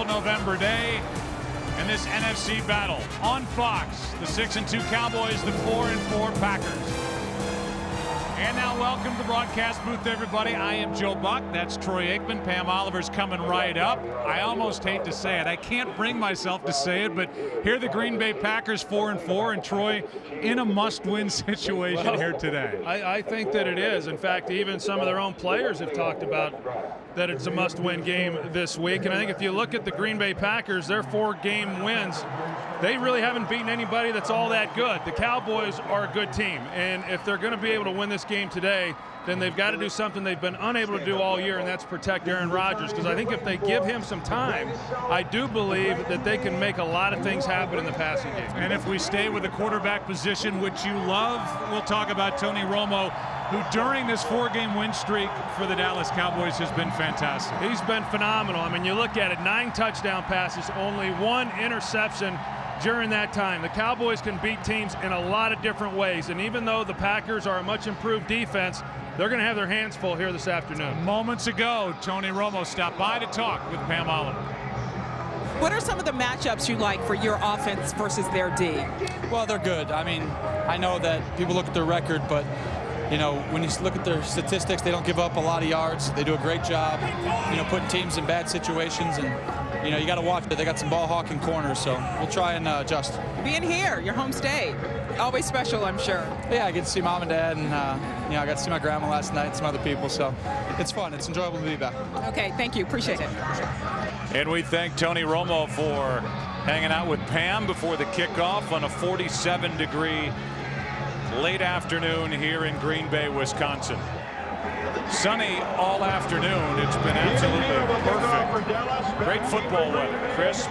beautiful November day. And this NFC battle on Fox, the 6-2 Cowboys, the 4-4 Packers. And now welcome to the broadcast booth, everybody. I am Joe Buck. That's Troy Aikman. Pam Oliver's coming right up. I almost hate to say it. I can't bring myself to say it, but here the Green Bay Packers 4-4, and Troy in a must-win situation here today. I think that it is. In fact, even some of their own players have talked about that it's a must-win game this week. And I think if you look at the Green Bay Packers, their 4-game wins, they really haven't beaten anybody that's all that good. The Cowboys are a good team, and if they're going to be able to win this game today, then they've got to do something they've been unable to do all year, and that's protect Aaron Rodgers. Because I think if they give him some time, I do believe that they can make a lot of things happen in the passing game. And if we stay with the quarterback position, which you love, we'll talk about Tony Romo, who during this 4-game win streak for the Dallas Cowboys has been fantastic. He's been phenomenal. I mean, you look at it, 9 touchdown passes, only 1 interception during that time. The Cowboys can beat teams in a lot of different ways, and even though the Packers are a much improved defense, they're going to have their hands full here this afternoon. Moments ago, Tony Romo stopped by to talk with Pam Oliver. What are some of the matchups you like for your offense versus their D? Well, they're good. I mean, I know that people look at their record, but you know, when you look at their statistics, they don't give up a lot of yards. They do a great job, you know, putting teams in bad situations, and you know, you got to watch it. They got some ball hawking corners, so we'll try and adjust. Being here, your home state, always special, I'm sure. Yeah, I get to see mom and dad, and you know, I got to see my grandma last night and some other people, so it's fun. It's enjoyable to be back. Okay, thank you. Appreciate it. And we thank Tony Romo for hanging out with Pam before the kickoff on a 47-degree late afternoon here in Green Bay, Wisconsin. Sunny all afternoon. It's been absolutely perfect. Great football weather. Crisp.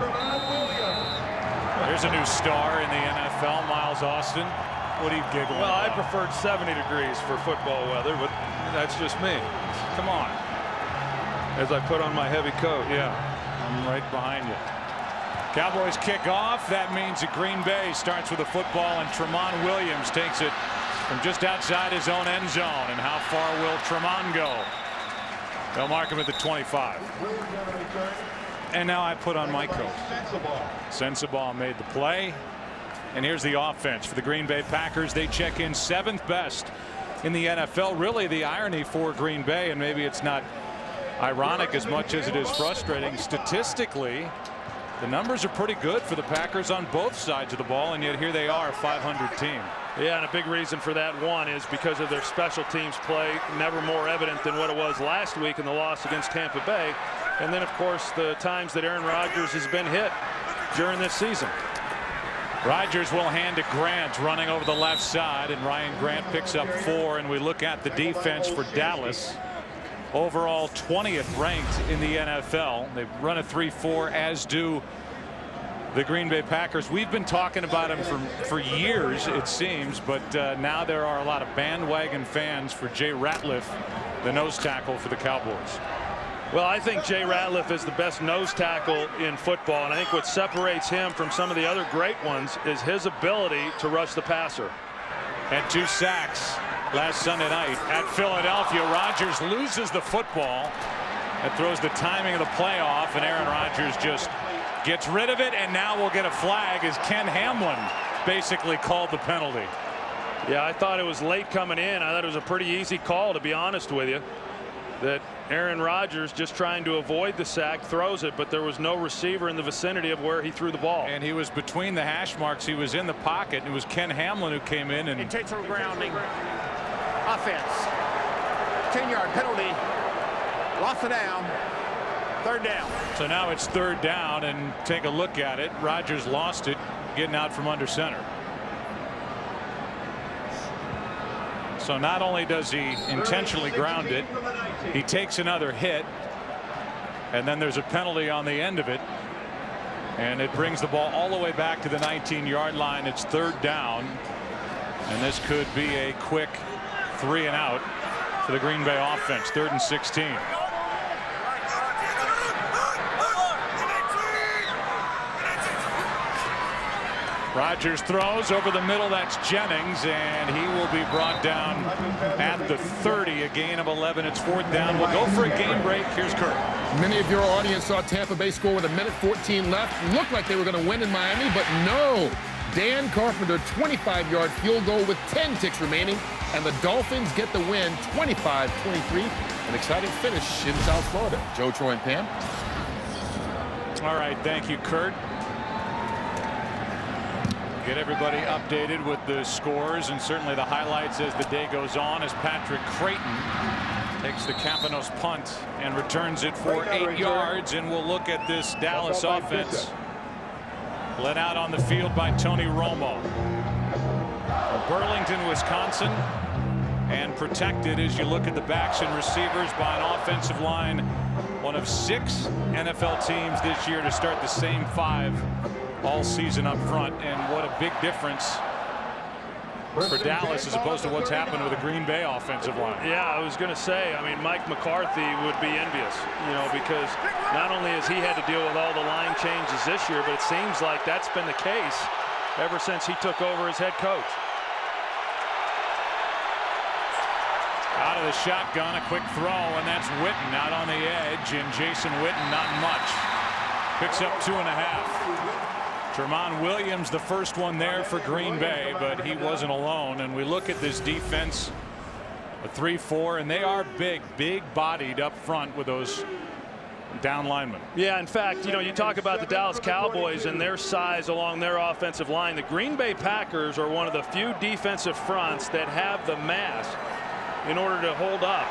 There's a new star in the NFL, Miles Austin. What are you giggling Well, about? I preferred 70 degrees for football weather, but that's just me. Come on. As I put on my heavy coat. Yeah, I'm right behind you. Cowboys kick off. That means that Green Bay starts with the football, and Tramon Williams takes it from just outside his own end zone. And how far will Tramon go? They'll mark him at the 25. And now I put on my coat. Sensabaugh made the play. And here's the offense for the Green Bay Packers. They check in 7th best in the NFL. Really the irony for Green Bay, and maybe it's not ironic as much as it is frustrating, statistically the numbers are pretty good for the Packers on both sides of the ball, and yet here they are, a 500 team. Yeah, and a big reason for that, one, is because of their special teams play, never more evident than what it was last week in the loss against Tampa Bay. And then, of course, the times that Aaron Rodgers has been hit during this season. Rodgers will hand to Grant running over the left side, and Ryan Grant picks up 4, and we look at the defense for Dallas. Overall 20th ranked in the NFL. They run a 3-4, as do the Green Bay Packers. We've been talking about them for years, it seems, but now there are a lot of bandwagon fans for Jay Ratliff, the nose tackle for the Cowboys. Well, I think Jay Ratliff is the best nose tackle in football, and I think what separates him from some of the other great ones is his ability to rush the passer. And 2 sacks last Sunday night at Philadelphia. Rodgers loses the football. That throws the timing of the play off, and Aaron Rodgers just gets rid of it, and now we'll get a flag as Ken Hamlin basically called the penalty. Yeah, I thought it was late coming in. I thought it was a pretty easy call, to be honest with you, that Aaron Rodgers, just trying to avoid the sack, throws it, but there was no receiver in the vicinity of where he threw the ball. And he was between the hash marks. He was in the pocket, and it was Ken Hamlin who came in and intentional grounding. Offense. 10-yard penalty. Lost it down. 3rd down. So now it's 3rd down, and take a look at it. Rodgers lost it getting out from under center. So not only does he intentionally ground it, he takes another hit, and then there's a penalty on the end of it, and it brings the ball all the way back to the 19-yard line. It's 3rd down, and this could be a quick 3 and out for the Green Bay offense. 3rd and 16. Rodgers throws over the middle. That's Jennings, and he will be brought down at the 30. A gain of 11. It's 4th down. We'll go for a game break. Here's Kurt. Many of your audience saw Tampa Bay score with 1:14 left. Looked like they were going to win in Miami, but no. Dan Carpenter, 25-yard field goal with 10 ticks remaining, and the Dolphins get the win, 25-23. An exciting finish in South Florida. Joe, Troy, and Pam. All right, thank you, Kurt. Get everybody updated with the scores and certainly the highlights as the day goes on, as Patrick Creighton takes the Kapanos punt and returns it for 8 yards. And we'll look at this Dallas offense led out on the field by Tony Romo from Burlington, Wisconsin, and protected as you look at the backs and receivers by an offensive line, one of 6 NFL teams this year to start the same 5 all season up front. And what a big difference for Dallas as opposed to what's happened with the Green Bay offensive line. Yeah, I was going to say, I mean, Mike McCarthy would be envious, you know, because not only has he had to deal with all the line changes this year, but it seems like that's been the case ever since he took over as head coach. Out of the shotgun, a quick throw, and that's Witten out on the edge, and Jason Witten not much. Picks up 2.5. Tramon Williams, the first one there for Green Bay, but he wasn't alone. And we look at this defense, a 3-4, and they are big bodied up front with those down linemen. Yeah, in fact, you know, you talk about the Dallas Cowboys and their size along their offensive line. The Green Bay Packers are one of the few defensive fronts that have the mass in order to hold up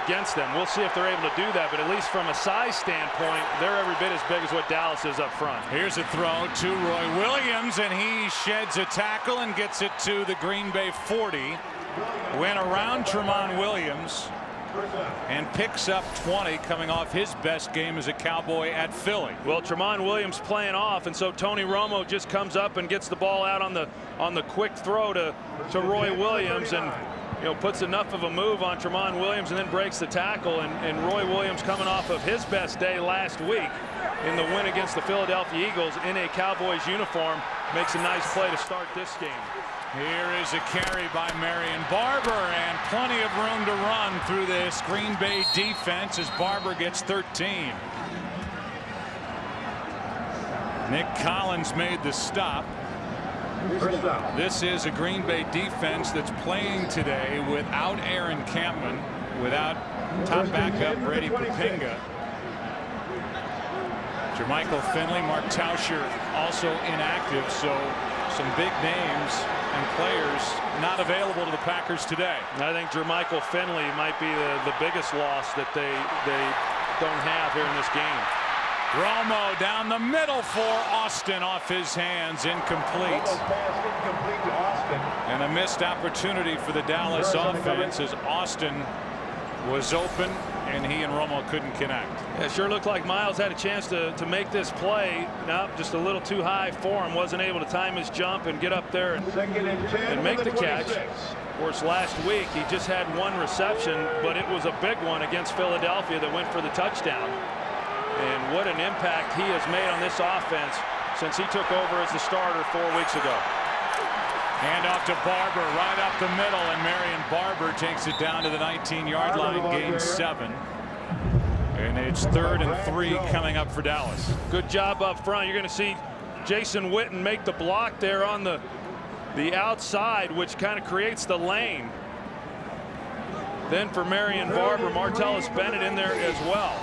against them. We'll see if they're able to do that, but at least from a size standpoint, they're every bit as big as what Dallas is up front. Here's a throw to Roy Williams, and he sheds a tackle and gets it to the Green Bay 40. Went around Tramon Williams and picks up 20, coming off his best game as a Cowboy at Philly. Well, Tramon Williams playing off, and so Tony Romo just comes up and gets the ball out on the quick throw to Roy Williams, and you know, puts enough of a move on Tramon Williams and then breaks the tackle. And Roy Williams, coming off of his best day last week in the win against the Philadelphia Eagles in a Cowboys uniform, makes a nice play to start this game. Here is a carry by Marion Barber, and plenty of room to run through this Green Bay defense as Barber gets 13. Nick Collins made the stop. This is a Green Bay defense that's playing today without Aaron Campman, without top backup Brady Papinga. Jermichael Finley, Mark Tauscher also inactive, so some big names and players not available to the Packers today. I think Jermichael Finley might be the biggest loss that they don't have here in this game. Romo down the middle for Austin, off his hands, incomplete. And a missed opportunity for the Dallas offense as Austin was open and he and Romo couldn't connect. It sure looked like Miles had a chance to make this play. No, just a little too high for him. Wasn't able to time his jump and get up there and make the catch. Of course, last week he just had 1 reception, but it was a big one against Philadelphia that went for the touchdown. And what an impact he has made on this offense since he took over as the starter 4 weeks ago. Hand off to Barber right up the middle, and Marion Barber takes it down to the 19-yard line, gain 7. And it's 3rd and 3 coming up for Dallas. Good job up front. You're going to see Jason Witten make the block there on the outside, which kind of creates the lane. Then for Marion Barber, Martellus Bennett in there as well.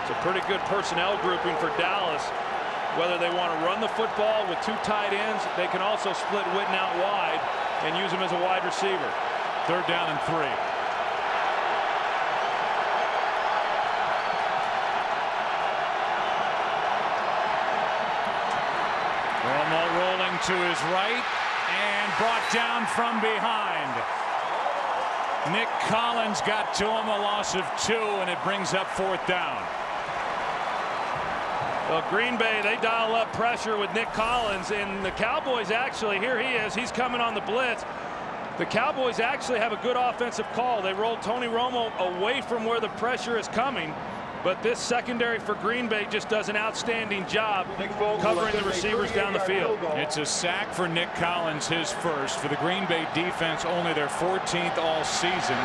It's a pretty good personnel grouping for Dallas. Whether they want to run the football with 2 tight ends, they can also split Witten out wide and use him as a wide receiver. 3rd down and 3. Romo rolling to his right and brought down from behind. Nick Collins got to him, a loss of 2, and it brings up 4th down. Well, Green Bay, they dial up pressure with Nick Collins, and the Cowboys actually, here he is, he's coming on the blitz. The Cowboys actually have a good offensive call. They rolled Tony Romo away from where the pressure is coming, but this secondary for Green Bay just does an outstanding job covering the receivers down the field. It's a sack for Nick Collins, his first. For the Green Bay defense, only their 14th all season.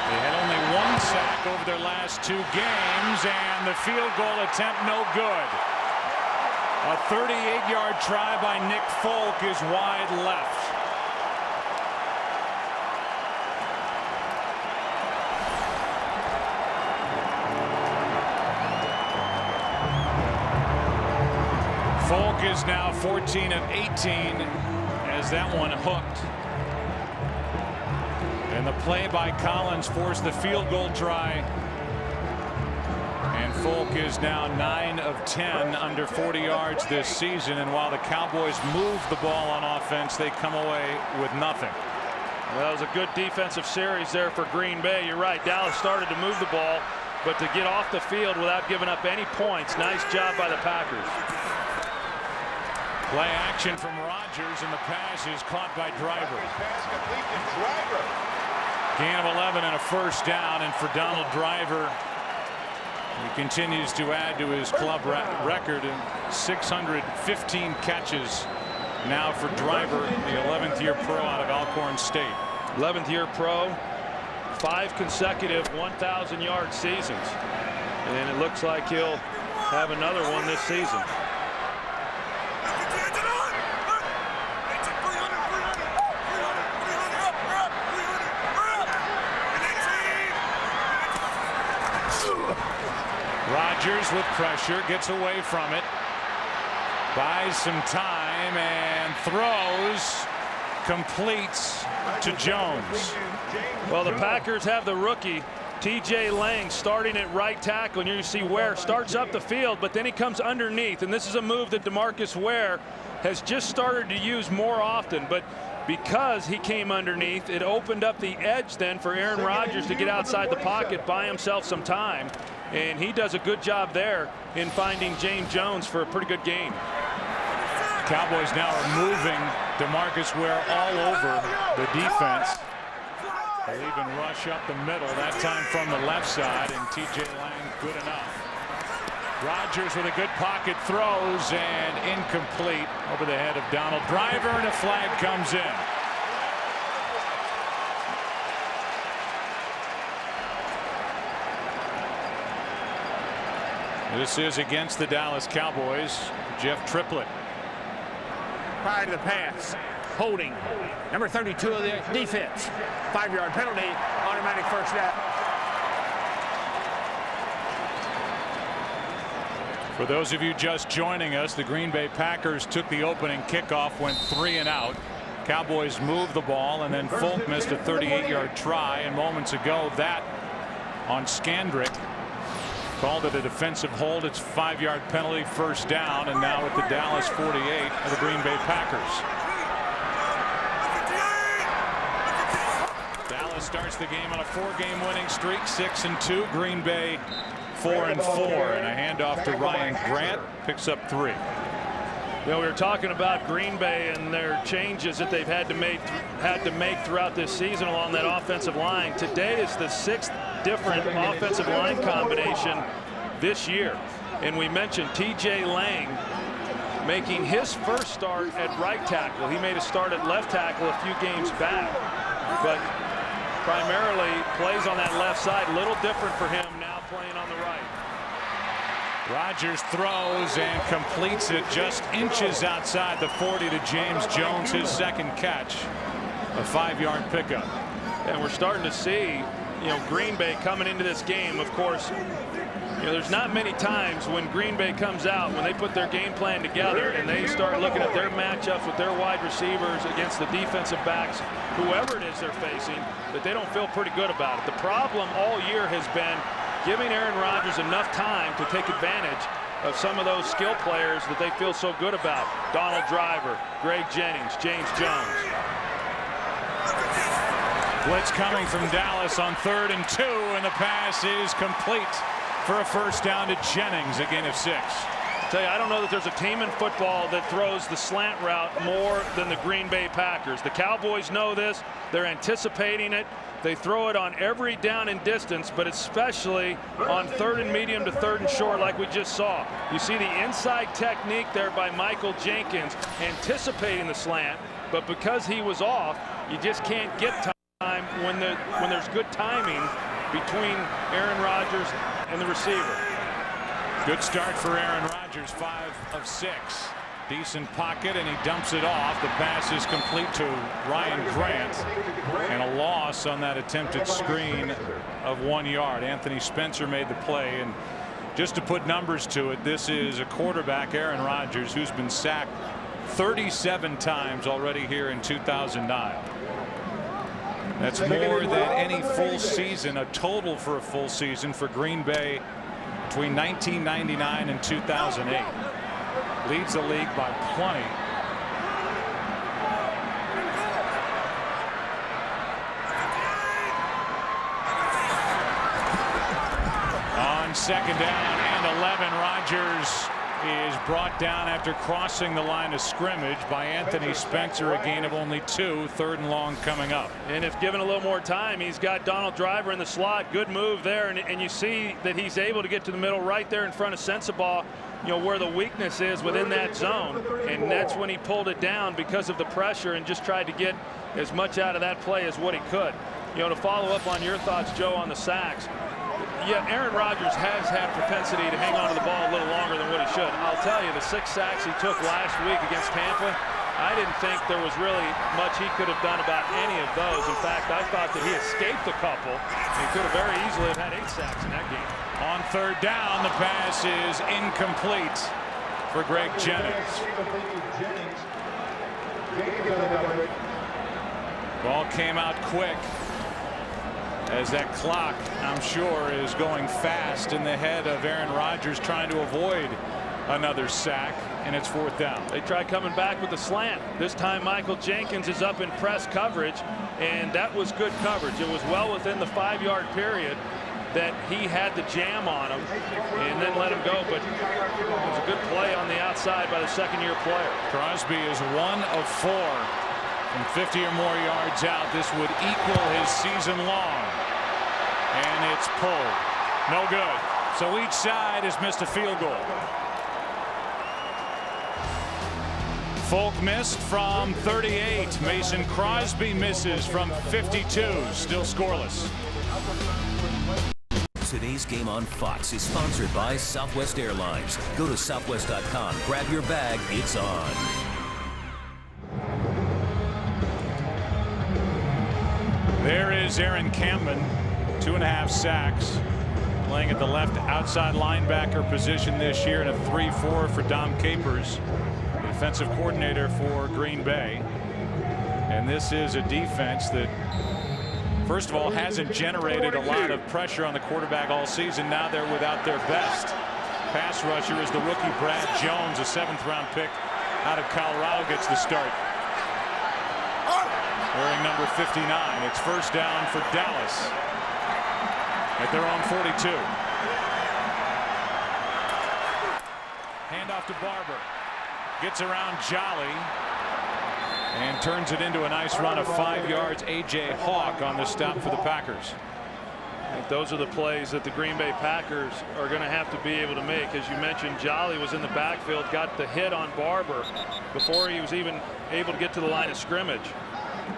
They had only 1 one sack over their last 2 games, and the field goal attempt no good. A 38-yard try by Nick Folk is wide left. Folk is now 14 of 18 as that one hooked. And the play by Collins forced the field goal try. And Folk is now 9 of 10 under 40 yards this season. And while the Cowboys move the ball on offense, they come away with nothing. Well, that was a good defensive series there for Green Bay. You're right. Dallas started to move the ball, but to get off the field without giving up any points, nice job by the Packers. Play action from Rodgers, and the pass is caught by Driver. Gain of 11 and a first down, and for Donald Driver, he continues to add to his club record in 615 catches now for Driver, the 11th year pro out of Alcorn State. 11th year pro, 5 consecutive 1,000-yard seasons, and it looks like he'll have another one this season. Rodgers with pressure, gets away from it, buys some time, and throws, completes to Jones. Well, the Packers have the rookie T.J. Lang starting at right tackle, and you see Ware starts up the field, but then he comes underneath, and this is a move that DeMarcus Ware has just started to use more often, but because he came underneath, it opened up the edge then for Aaron Rodgers to get outside the pocket, buy himself some time, and he does a good job there in finding James Jones for a pretty good gain. Cowboys now are moving DeMarcus Ware all over the defense. They'll even rush up the middle, that time from the left side, and T.J. Lang good enough. Rodgers with a good pocket throws, and incomplete over the head of Donald Driver, and a flag comes in. This is against the Dallas Cowboys. Jeff Triplett. Prior to the pass, holding. Number 32 of the defense. 5-yard penalty, automatic first down. For those of you just joining us, the Green Bay Packers took the opening kickoff, went 3 and out. Cowboys moved the ball, and then Folk missed a 38-yard try, and moments ago that on Scandrick called it a defensive hold. It's a 5-yard penalty, first down, and now at the Dallas 48 of the Green Bay Packers. Dallas starts the game on a 4-game winning streak, 6-2. Green Bay 4-4, and a handoff to Ryan Grant, picks up 3. You know, we were talking about Green Bay and their changes that they've had to make throughout this season along that offensive line. Today is the 6th different offensive line combination this year, and we mentioned T.J. Lang making his first start at right tackle. He made a start at left tackle a few games back, but primarily plays on that left side. A little different for him now playing on the right. Rodgers throws and completes it just inches outside the 40 to James Jones, his second catch, a 5-yard pickup. And we're starting to see, you know, Green Bay coming into this game. Of course, you know, there's not many times when Green Bay comes out, when they put their game plan together and they start looking at their matchups with their wide receivers against the defensive backs, whoever it is they're facing, that they don't feel pretty good about it. The problem all year has been giving Aaron Rodgers enough time to take advantage of some of those skill players that they feel so good about. Donald Driver, Greg Jennings, James Jones. Blitz coming from Dallas on 3rd and 2, and the pass is complete for a first down to Jennings, a gain of 6. I tell you, I don't know that there's a team in football that throws the slant route more than the Green Bay Packers. The Cowboys know this. They're anticipating it. They throw it on every down and distance, but especially on 3rd and medium to 3rd and short like we just saw. You see the inside technique there by Michael Jenkins anticipating the slant, but because he was off, you just can't get time when there's good timing between Aaron Rodgers and the receiver. Good start for Aaron Rodgers, 5 of 6. Decent pocket, and he dumps it off. The pass is complete to Ryan Grant, and a loss on that attempted screen of 1 yard. Anthony Spencer made the play, and just to put numbers to it, this is a quarterback, Aaron Rodgers, who's been sacked 37 times already here in 2009. That's more than any full season, a total for a full season for Green Bay between 1999 and 2008. Leads the league by plenty. On second down and 11, Rodgers is brought down after crossing the line of scrimmage by Anthony Spencer. A gain of only 2. 3rd and long coming up. And if given a little more time, he's got Donald Driver in the slot. Good move there, and you see that he's able to get to the middle right there in front of Sensabaugh, you know, where the weakness is within that zone, and that's when he pulled it down because of the pressure and just tried to get as much out of that play as what he could. You know, to follow up on your thoughts, Joe, on the sacks, yeah, Aaron Rodgers has had propensity to hang on to the ball a little longer than what he should. I'll tell you, the 6 sacks he took last week against Tampa, I didn't think there was really much he could have done about any of those. In fact, I thought that he escaped a couple. He could have very easily have had 8 sacks in that game. On 3rd down, the pass is incomplete for Greg Jennings. Ball came out quick, as that clock, I'm sure, is going fast in the head of Aaron Rodgers, trying to avoid another sack, and it's 4th down. They try coming back with a slant. This time Michael Jenkins is up in press coverage, and that was good coverage. It was well within the 5-yard period that he had the jam on him and then let him go, but it was a good play on the outside by the 2nd-year player. Crosby is 1 of 4 from 50 or more yards out. This would equal his season long, and it's pulled. No good. So each side has missed a field goal. Folk missed from 38. Mason Crosby misses from 52. Still scoreless. Today's game on Fox is sponsored by Southwest Airlines. Go to southwest.com, grab your bag, it's on. There is Aaron Campbell, 2.5 sacks, playing at the left outside linebacker position this year, and a 3-4 for Dom Capers, the defensive coordinator for Green Bay. And this is a defense that, first of all, hasn't generated a lot of pressure on the quarterback all season. Now they're without their best pass rusher is the rookie Brad Jones, a 7th-round pick out of Colorado, gets the start. Wearing number 59. It's 1st down for Dallas at their own 42. Handoff to Barber. Gets around Jolly and turns it into a nice run of 5 yards. A.J. Hawk on the stop for the Packers. I think those are the plays that the Green Bay Packers are going to have to be able to make. As you mentioned, Jolly was in the backfield, got the hit on Barber before he was even able to get to the line of scrimmage.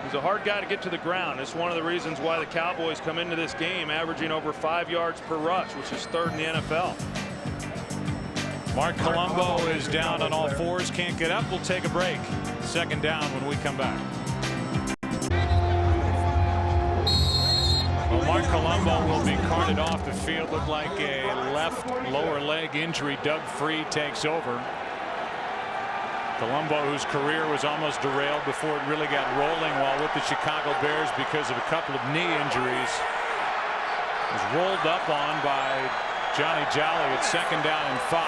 He's a hard guy to get to the ground. It's one of the reasons why the Cowboys come into this game averaging over 5 yards per rush, which is 3rd in the NFL. Mark Colombo is down on all 4s, can't get up. We'll take a break. 2nd down when we come back. Well, Mark Colombo will be carted off the field. Looked like a left lower leg injury. Doug Free takes over. Colombo, whose career was almost derailed before it really got rolling while with the Chicago Bears because of a couple of knee injuries, was rolled up on by Johnny Jolly at 2nd down and 5.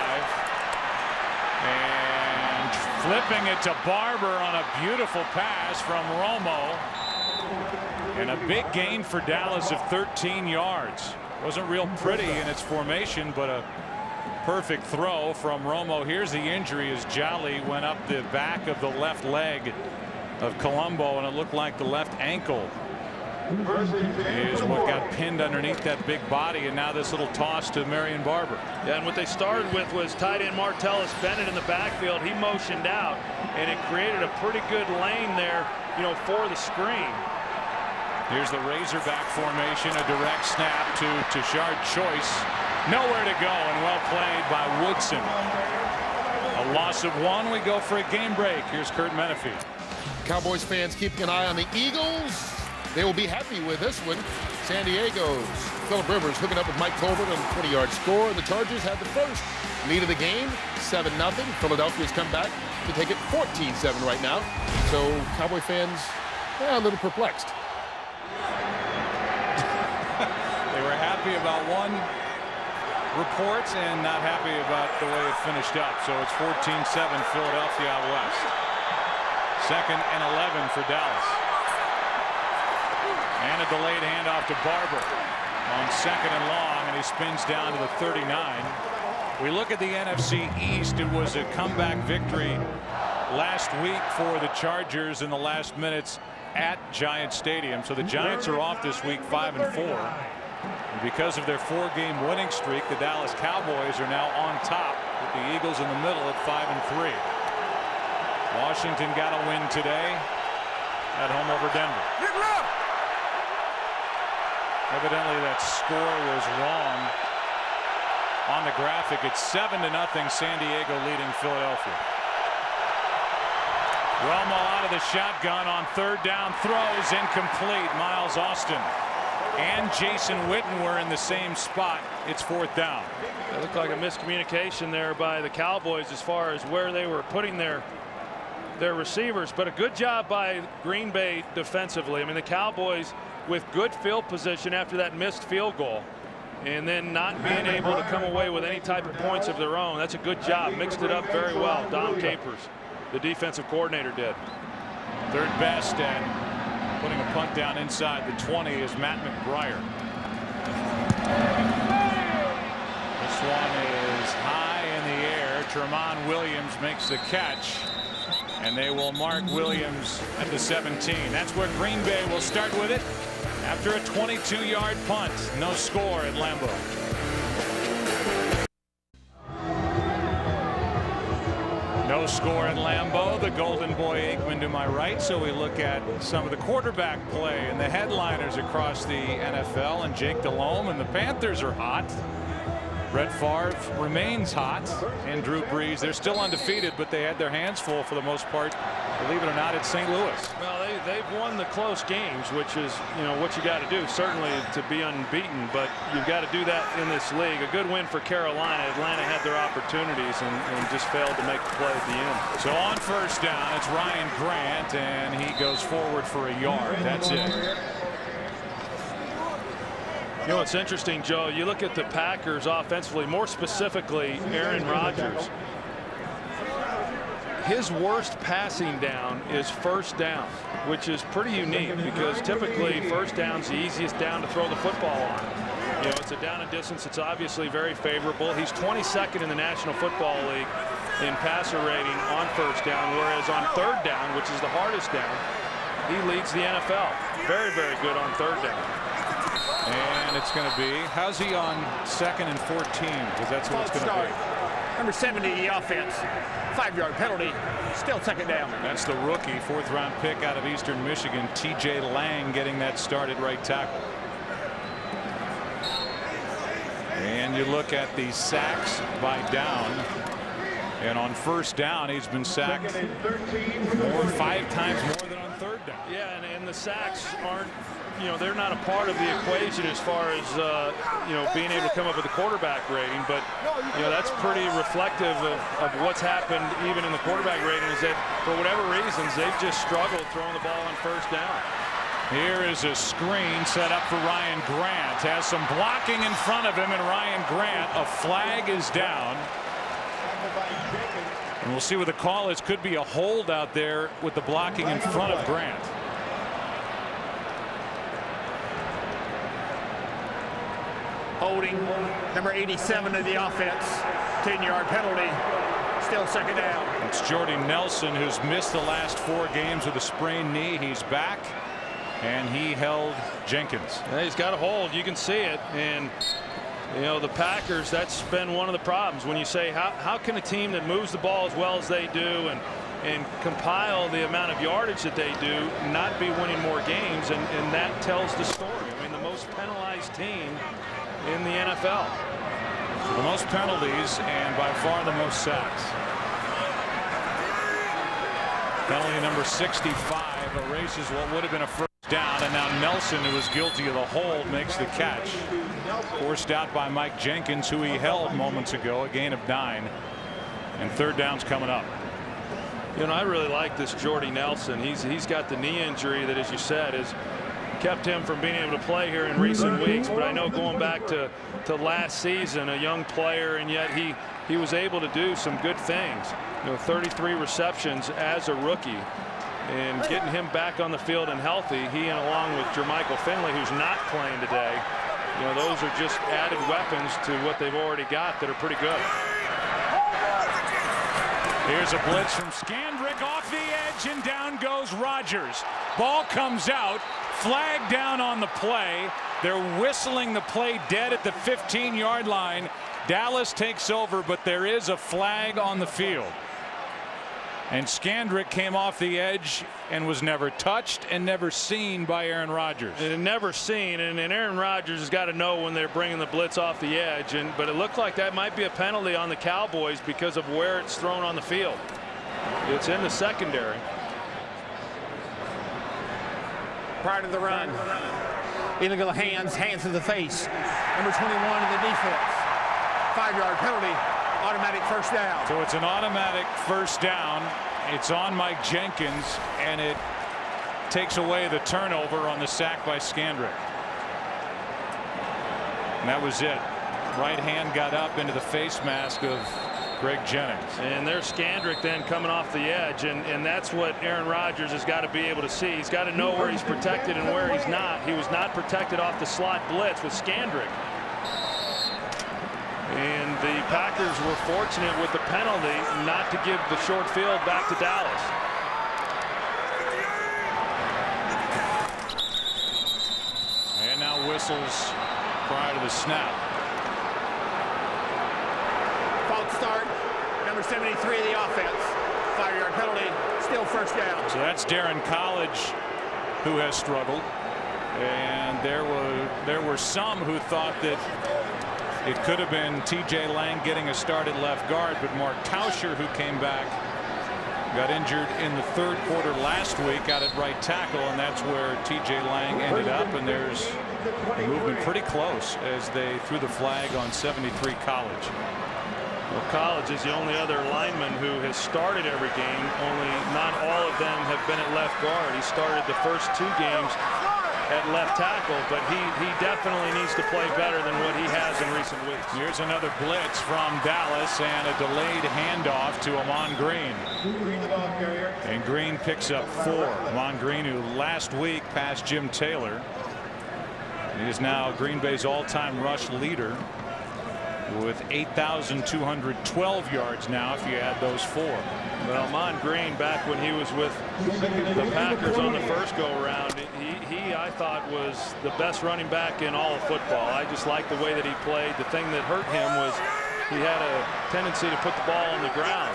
And flipping it to Barber on a beautiful pass from Romo. And a big gain for Dallas of 13 yards. Wasn't real pretty in its formation, but a perfect throw from Romo. Here's the injury as Jolly went up the back of the left leg of Colombo, and it looked like the left ankle is what got pinned underneath that big body, and now this little toss to Marion Barber. Yeah, and what they started with was tight end Martellus Bennett in the backfield. He motioned out, and it created a pretty good lane there, you know, for the screen. Here's the Razorback formation, a direct snap to Tashard Choice. Nowhere to go, and well played by Woodson. A loss of 1. We go for a game break. Here's Curt Menefee. Cowboys fans keeping an eye on the Eagles. They will be happy with this one. San Diego's Phillip Rivers hooking up with Mike Colbert on a 20-yard score. The Chargers had the first lead of the game, 7-0. Philadelphia's come back to take it 14-7 right now. So Cowboy fans, a little perplexed. They were happy about one report and not happy about the way it finished up. So it's 14-7 Philadelphia out west. 2nd and 11 for Dallas. And a delayed handoff to Barber on 2nd and long, and he spins down to the 39. We look at the NFC East. It was a comeback victory last week for the Chargers in the last minutes at Giant Stadium. So the Giants are off this week 5-4. And because of their 4-game winning streak, the Dallas Cowboys are now on top with the Eagles in the middle at 5-3. Washington got a win today at home over Denver. Evidently that score was wrong on the graphic. It's 7-0 San Diego leading Philadelphia. Romo out of the shotgun on 3rd down, throws incomplete. Miles Austin and Jason Witten were in the same spot. It's 4th down. It looked like a miscommunication there by the Cowboys as far as where they were putting their receivers, but a good job by Green Bay defensively. I mean, the Cowboys with good field position after that missed field goal, and then not being able to come away with any type of points of their own. That's a good job. Mixed it up very well. Dom Capers, the defensive coordinator, did. 3rd best, and putting a punt down inside the 20 is Matt McBriar. This one is high in the air. Tramon Williams makes the catch, and they will mark Williams at the 17. That's where Green Bay will start with it after a 22-yard punt. No score at Lambeau. No score at Lambeau. The Golden Boy Aikman to my right. So we look at some of the quarterback play and the headliners across the NFL. And Jake Delhomme and the Panthers are hot. Brett Favre remains hot, and Drew Brees, they're still undefeated, but they had their hands full for the most part, believe it or not, at St. Louis. Well, they've won the close games, which is, what you got to do, certainly to be unbeaten, but you've got to do that in this league. A good win for Carolina. Atlanta had their opportunities and just failed to make the play at the end. So on 1st down, it's Ryan Grant, and he goes forward for a yard. That's it. You know, it's interesting, Joe. You look at the Packers offensively, more specifically Aaron Rodgers. His worst passing down is 1st down, which is pretty unique because typically 1st down's the easiest down to throw the football on. It's a down and distance. It's obviously very favorable. He's 22nd in the National Football League in passer rating on 1st down, whereas on 3rd down, which is the hardest down, he leads the NFL. Very, very good on 3rd down. And it's going to be, how's he on 2nd and 14? Because that's what it's going to be. Number 70, the offense. 5-yard penalty. Still 2nd down. That's the rookie 4th-round pick out of Eastern Michigan, T.J. Lang, getting that started right tackle. And you look at the sacks by down. And on 1st down, he's been sacked 5 times more than on 3rd down. Yeah, and the sacks aren't, they're not a part of the equation as far as, being able to come up with a quarterback rating. But, that's pretty reflective of what's happened even in the quarterback rating, is that for whatever reasons, they've just struggled throwing the ball on 1st down. Here is a screen set up for Ryan Grant. Has some blocking in front of him, and Ryan Grant, a flag is down. And we'll see what the call is. Could be a hold out there with the blocking in front of Grant. Holding number 87 of the offense. 10-yard penalty. Still 2nd down. It's Jordy Nelson, who's missed the last 4 games with a sprained knee. He's back, and he held Jenkins. Yeah, he's got a hold. You can see it, and You know, the Packers, that's been one of the problems. When you say, how can a team that moves the ball as well as they do and compile the amount of yardage that they do not be winning more games? And that tells the story. I mean, the most penalized team in the NFL. The most penalties and by far the most sacks. Penalty number 65 erases what would have been a first down, and now Nelson, who was guilty of the hold, makes the catch. Forced out by Mike Jenkins, who he held moments ago, a gain of 9. And third down's coming up. You know, I really like this Jordy Nelson. He's got the knee injury that, as you said, has kept him from being able to play here in recent weeks. But I know going back to last season, a young player, and yet he was able to do some good things. You know, 33 receptions as a rookie, and getting him back on the field and healthy, he and along with Jermichael Finley, who's not playing today, you know, those are just added weapons to what they've already got that are pretty good. Here's a blitz from Scandrick off the edge, and down goes Rodgers. Ball comes out, flag down on the play. They're whistling the play dead at the 15-yard line. Dallas takes over, but there is a flag on the field. And Scandrick came off the edge and was never touched and never seen by Aaron Rodgers. And never seen, and Aaron Rodgers has got to know when they're bringing the blitz off the edge. But it looked like that might be a penalty on the Cowboys because of where it's thrown on the field. It's in the secondary. Prior to the run, illegal hands to the face. Number 21 in the defense. 5-yard penalty. Automatic first down. So it's an automatic first down. It's on Mike Jenkins, and it takes away the turnover on the sack by Scandrick. And that was it. Right hand got up into the face mask of Greg Jennings. And there's Scandrick then coming off the edge, and that's what Aaron Rodgers has got to be able to see. He's got to know where he's protected and where he's not. He was not protected off the slot blitz with Scandrick. And the Packers were fortunate with the penalty not to give the short field back to Dallas. And now whistles prior to the snap. False start. Number 73 of the offense. 5-yard penalty. Still first down. So that's Darren College, who has struggled. And there were some who thought that it could have been T.J. Lang getting a start at left guard, but Mark Tauscher, who came back, got injured in the third quarter last week out at right tackle, and that's where T.J. Lang ended up. And there's a movement pretty close as they threw the flag on 73 College. Well, College is the only other lineman who has started every game, only not all of them have been at left guard. He started the first 2 games at left tackle, but he definitely needs to play better than what he has in recent weeks. Here's another blitz from Dallas and a delayed handoff to Ahman Green. And Green picks up 4. Ahman Green, who last week passed Jim Taylor. He is now Green Bay's all-time rush leader with 8,212 yards now if you add those 4. Well, Ahman Green, back when he was with the Packers on the first go-around, he I thought was the best running back in all of football. I just liked the way that he played. The thing that hurt him was he had a tendency to put the ball on the ground.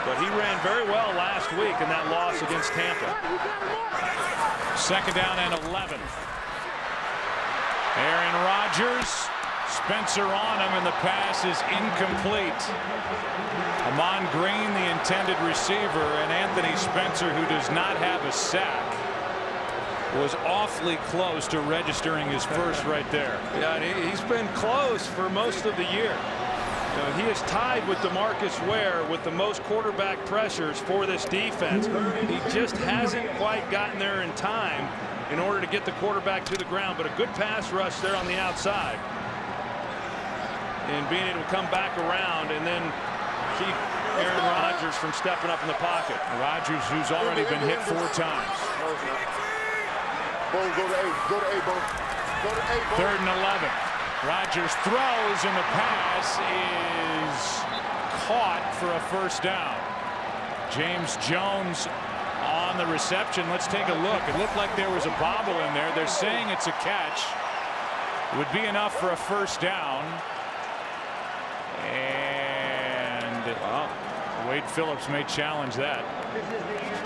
But he ran very well last week in that loss against Tampa. Second down and 11. Aaron Rodgers, Spencer on him, and the pass is incomplete. Ahman Green, the intended receiver, and Anthony Spencer, who does not have a sack, was awfully close to registering his first right there. Yeah, and he's been close for most of the year. You know, he is tied with DeMarcus Ware with the most quarterback pressures for this defense. He just hasn't quite gotten there in time in order to get the quarterback to the ground, but a good pass rush there on the outside. And being able to come back around and then keep Aaron Rodgers from stepping up in the pocket. Rodgers, who's already been hit 4 times. Go to A, Bo. Go to A, Bo. 3rd and 11. Rodgers throws, and the pass is caught for a first down. James Jones on the reception. Let's take a look. It looked like there was a bobble in there. They're saying it's a catch. would be enough for a first down. And Wade Phillips may challenge that.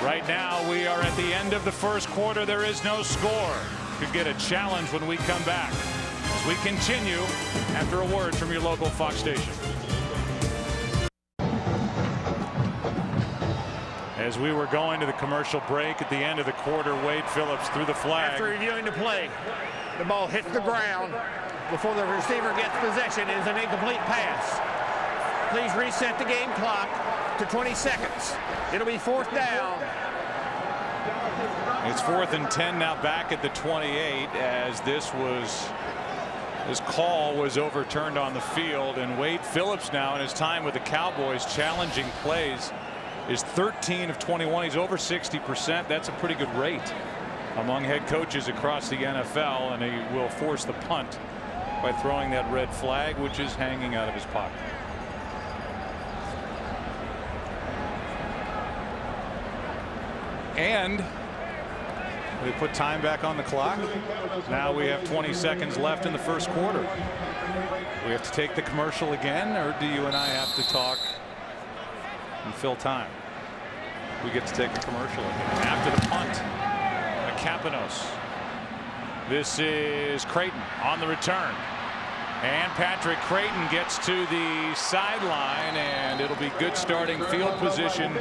Right now we are at the end of the first quarter. There is no score. Could get a challenge when we come back as we continue after a word from your local Fox station. As we were going to the commercial break at the end of the quarter, Wade Phillips threw the flag. After reviewing the play, the ball hits the ground before the receiver gets possession. It is an incomplete pass. Please reset the game clock to 20 seconds. It'll be fourth down. It's 4th and 10 now, back at the 28, as this call was overturned on the field, and Wade Phillips now in his time with the Cowboys challenging plays is 13 of 21. He's over 60%. That's a pretty good rate among head coaches across the NFL, and he will force the punt by throwing that red flag, which is hanging out of his pocket. And we put time back on the clock. Now we have 20 seconds left in the first quarter. We have to take the commercial again, or do you and I have to talk and fill time? We get to take a commercial again. After the punt, Capanos. This is Creighton on the return. And Patrick Creighton gets to the sideline, and it'll be good starting field position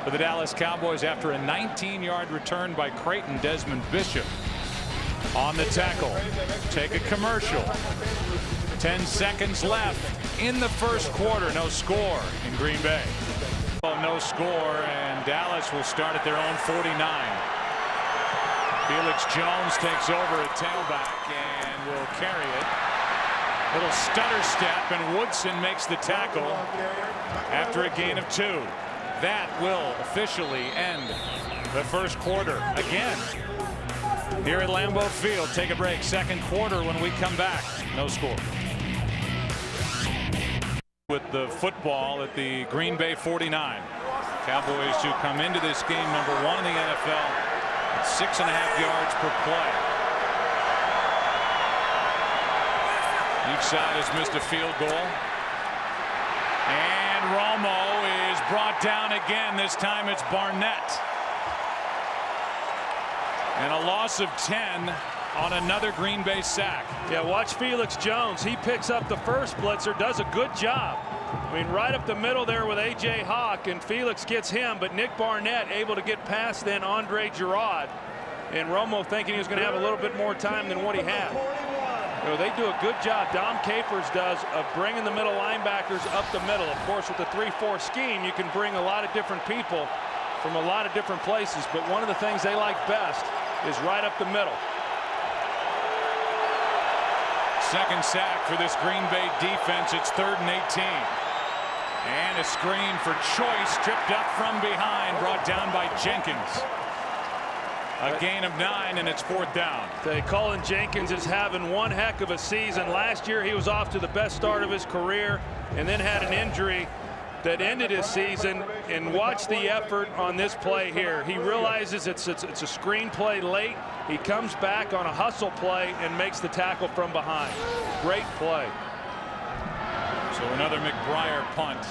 for the Dallas Cowboys after a 19-yard return by Creighton. Desmond Bishop on the tackle. Take a commercial. 10 seconds left in the first quarter. No score in Green Bay. No score, and Dallas will start at their own 49. Felix Jones takes over at tailback and will carry it. Little stutter step, and Woodson makes the tackle after a gain of 2. That will officially end the first quarter again here at Lambeau Field. Take a break. Second quarter when we come back. No score. With the football at the Green Bay 49. Cowboys who come into this game number 1 in the NFL at 6.5 yards per play. Each side has missed a field goal. And Romo is brought down again. This time it's Barnett. And a loss of 10 on another Green Bay sack. Yeah, watch Felix Jones. He picks up the first blitzer, does a good job. I mean, right up the middle there with A.J. Hawk, and Felix gets him, but Nick Barnett able to get past then Andre Gerard. And Romo thinking he was going to have a little bit more time than what he had. You know, they do a good job, Dom Capers does, of bringing the middle linebackers up the middle. Of course, with the 3-4 scheme, you can bring a lot of different people from a lot of different places, but one of the things they like best is right up the middle. Second sack for this Green Bay defense. It's 3rd and 18. And a screen for Choice, tripped up from behind, brought down by Jenkins. A gain of 9, and it's 4th down. Colin Jenkins is having one heck of a season. Last year he was off to the best start of his career and then had an injury that ended his season. And watch the effort on this play here. He realizes it's a screen play late. He comes back on a hustle play and makes the tackle from behind. Great play. So another McBriar punt.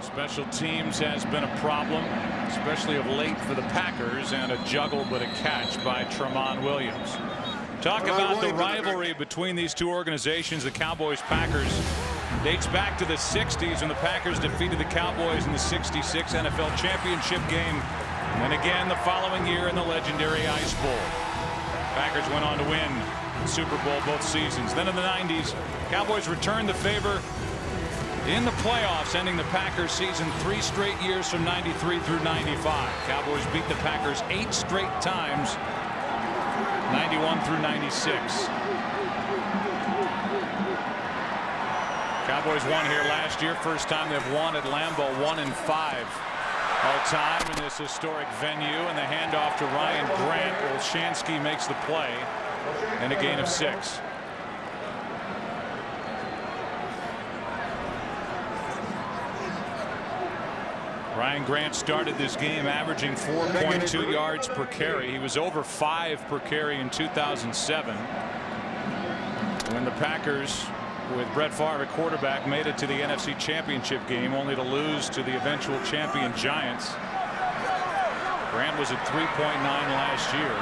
Special teams has been a problem, especially of late for the Packers, and a juggle but a catch by Tramon Williams. Talk about the rivalry between these two organizations. The Cowboys-Packers dates back to the 60s when the Packers defeated the Cowboys in the '66 NFL Championship game, and then again the following year in the legendary Ice Bowl. Packers went on to win the Super Bowl both seasons. Then in the '90s, Cowboys returned the favor in the playoffs, ending the Packers season 3 straight years from '93 through '95. Cowboys beat the Packers 8 straight times, '91 through '96. Cowboys won here last year. First time they've won at Lambeau, 1-5 all time in this historic venue. And the handoff to Ryan Grant. Olshansky makes the play, and a gain of 6. Ryan Grant started this game averaging 4.2 yards per carry. He was over 5 per carry in 2007 when the Packers, with Brett Favre at quarterback, made it to the NFC Championship game, only to lose to the eventual champion Giants. Grant was at 3.9 last year.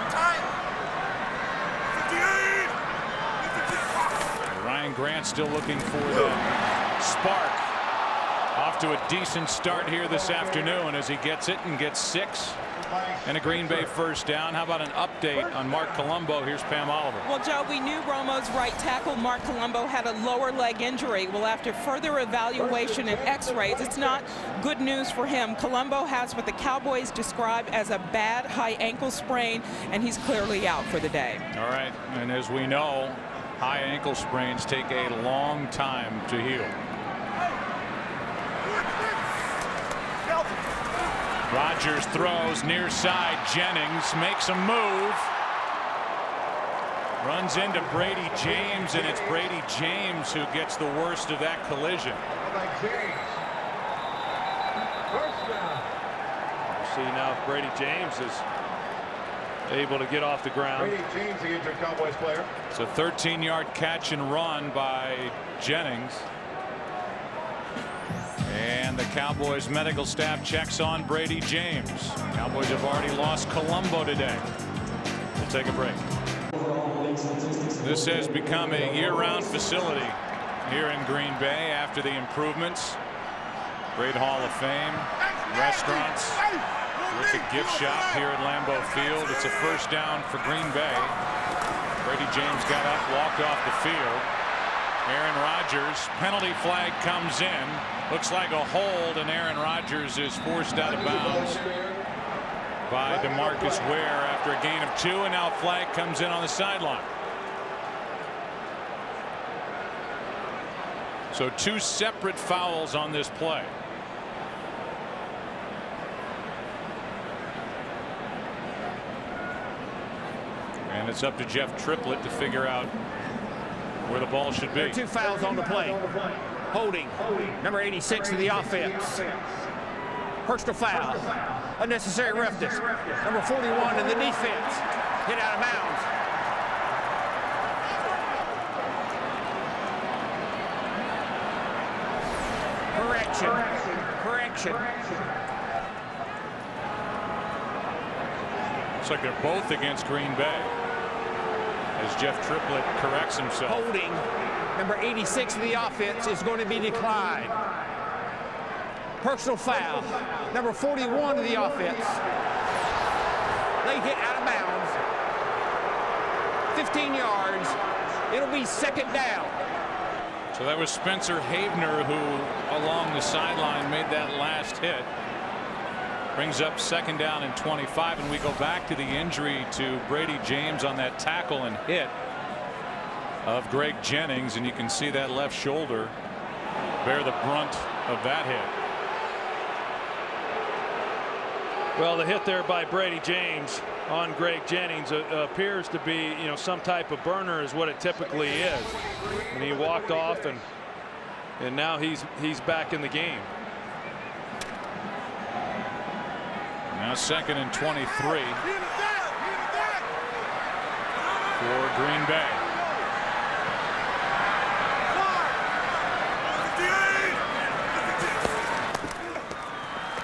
Ryan Grant still looking for the spark. Off to a decent start here this afternoon as he gets it and gets 6 and a Green Bay first down. How about an update on Mark Colombo? Here's Pam Oliver. Well, Joe, we knew Romo's right tackle Mark Colombo had a lower leg injury. Well, after further evaluation and x-rays, it's not good news for him. Colombo has what the Cowboys describe as a bad high ankle sprain, and he's clearly out for the day. All right, and as we know, high ankle sprains take a long time to heal. Rodgers throws near side. Jennings makes a move. Runs into Brady James, and it's Brady James who gets the worst of that collision. See now if Brady James is able to get off the ground. Brady James, the injured Cowboys player. It's a 13-yard catch and run by Jennings. And the Cowboys medical staff checks on Brady James. Cowboys have already lost Colombo today. We'll take a break. This has become a year-round facility here in Green Bay after the improvements. Great Hall of Fame, restaurants, terrific gift shop here at Lambeau Field. It's a first down for Green Bay. Brady James got up, walked off the field. Aaron Rodgers, penalty flag comes in. Looks like a hold, and Aaron Rodgers is forced out of bounds by DeMarcus Ware after a gain of 2, and now flag comes in on the sideline. So 2 separate fouls on this play. And it's up to Jeff Triplett to figure out where the ball should be. There are 2 fouls on the play. Holding, number 86 of the offense. Personal foul. Unnecessary roughness. Number 41 in the defense. Hit out of bounds. Correction. Looks like they're both against Green Bay as Jeff Triplett corrects himself. Holding, number 86 of the offense is going to be declined. Personal foul, number 41 of the offense. They hit out of bounds. 15 yards. It'll be second down. So that was Spencer Havener who, along the sideline, made that last hit. Brings up second down and 25, and we go back to the injury to Brady James on that tackle and hit of Greg Jennings, and you can see that left shoulder bear the brunt of that hit. Well, the hit there by Brady James on Greg Jennings appears to be, some type of burner is what it typically is. And he walked off, and now he's back in the game. Now second and 23 for Green Bay.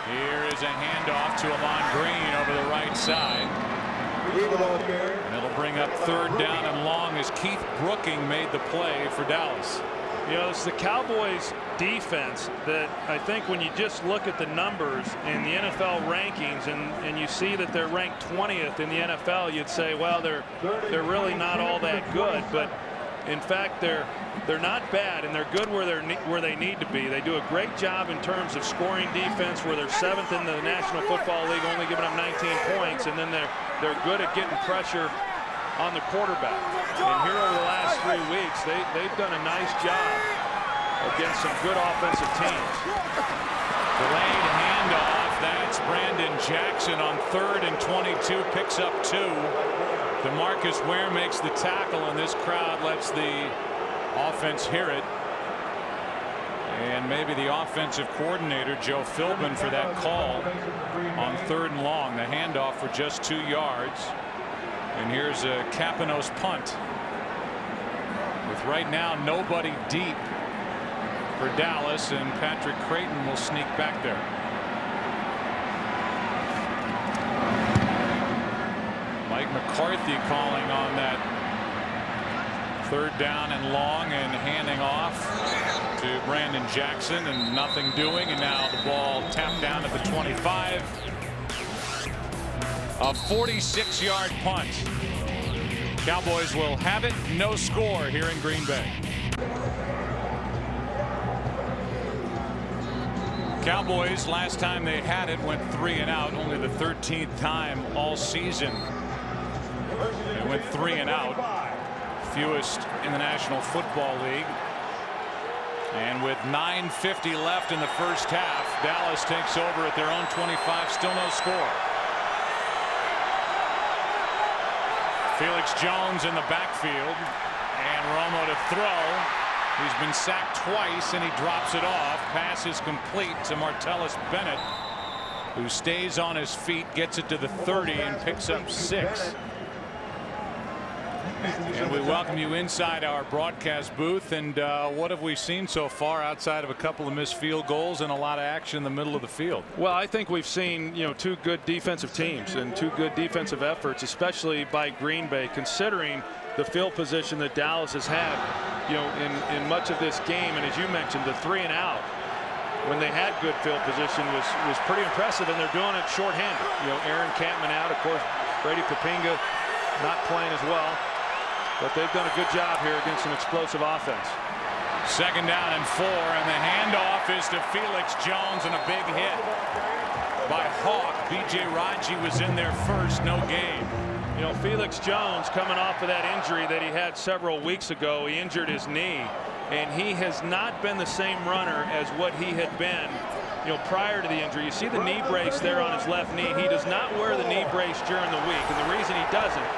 Here is a handoff to Ahman Green over the right side. And it'll bring up third down and long as Keith Brooking made the play for Dallas. It's the Cowboys defense that I think when you just look at the numbers in the NFL rankings and you see that they're ranked 20th in the NFL, you'd say, well, they're really not all that good. But in fact, they're not bad, and they're good where they need to be. They do a great job in terms of scoring defense, where they're 7th in the National Football League, only giving up 19 points, and then they're good at getting pressure on the quarterback. And here over the last 3 weeks, they've done a nice job against some good offensive teams. Delayed handoff. That's Brandon Jackson on 3rd and 22, picks up 2. DeMarcus Ware makes the tackle, and this crowd lets the offense hear it. And maybe the offensive coordinator, Joe Philbin, for that call on 3rd and long. The handoff for just 2 yards. And here's a Kapanos punt. With right now nobody deep for Dallas, and Patrick Creighton will sneak back there. Mike McCarthy calling on that 3rd down and long and handing off to Brandon Jackson, and nothing doing, and now the ball tapped down at the 25. A 46-yard punt. Cowboys will have it. No score here in Green Bay. Cowboys, last time they had it, went 3 and out. Only the 13th time all season they went 3 and out. Fewest in the National Football League. And with 9:50 left in the first half, Dallas takes over at their own 25. Still no score. Felix Jones in the backfield, and Romo to throw. He's been sacked twice and he drops it off. Pass is complete to Martellus Bennett, who stays on his feet, gets it to the 30 and picks up 6. And we welcome you inside our broadcast booth. And what have we seen so far outside of a couple of missed field goals and a lot of action in the middle of the field? Well, I think we've seen, 2 good defensive teams and 2 good defensive efforts, especially by Green Bay, considering the field position that Dallas has had, in much of this game. And as you mentioned, the 3 and out when they had good field position was pretty impressive, and they're doing it shorthanded. Aaron Campman out, of course, Brady Papinga not playing as well. But they've done a good job here against an explosive offense. 2nd down and 4, and the handoff is to Felix Jones, and a big hit by Hawk. B.J. Raji was in there first, no gain. Felix Jones, coming off of that injury that he had several weeks ago, he injured his knee, and he has not been the same runner as what he had been, prior to the injury. You see the knee brace there on his left knee. He does not wear the knee brace during the week, and the reason he doesn't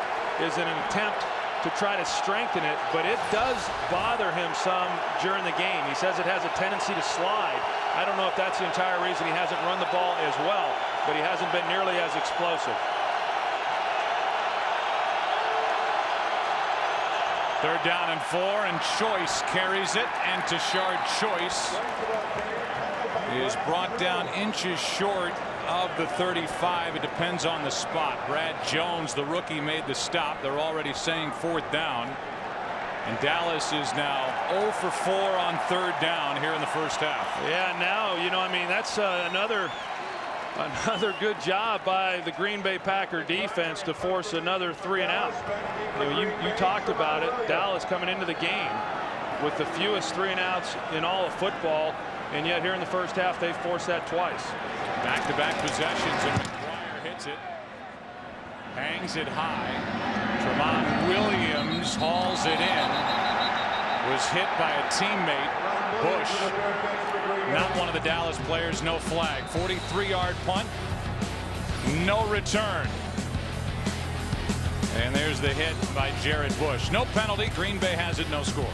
is in an attempt to try to strengthen it, but it does bother him some during the game. He says it has a tendency to slide. I don't know if that's the entire reason he hasn't run the ball as well, but he hasn't been nearly as explosive. 3rd down and 4, and Choice carries it, and Tashard Choice is brought down inches short of the 35. It depends on the spot. Brad Jones, the rookie, made the stop. They're already saying 4th down, and Dallas is now 0 for 4 on 3rd down here in the first half. Yeah, now that's another good job by the Green Bay Packer defense to force another 3 and out. You talked about it. Dallas coming into the game with the fewest 3 and outs in all of football, and yet here in the first half they forced that twice. Back-to-back possessions, and McGuire hits it, hangs it high. Tramon Williams hauls it in, was hit by a teammate. Bush, not one of the Dallas players, no flag. 43-yard punt, no return. And there's the hit by Jared Bush. No penalty. Green Bay has it, no score.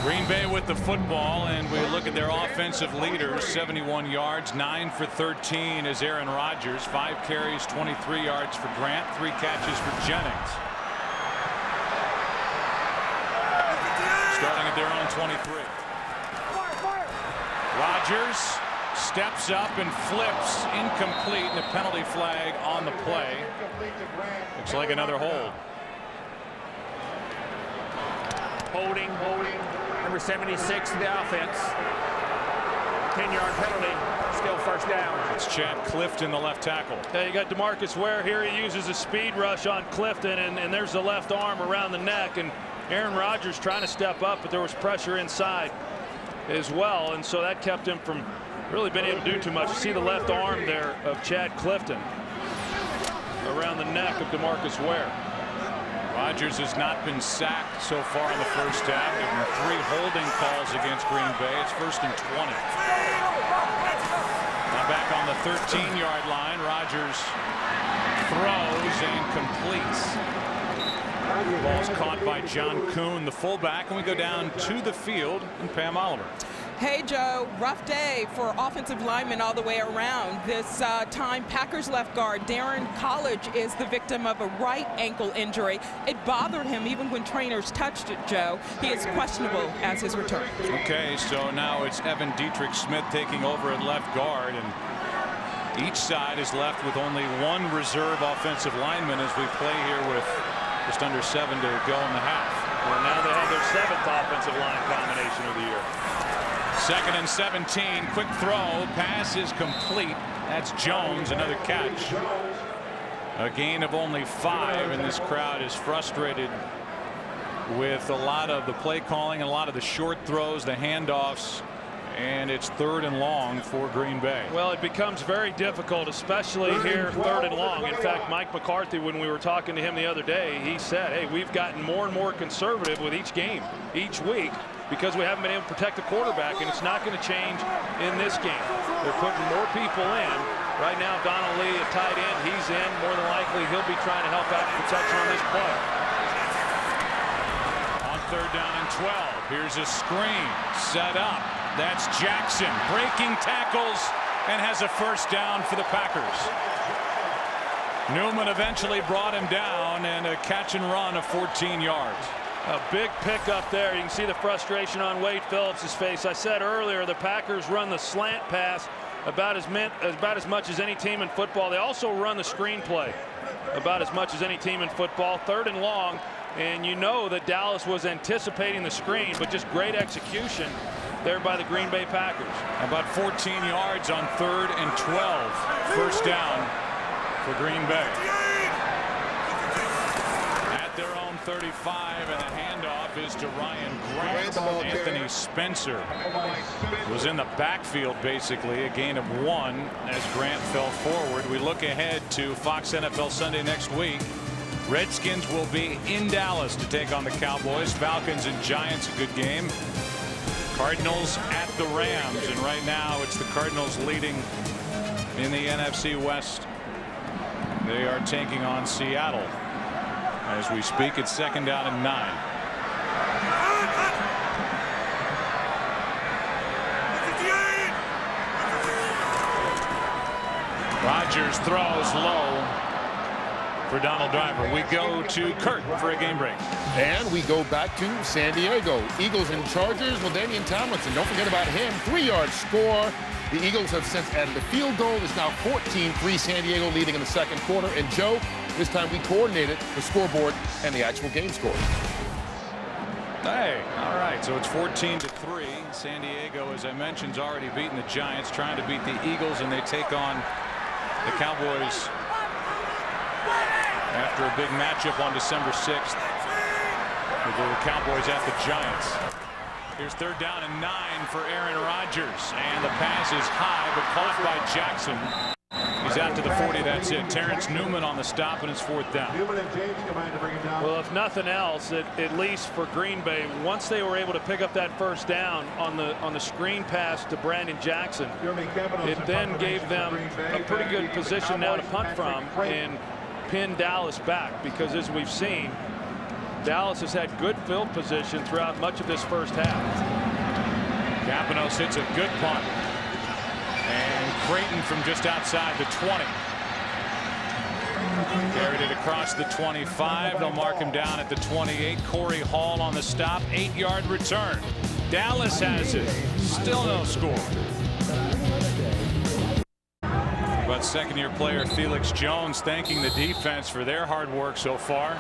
Green Bay with the football, and we look at their offensive leaders. 71 yards, 9 for 13 is Aaron Rodgers. 5 carries, 23 yards for Grant, 3 catches for Jennings. Starting at their own 23. Rodgers steps up and flips, incomplete, and a penalty flag on the play. Looks like another hold. Holding. Number 76 to the offense. 10-yard penalty. Still first down. It's Chad Clifton, the left tackle. Yeah, you got DeMarcus Ware here. He uses a speed rush on Clifton, and there's the left arm around the neck. And Aaron Rodgers trying to step up, but there was pressure inside as well. And so that kept him from really being able to do too much. You see the left arm there of Chad Clifton around the neck of DeMarcus Ware. Rodgers has not been sacked so far in the first half. There have been 3 holding calls against Green Bay. It's 1st and 20. Now back on the 13-yard line. Rodgers throws and completes. Ball's caught by John Kuhn, the fullback, and we go down to the field and Pam Oliver. Hey, Joe, rough day for offensive linemen all the way around. This time, Packers left guard Darren College is the victim of a right ankle injury. It bothered him even when trainers touched it, Joe. He is questionable as his return. Okay, so now it's Evan Dietrich Smith taking over at left guard, and each side is left with only one reserve offensive lineman as we play here with just under 7 to go in the half. Well, now they have their 7th offensive line combination of the year. 2nd and 17. Quick throw. Pass is complete. That's Jones. Another catch. A gain of only 5, and this crowd is frustrated with a lot of the play calling and a lot of the short throws, the handoffs, and it's 3rd and long for Green Bay. Well, it becomes very difficult, especially here 3rd and long. In fact, Mike McCarthy, when we were talking to him the other day, he said, hey, we've gotten more and more conservative with each game, each week, because we haven't been able to protect the quarterback, and it's not going to change in this game. They're putting more people in. Right now, Donald Lee, a tight end, he's in. More than likely, he'll be trying to help out the protection on this play. On 3rd down and 12, here's a screen set up. That's Jackson breaking tackles and has a 1st down for the Packers. Newman eventually brought him down, and a catch and run of 14 yards. A big pickup there. You can see the frustration on Wade Phillips' face. I said earlier the Packers run the slant pass about as much as any team in football. They also run the screen play about as much as any team in football. 3rd and long, and you know that Dallas was anticipating the screen, but just great execution there by the Green Bay Packers. About 14 yards on 3rd and 12. 1st down for Green Bay. At their own 35, and the handoff is to Ryan Grant. Anthony Spencer was in the backfield, basically, a gain of 1 as Grant fell forward. We look ahead to Fox NFL Sunday next week. Redskins will be in Dallas to take on the Cowboys. Falcons and Giants, a good game. Cardinals at the Rams, and right now it's the Cardinals leading in the NFC West. They are taking on Seattle. As we speak, it's 2nd down and 9. Rodgers throws low for Donald Driver. We go to Kurt for a game break. And we go back to San Diego. Eagles and Chargers. LaDainian Tomlinson, don't forget about him. 3-yard score. The Eagles have since added a field goal. It's now 14-3, San Diego leading in the 2nd quarter. And Joe, this time we coordinated the scoreboard and the actual game score. Hey, all right, so it's 14-3. San Diego, as I mentioned, has already beaten the Giants, trying to beat the Eagles, and they take on the Cowboys after a big matchup on December 6th. The Cowboys at the Giants. Here's 3rd down and 9 for Aaron Rodgers, and the pass is high but caught by Jackson. He's out to the 40. That's it. Terrence Newman on the stop, and it's 4th down. Well, if nothing else, at least for Green Bay, once they were able to pick up that 1st down on the screen pass to Brandon Jackson, it then gave them a pretty good position now to punt from and pin Dallas back, because as we've seen, Dallas has had good field position throughout much of this 1st half. Campanos hits a good punt, and Creighton from just outside the 20 carried it across the 25. They'll mark him down at the 28. Corey Hall on the stop. 8-yard return. Dallas has it. Still no score. But 2nd-year player Felix Jones thanking the defense for their hard work so far.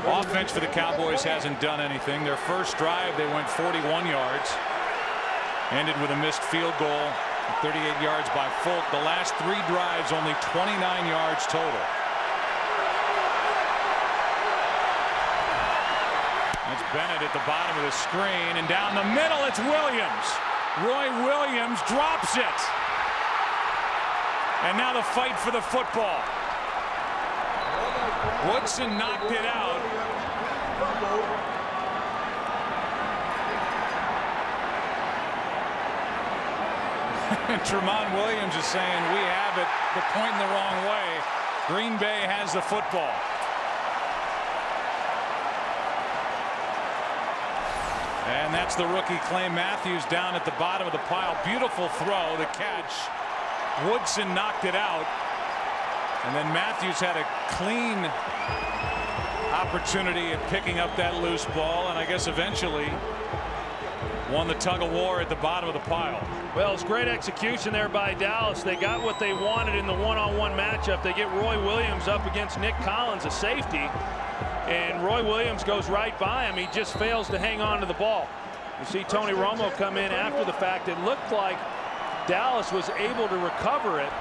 Offense for the Cowboys hasn't done anything. Their first drive, they went 41 yards. Ended with a missed field goal, 38 yards by Folk. The last 3 drives, only 29 yards total. That's Bennett at the bottom of the screen, and down the middle, it's Williams. Roy Williams drops it. And now the fight for the football. Woodson knocked it out. And Tramon Williams is saying we have it, but pointing the wrong way. Green Bay has the football. And that's the rookie Clay Matthews down at the bottom of the pile. Beautiful throw, the catch. Woodson knocked it out. And then Matthews had a clean opportunity at picking up that loose ball, and I guess eventually won the tug of war at the bottom of the pile. Well, it's great execution there by Dallas. They got what they wanted in the one-on-one matchup. They get Roy Williams up against Nick Collins, a safety, and Roy Williams goes right by him. He just fails to hang on to the ball. You see Tony Romo come in after the fact. It looked like Dallas was able to recover it,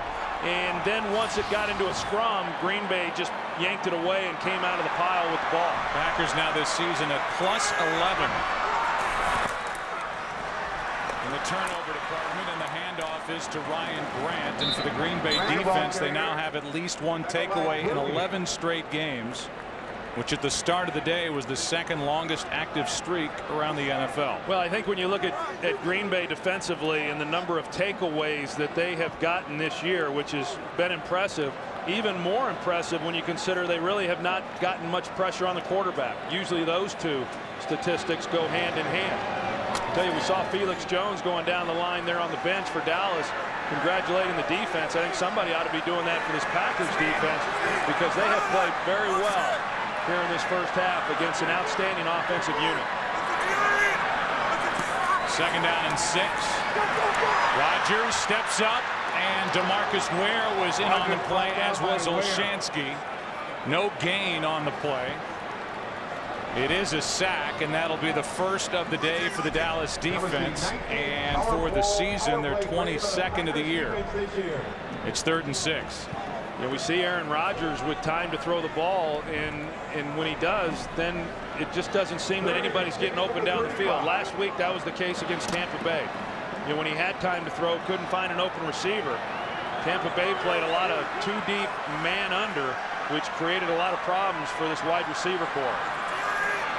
and then once it got into a scrum, Green Bay just yanked it away and came out of the pile with the ball. Packers now this season at +11. And the turnover department, and the handoff is to Ryan Grant. And for the Green Bay defense, they now have at least one takeaway in 11 straight games, which at the start of the day was the second longest active streak around the NFL. Well, I think when you look at Green Bay defensively and the number of takeaways that they have gotten this year, which has been impressive, even more impressive when you consider they really have not gotten much pressure on the quarterback. Usually those two statistics go hand in hand. I tell you, we saw Felix Jones going down the line there on the bench for Dallas, congratulating the defense. I think somebody ought to be doing that for this Packers defense, because they have played very well here in this first half against an outstanding offensive unit. Second down and 6. Rodgers steps up, and DeMarcus Ware was in on the play, as was Olshansky. No gain on the play. It is a sack, and that'll be the first of the day for the Dallas defense, and for the season they're 22nd of the year. It's 3rd and 6. Yeah, we see Aaron Rodgers with time to throw the ball, and when he does, then it just doesn't seem that anybody's getting open down the field. Last week that was the case against Tampa Bay. You know, when he had time to throw, couldn't find an open receiver. Tampa Bay played a lot of too deep man under, which created a lot of problems for this wide receiver corps.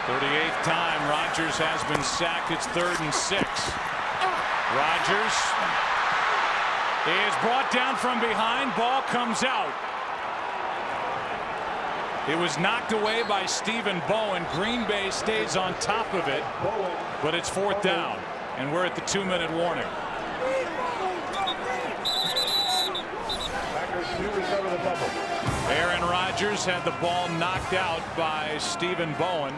38th time Rodgers has been sacked. It's 3rd and 6. Rodgers is brought down from behind. Ball comes out. It was knocked away by Stephen Bowen. Green Bay stays on top of it, but it's 4th down, and we're at the 2-minute warning. Aaron Rodgers had the ball knocked out by Stephen Bowen.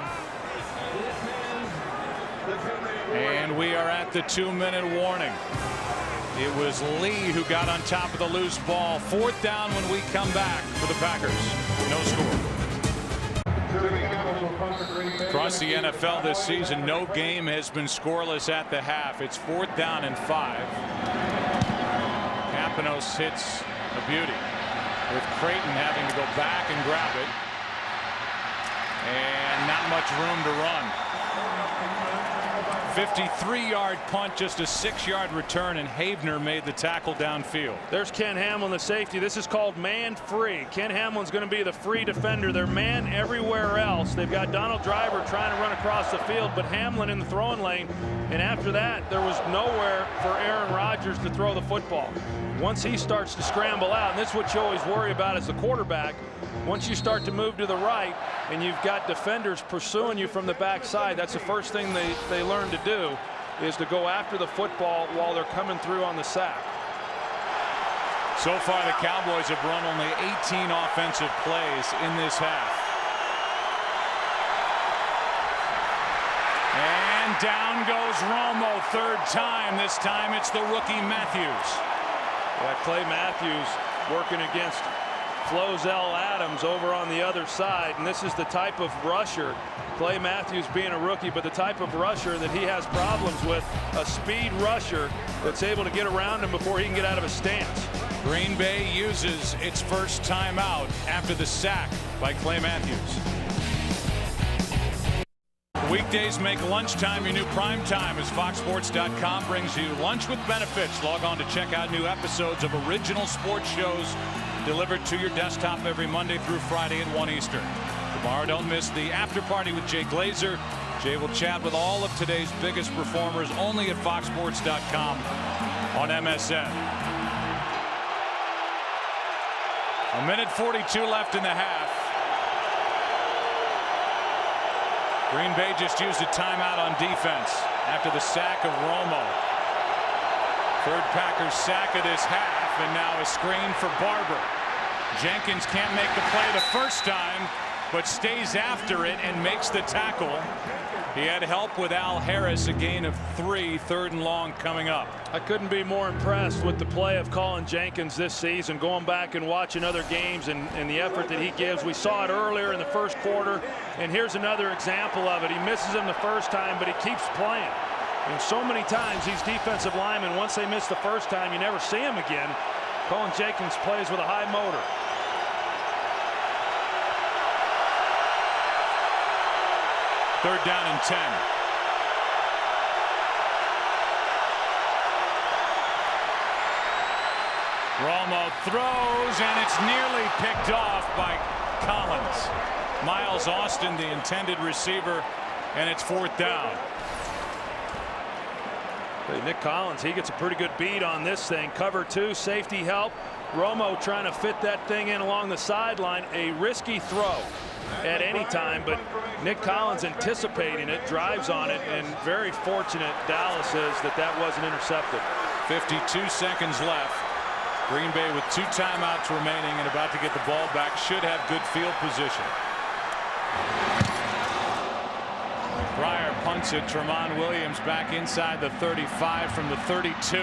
And we are at the 2-minute warning. It was Lee who got on top of the loose ball. 4th down when we come back for the Packers. No score. Across the NFL this season, no game has been scoreless at the half. It's 4th down and 5. Campanos hits a beauty, with Creighton having to go back and grab it. And not much room to run. 53-yard punt, just a 6-yard return, and Havener made the tackle downfield. There's Ken Hamlin, the safety. This is called man free. Ken Hamlin's going to be the free defender. They're man everywhere else. They've got Donald Driver trying to run across the field, but Hamlin in the throwing lane. And after that, there was nowhere for Aaron Rodgers to throw the football. Once he starts to scramble out, and this is what you always worry about as the quarterback, once you start to move to the right and you've got defenders pursuing you from the backside, that's the first thing they learn to do, is to go after the football while they're coming through on the sack. So far the Cowboys have run only 18 offensive plays in this half. And down goes Romo, 3rd time. This time it's the rookie Matthews. Yeah, Clay Matthews working against Flozell Adams over on the other side, and this is the type of rusher, Clay Matthews being a rookie, but the type of rusher that he has problems with, a speed rusher that's able to get around him before he can get out of a stance. Green Bay uses its first timeout after the sack by Clay Matthews. Weekdays make lunchtime your new prime time as FoxSports.com brings you lunch with benefits. Log on to check out new episodes of original sports shows delivered to your desktop every Monday through Friday at 1 Eastern. Tomorrow, don't miss the after party with Jay Glazer. Jay will chat with all of today's biggest performers only at FoxSports.com. on MSN. 1:42 left in the half. Green Bay just used a timeout on defense after the sack of Romo. Third Packers sack of this half, and now a screen for Barber. Jenkins can't make the play the first time, but stays after it and makes the tackle. He had help with Al Harris, a gain of 3, 3rd and long coming up. I couldn't be more impressed with the play of Colin Jenkins this season, going back and watching other games and the effort that he gives. We saw it earlier in the first quarter, and here's another example of it. He misses him the first time, but he keeps playing. And so many times these defensive linemen, once they miss the first time, you never see them again. Colin Jenkins plays with a high motor. Third down and 10. Romo throws, and it's nearly picked off by Collins. Miles Austin, the intended receiver, and it's 4th down. Nick Collins, he gets a pretty good beat on this thing. Cover 2, safety help. Romo trying to fit that thing in along the sideline. A risky throw at any time, but Nick Collins anticipating it, drives on it, and very fortunate Dallas is that wasn't intercepted. 52 seconds left. Green Bay with 2 timeouts remaining and about to get the ball back. Should have good field position. Pryor punts it. Tramon Williams back inside the 35 from the 32.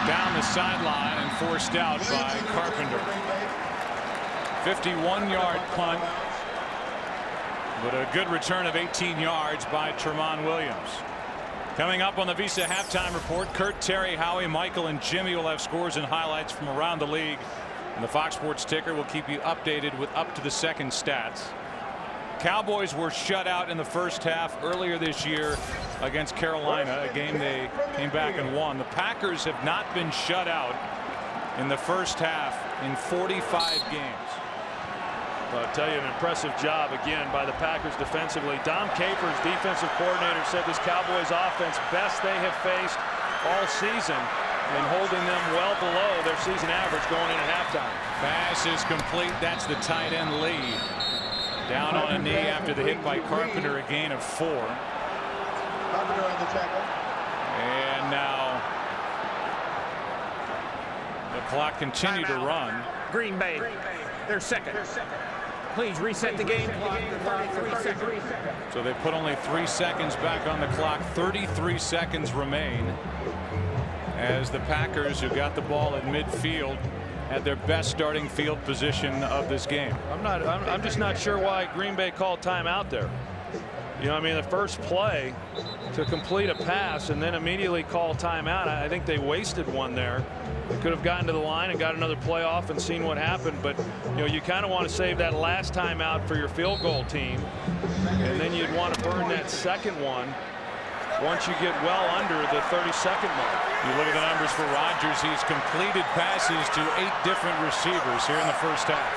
Down the sideline and forced out by Carpenter. 51-yard punt, but a good return of 18 yards by Tramon Williams. Coming up on the Visa halftime report, Kurt, Terry, Howie, Michael, and Jimmy will have scores and highlights from around the league. And the Fox Sports ticker will keep you updated with up-to-the-second stats. Cowboys were shut out in the first half earlier this year against Carolina, a game they came back and won. The Packers have not been shut out in the first half in 45 games. I'll tell you, an impressive job again by the Packers defensively. Dom Capers, defensive coordinator, said this Cowboys offense best they have faced all season, and holding them well below their season average going into halftime. Pass is complete. That's the tight end lead. Down on a knee after the hit by Carpenter, a gain of 4. Carpenter on the tackle. And now the clock continued to run. Green Bay, they're second. Please reset the game clock to 33 seconds. So they put only 3 seconds back on the clock. 33 seconds remain as the Packers, who got the ball at midfield, had their best starting field position of this game. I'm just not sure why Green Bay called timeout there. You know, I mean, the first play to complete a pass and then immediately call timeout. I think they wasted one there. They could have gotten to the line and got another play off and seen what happened, but you know, you kind of want to save that last timeout for your field goal team, and then you'd want to burn that second one once you get well under the 30-second mark. You look at the numbers for Rodgers. He's completed passes to 8 different receivers here in the first half.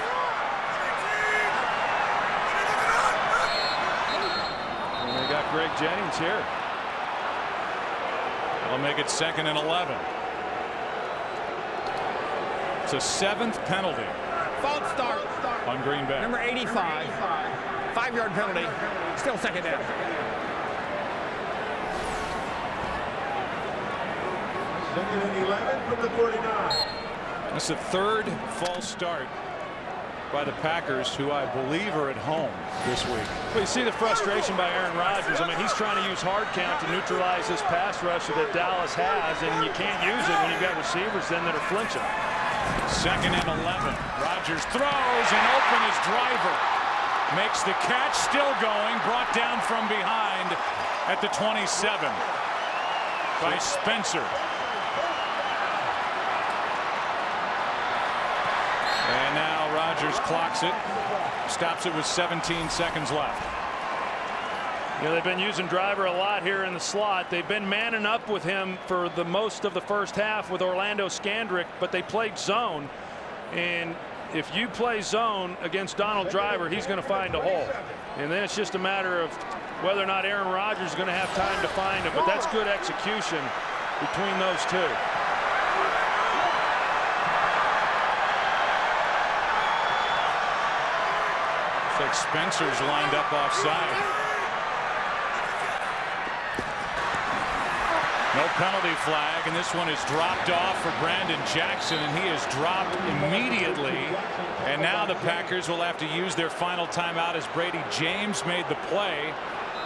And they got Greg Jennings here. That'll make it 2nd and 11. It's a 7th penalty. False start on Green Bay. Number 85. 5-yard penalty. Still second down. Second and 11 from the 49. That's the 3rd false start by the Packers, who I believe are at home this week. Well, you see the frustration by Aaron Rodgers. I mean, he's trying to use hard count to neutralize this pass rusher that Dallas has, and you can't use it when you've got receivers then that are flinching. 2nd and 11. Rodgers throws, and open is Driver. Makes the catch, still going, brought down from behind at the 27 by Spencer. And now Rodgers clocks it, stops it with 17 seconds left. You know, they've been using Driver a lot here in the slot. They've been manning up with him for the most of the first half with Orlando Scandrick, but they played zone. And if you play zone against Donald Driver, he's going to find a hole. And then it's just a matter of whether or not Aaron Rodgers is going to have time to find him. But that's good execution between those two. Looks like Spencer's lined up offside. No penalty flag, and this one is dropped off for Brandon Jackson, and he is dropped immediately. And now the Packers will have to use their final timeout as Brady James made the play,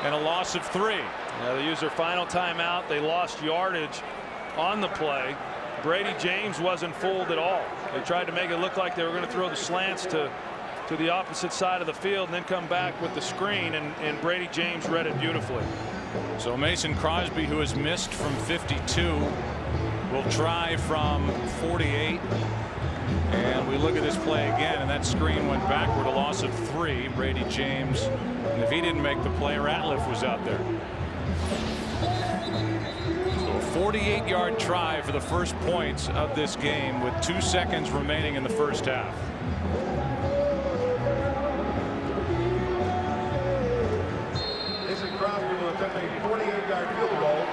and a loss of 3. Yeah, they used their final timeout. They lost yardage on the play. Brady James wasn't fooled at all. They tried to make it look like they were going to throw the slants to the opposite side of the field and then come back with the screen, and Brady James read it beautifully. So Mason Crosby, who has missed from 52, will try from 48. And we look at this play again, and that screen went backward, a loss of 3. Brady James, and if he didn't make the play, Ratliff was out there. So a 48-yard try for the first points of this game with 2 seconds remaining in the first half. Mason Crosby will attempt a 48-yard field goal.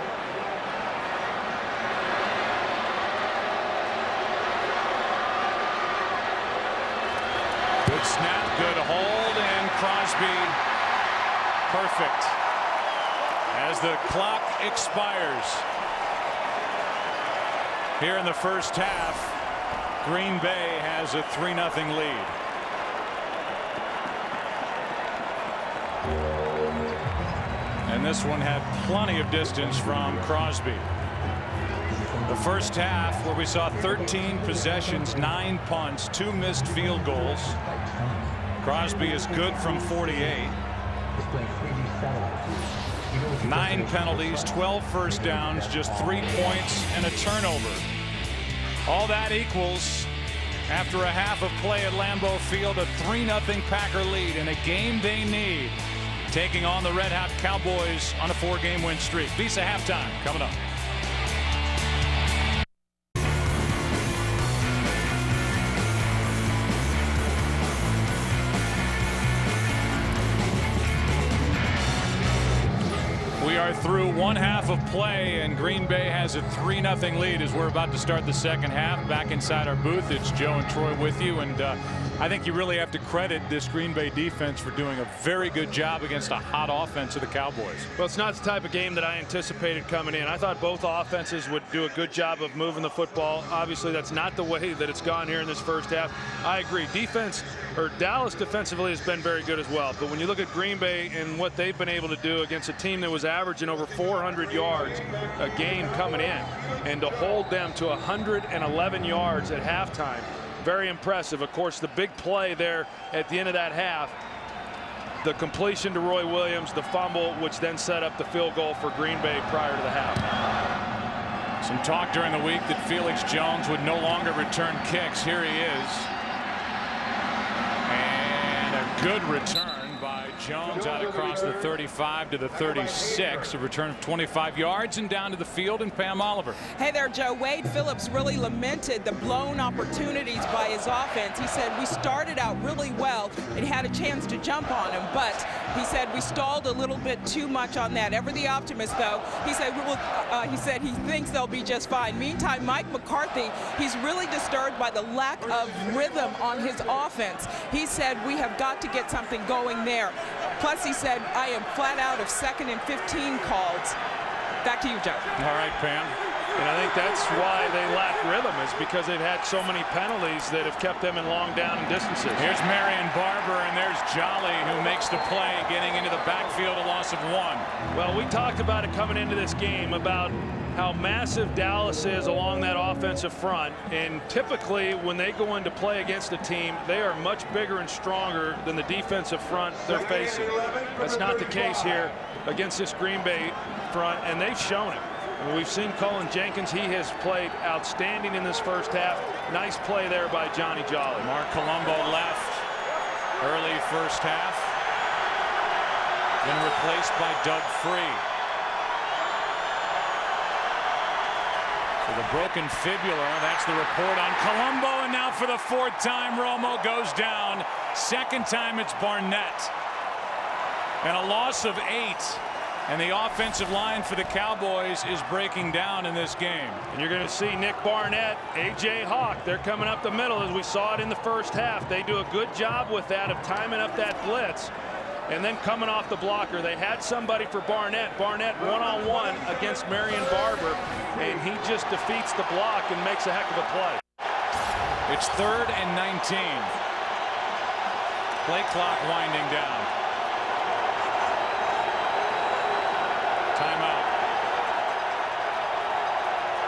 Good snap, good hold, and Crosby perfect as the clock expires. Here in the first half, Green Bay has a 3-0 lead. And this one had plenty of distance from Crosby. The first half, where we saw 13 possessions, 9 punts, 2 missed field goals. Crosby is good from 48. 9 penalties, 12 first downs, just 3 points and a turnover. All that equals, after a half of play at Lambeau Field, a 3-0 Packer lead in a game they need, taking on the Red Hot Cowboys on a 4-game win streak. Visa halftime coming up. We are through one half of play, and Green Bay has a 3-0 lead as we're about to start the second half. Back inside our booth, it's Joe and Troy with you, and I think you really have to credit this Green Bay defense for doing a very good job against a hot offense of the Cowboys. Well, it's not the type of game that I anticipated coming in. I thought both offenses would do a good job of moving the football. Obviously, that's not the way that it's gone here in this first half. I agree. Dallas defensively has been very good as well. But when you look at Green Bay and what they've been able to do against a team that was averaging over 400 yards a game coming in, and to hold them to 111 yards at halftime, very impressive. Of course, the big play there at the end of that half, the completion to Roy Williams, the fumble, which then set up the field goal for Green Bay prior to the half. Some talk during the week that Felix Jones would no longer return kicks. Here he is. And a good return by Jones out across the 35 to the 36. A return of 25 yards and down to the field, and Pam Oliver. Hey there, Joe. Wade Phillips really lamented the blown opportunities by his offense. He said we started out really well and had a chance to jump on him, but he said we stalled a little bit too much on that. Ever the optimist, though, he said he thinks they'll be just fine. Meantime, Mike McCarthy, he's really disturbed by the lack of rhythm on his offense. He said we have got to get something going there. Plus, he said, I am flat out of 2nd and 15 calls. Back to you, Joe. All right, Pam. And I think that's why they lack rhythm, is because they've had so many penalties that have kept them in long down and distances. Here's Marion Barber, and there's Jolly, who makes the play, getting into the backfield, a loss of 1. Well, we talked about it coming into this game, about how massive Dallas is along that offensive front, and typically when they go into play against a team, they are much bigger and stronger than the defensive front they're facing. That's not the case here against this Green Bay front, and they've shown it. And we've seen Cullen Jenkins. He has played outstanding in this first half. Nice play there by Johnny Jolly. Mark Colombo left early first half, then replaced by Doug Free. The broken fibula, that's the report on Colombo, and now for the 4th time, Romo goes down. 2nd time, it's Barnett. And a loss of 8 And the offensive line for the Cowboys is breaking down in this game. And you're going to see Nick Barnett, A.J. Hawk, they're coming up the middle as we saw it in the first half. They do a good job with that, of timing up that blitz and then coming off the blocker. They had somebody for Barnett. Barnett one-on-one against Marion Barber, and he just defeats the block and makes a heck of a play. It's 3rd and 19. Play clock winding down. Timeout.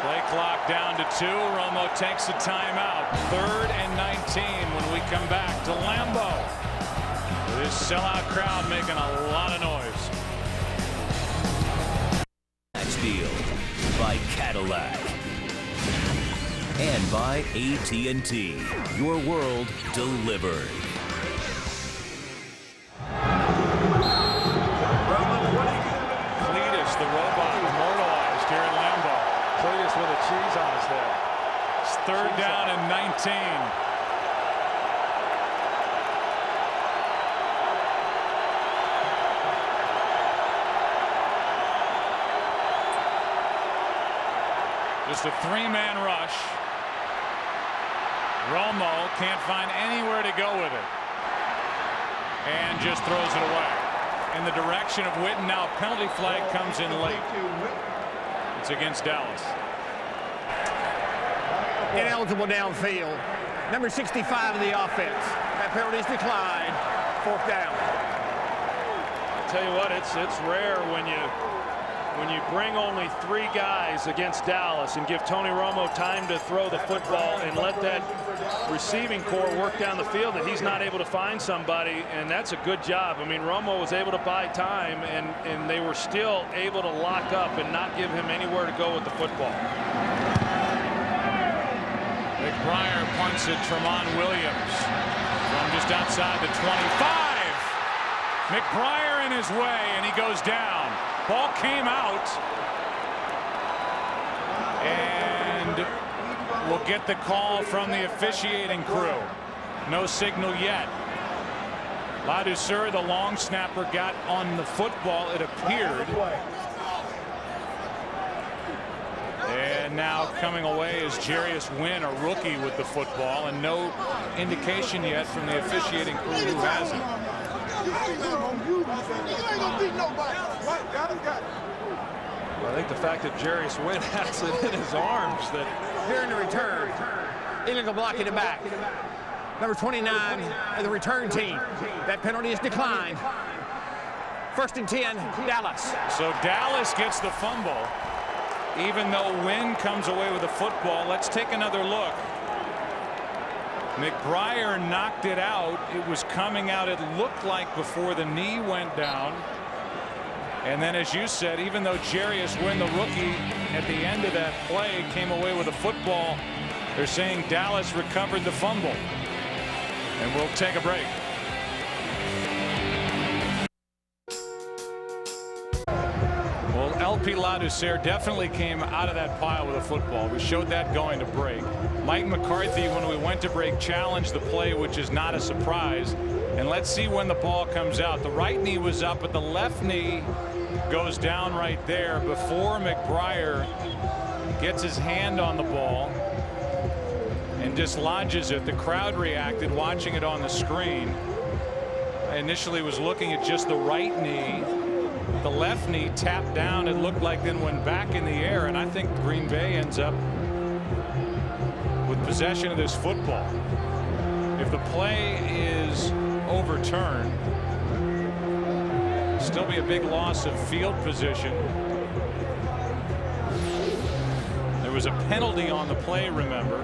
Play clock down to 2. Romo takes a timeout. 3rd and 19 when we come back to Lambeau. This sellout crowd making a lot of noise. Max Deal by Cadillac and by AT&T. Your world delivered. Cletus, the robot, immortalized here in Lambeau. Cletus with a cheese on his head. It's 3rd down and 19. Just a 3-man rush. Romo can't find anywhere to go with it. And just throws it away. In the direction of Witten. Now penalty flag comes in late. It's against Dallas. Ineligible downfield. Number 65 of the offense. That penalty is declined. 4th down. I'll tell you what, it's rare when you bring only 3 guys against Dallas and give Tony Romo time to throw the football and let that receiving core work down the field, that he's not able to find somebody, and that's a good job. I mean, Romo was able to buy time, and they were still able to lock up and not give him anywhere to go with the football. McBriar punts at Tramon Williams from just outside the 25. McBriar in his way, and he goes down. Ball came out, and we'll get the call from the officiating crew. No signal yet. Ladouceur, the long snapper, got on the football, it appeared. And now coming away is Jarius Wynn, a rookie with the football, and no indication yet from the officiating crew who has it. Well, I think the fact that Jarius Wynn has it in his arms that... Here in the return. Illegal blocking it back. Number 29 of the return team. That penalty is declined. 1st and 10, Dallas. So Dallas gets the fumble, even though Wynn comes away with the football. Let's take another look. McBriar knocked it out. It was coming out, it looked like, before the knee went down. And then, as you said, even though Jarius Wynn, the rookie, at the end of that play came away with a football, they're saying Dallas recovered the fumble. And we'll take a break. Well, LP Ladouceur definitely came out of that pile with a football. We showed that going to break. Mike McCarthy, when we went to break, challenged the play, which is not a surprise. And let's see when the ball comes out. The right knee was up, but the left knee goes down right there before McBriar gets his hand on the ball and dislodges it. The crowd reacted watching it on the screen. I initially was looking at just the right knee. The left knee tapped down. It looked like then went back in the air, and I think Green Bay ends up with possession of this football. If the play is overturned, still be a big loss of field position. There was a penalty on the play, remember,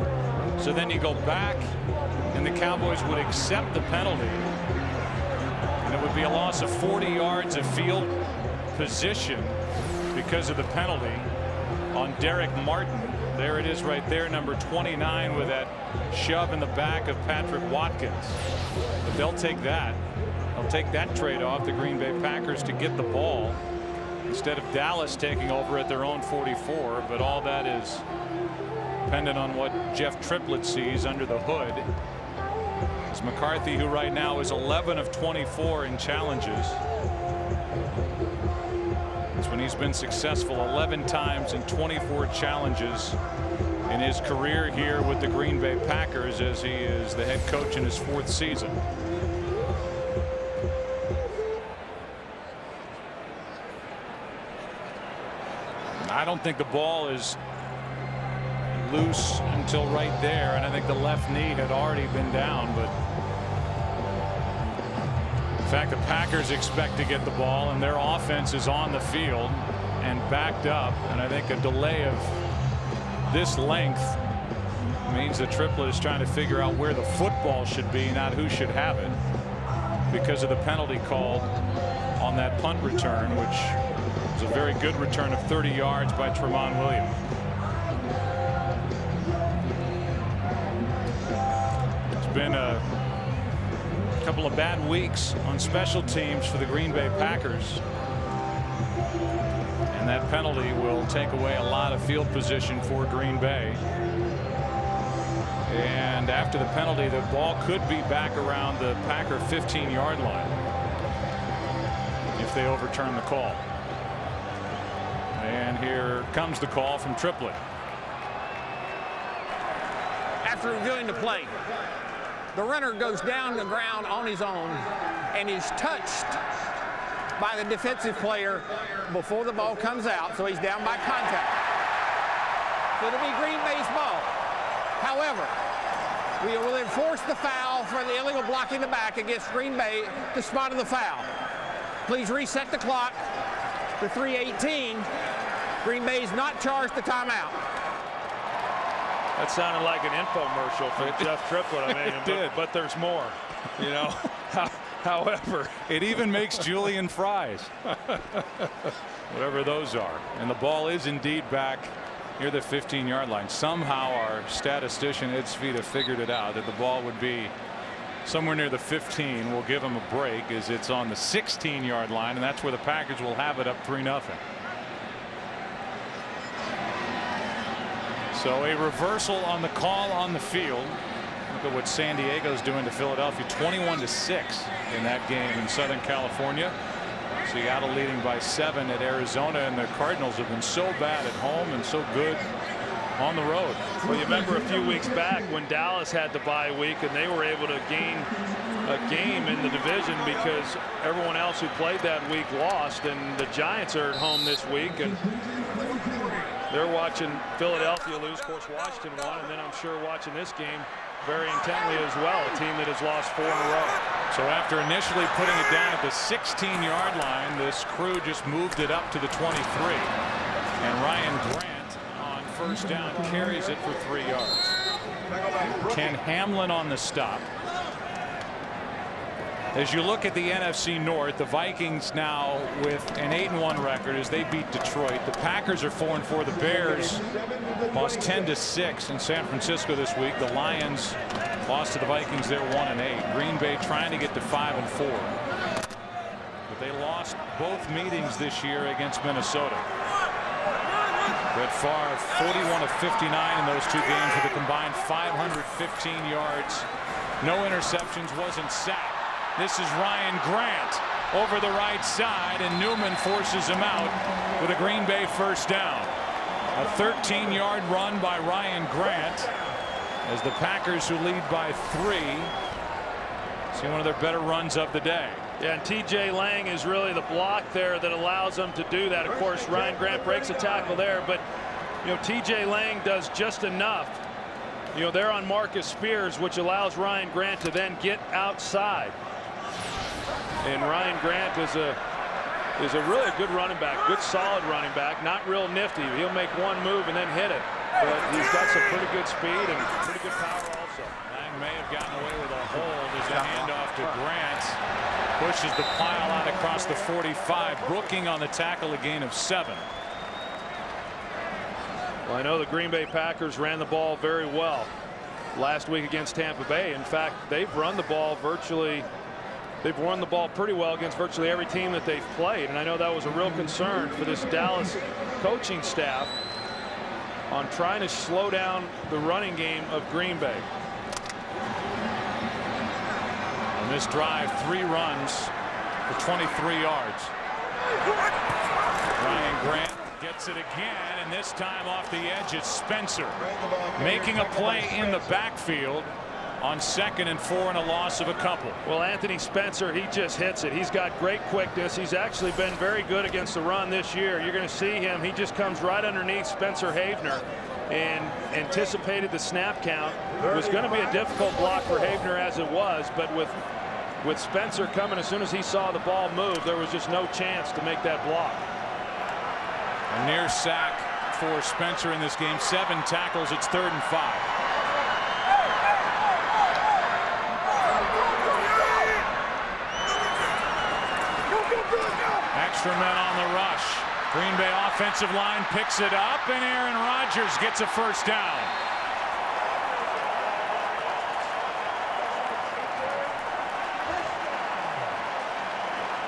so then you go back and the Cowboys would accept the penalty, and it would be a loss of 40 yards of field position because of the penalty on Derek Martin. There it is right there, number 29, with that shove in the back of Patrick Watkins. But they'll take that. They'll take that trade off, the Green Bay Packers, to get the ball instead of Dallas taking over at their own 44. But all that is dependent on what Jeff Triplett sees under the hood. It's McCarthy, who right now is 11 of 24 in challenges. and he's been successful 11 times in 24 challenges in his career here with the Green Bay Packers, as he is the head coach in his 4th season. I don't think the ball is loose until right there, and I think the left knee had already been down. But in fact, the Packers expect to get the ball, and their offense is on the field and backed up, and I think a delay of this length means the Triplett is trying to figure out where the football should be, not who should have it, because of the penalty called on that punt return, which was a very good return of 30 yards by Tramon Williams. It's been a couple of bad weeks on special teams for the Green Bay Packers, and that penalty will take away a lot of field position for Green Bay. And after the penalty, the ball could be back around the Packer 15-yard line if they overturn the call. And here comes the call from Triplett. After reviewing the play, the runner goes down the ground on his own and is touched by the defensive player before the ball comes out, so he's down by contact. So it'll be Green Bay's ball. However, we will enforce the foul for the illegal blocking the back against Green Bay to spot of the foul. Please reset the clock to 3:18. Green Bay's not charged the timeout. That sounded like an infomercial for Jeff Triplett. I mean, It did. but there's more. You know. However, it even makes Julian fries, whatever those are. And the ball is indeed back near the 15-yard line. Somehow our statistician Ed Svita figured it out that the ball would be somewhere near the 15. We'll give him a break as it's on the 16-yard line, and that's where the Packers will have it up 3-0. So a reversal on the call on the field. Look at what San Diego's doing to Philadelphia, 21-6 in that game in Southern California. Seattle leading by 7 at Arizona, and the Cardinals have been so bad at home and so good on the road. Well, you remember a few weeks back when Dallas had the bye week and they were able to gain a game in the division because everyone else who played that week lost, and the Giants are at home this week and they're watching Philadelphia lose. Of course, Washington won, and then I'm sure watching this game very intently as well, a team that has lost 4 in a row. So after initially putting it down at the 16-yard line, this crew just moved it up to the 23, and Ryan Grant on first down carries it for 3 yards. Ken Hamlin on the stop. As you look at the NFC North, the Vikings now with an 8-1 record as they beat Detroit. The Packers are 4-4. The Bears lost 10-6 in San Francisco this week. The Lions lost to the Vikings. They're 1-8. Green Bay trying to get to 5-4. But they lost both meetings this year against Minnesota. Brett Favre 41 of 59 in those 2 games with a combined 515 yards. No interceptions, wasn't sacked. This is Ryan Grant over the right side, and Newman forces him out with a Green Bay first down. A 13-yard run by Ryan Grant as the Packers, who lead by 3, see one of their better runs of the day. Yeah, and TJ Lang is really the block there that allows them to do that. Of course, Ryan Grant breaks a tackle there, but you know, TJ Lang does just enough. You know, they're on Marcus Spears, which allows Ryan Grant to then get outside. And Ryan Grant is a really good running back, good solid running back, not real nifty. He'll make one move and then hit it, but he's got some pretty good speed and pretty good power also. Lang may have gotten away with a hold as a handoff to Grant. Pushes the pile out across the 45. Brooking on the tackle, a gain of 7. Well, I know the Green Bay Packers ran the ball very well last week against Tampa Bay. In fact, they've run the ball virtually. They've run the ball pretty well against virtually every team that they've played, and I know that was a real concern for this Dallas coaching staff on trying to slow down the running game of Green Bay. On this drive, 3 runs for 23 yards. Ryan Grant gets it again, and this time off the edge it's Spencer making a play in the backfield on 2nd and 4 and a loss of a couple. Well, Anthony Spencer, he just hits it. He's got great quickness. He's actually been very good against the run this year. You're going to see him. He just comes right underneath Spencer Havener and anticipated the snap count. It was going to be a difficult block for Havener as it was, but with Spencer coming as soon as he saw the ball move, there was just no chance to make that block. A near sack for Spencer in this game. 7 tackles. It's 3rd and 5. Extra men on the rush. Green Bay offensive line picks it up, and Aaron Rodgers gets a first down.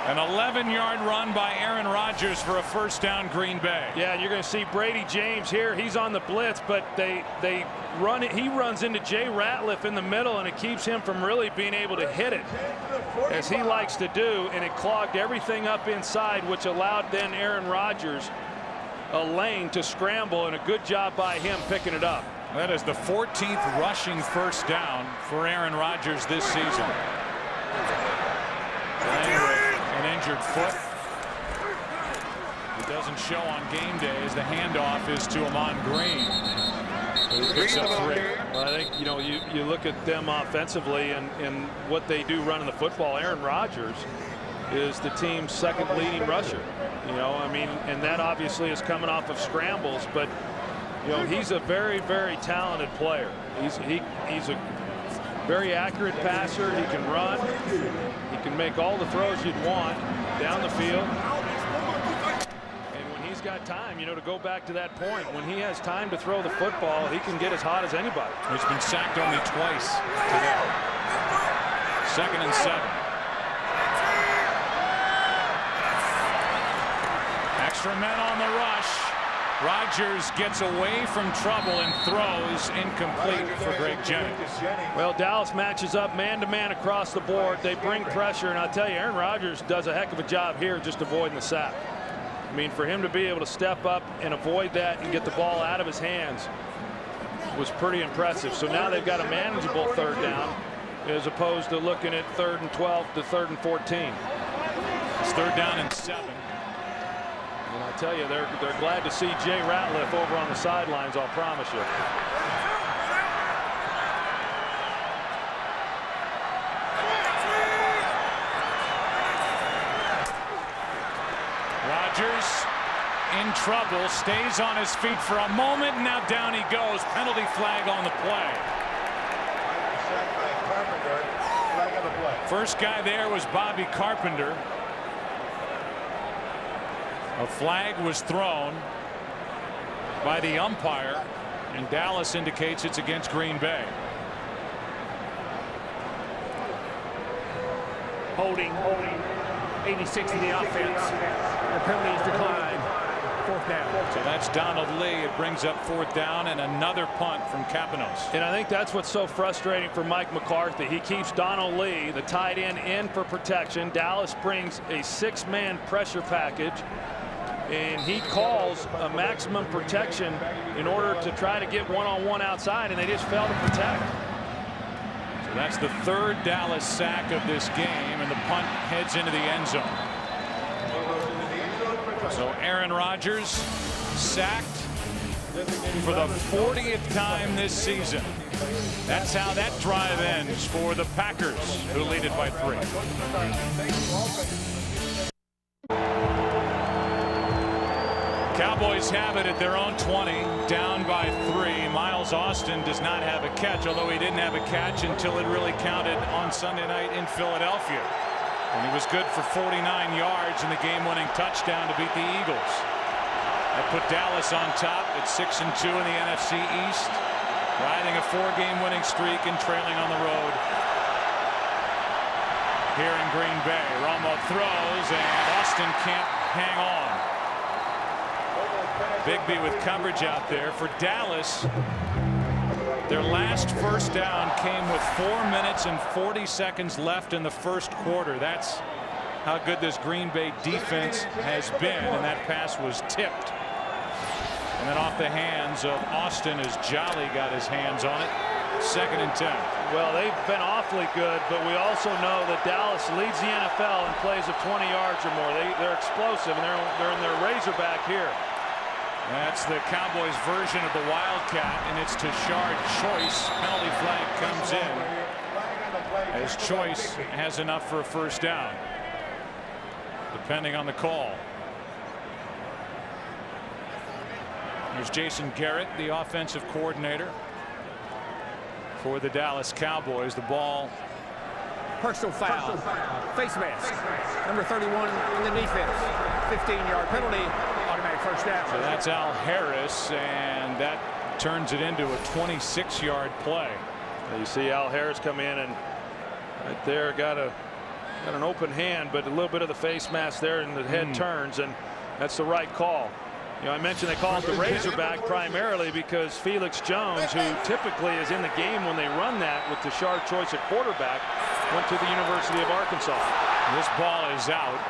An 11-yard run by Aaron Rodgers for a first down, Green Bay. Yeah, you're going to see Brady James here. He's on the blitz, but they run it. He runs into Jay Ratliff in the middle, and it keeps him from really being able to hit it as he likes to do, and it clogged everything up inside, which allowed then Aaron Rodgers a lane to scramble, and a good job by him picking it up. That is the 14th rushing first down for Aaron Rodgers this season. An injured foot. It doesn't show on game day as the handoff is to Ahman Green, who picks up 3. Well, I think, you know, you look at them offensively and what they do running the football. Aaron Rodgers is the team's 2nd leading rusher. You know, I mean, and that obviously is coming off of scrambles, but you know, he's a very, very talented player. He's a very accurate passer. He can run. He can make all the throws you'd want down the field. And when he's got time, you know, to go back to that point, when he has time to throw the football, he can get as hot as anybody. He's been sacked only twice today. 2nd and 7. Extra men on the rush. Rodgers gets away from trouble and throws incomplete for Greg Jennings. Well, Dallas matches up man-to-man across the board. They bring pressure, and I'll tell you, Aaron Rodgers does a heck of a job here just avoiding the sack. I mean, for him to be able to step up and avoid that and get the ball out of his hands was pretty impressive. So now they've got a manageable 3rd down as opposed to looking at 3rd and 12 to 3rd and 14. It's 3rd down and 7. And I tell you, they're glad to see Jay Ratliff over on the sidelines, I'll promise you. Rodgers in trouble, stays on his feet for a moment, and now down he goes. Penalty flag on the play. First guy there was Bobby Carpenter. A flag was thrown by the umpire, and Dallas indicates it's against Green Bay. Holding 86 in the offense. The penalty is declined. 4th down. So that's Donald Lee. It brings up 4th down and another punt from Kapanos. And I think that's what's so frustrating for Mike McCarthy. He keeps Donald Lee, the tight end, in for protection. Dallas brings a 6-man pressure package, and he calls a maximum protection in order to try to get one-on-one outside, and they just fail to protect. So that's the 3rd Dallas sack of this game, and the punt heads into the end zone. So Aaron Rodgers sacked for the 40th time this season. That's how that drive ends for the Packers, who lead it by 3. Cowboys have it at their own 20, down by 3. Miles Austin does not have a catch, although he didn't have a catch until it really counted on Sunday night in Philadelphia. And he was good for 49 yards and the game-winning touchdown to beat the Eagles. That put Dallas on top at 6-2 in the NFC East, riding a 4-game winning streak and trailing on the road here in Green Bay. Romo throws, and Austin can't hang on. Bigby with coverage out there for Dallas. Their last first down came with 4 minutes and 40 seconds left in the first quarter. That's how good this Green Bay defense has been, and that pass was tipped. And then off the hands of Austin as Jolly got his hands on it. 2nd and 10. Well, they've been awfully good, but we also know that Dallas leads the NFL in plays of 20 yards or more. They're explosive, and they're in their razorback here. That's the Cowboys version of the Wildcat, and it's Tashard Choice. Penalty flag comes in as Choice has enough for a first down, depending on the call. There's Jason Garrett, the offensive coordinator for the Dallas Cowboys. The ball. Personal foul. Face mask. Number 31 in the defense. 15-yard penalty. Automatic first down. So that's Al Harris, and that turns it into a 26-yard play. You see Al Harris come in and right there got an open hand, but a little bit of the face mask there, and the head turns, and that's the right call. You know, I mentioned they call it the Razorback primarily because Felix Jones, who typically is in the game when they run that with Tashard Choice at quarterback, went to the University of Arkansas. This ball is out.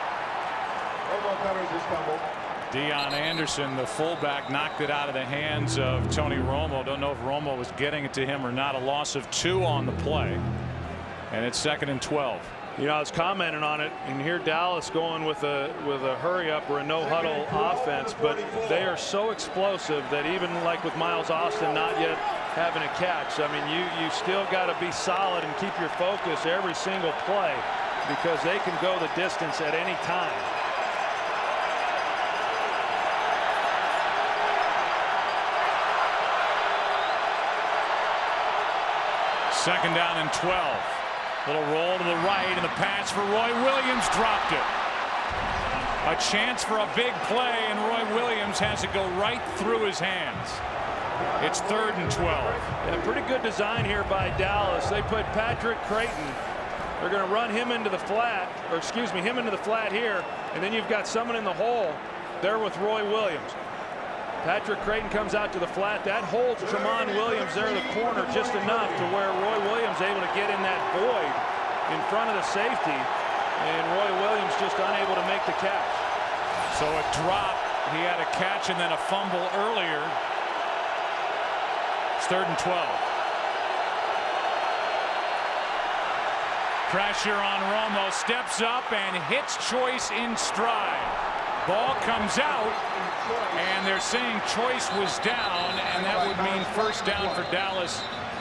Deion Anderson, the fullback, knocked it out of the hands of Tony Romo. Don't know if Romo was getting it to him or not. A loss of 2 on the play, and it's 2nd and 12. You know, I was commenting on it, and here Dallas going with a hurry up or a no huddle offense, but they are so explosive that even like with Miles Austin not yet having a catch, I mean, you still got to be solid and keep your focus every single play because they can go the distance at any time. Second down and 12. Little roll to the right, and the pass for Roy Williams dropped it. A chance for a big play, and Roy Williams has it go right through his hands. It's 3rd and 12. Yeah, pretty good design here by Dallas. They put Patrick Creighton. They're going to run him into the flat, or excuse me, him into the flat here, and then you've got someone in the hole there with Roy Williams. Patrick Creighton comes out to the flat. That holds Tramon Williams there in the corner just enough to where Roy Williams able to get in that void in front of the safety, and Roy Williams just unable to make the catch. So a drop. He had a catch and then a fumble earlier. It's 3rd and 12. Pressure on Romo. Steps up and hits Choice in stride. Ball comes out, and they're saying Choice was down, and that would mean first down for Dallas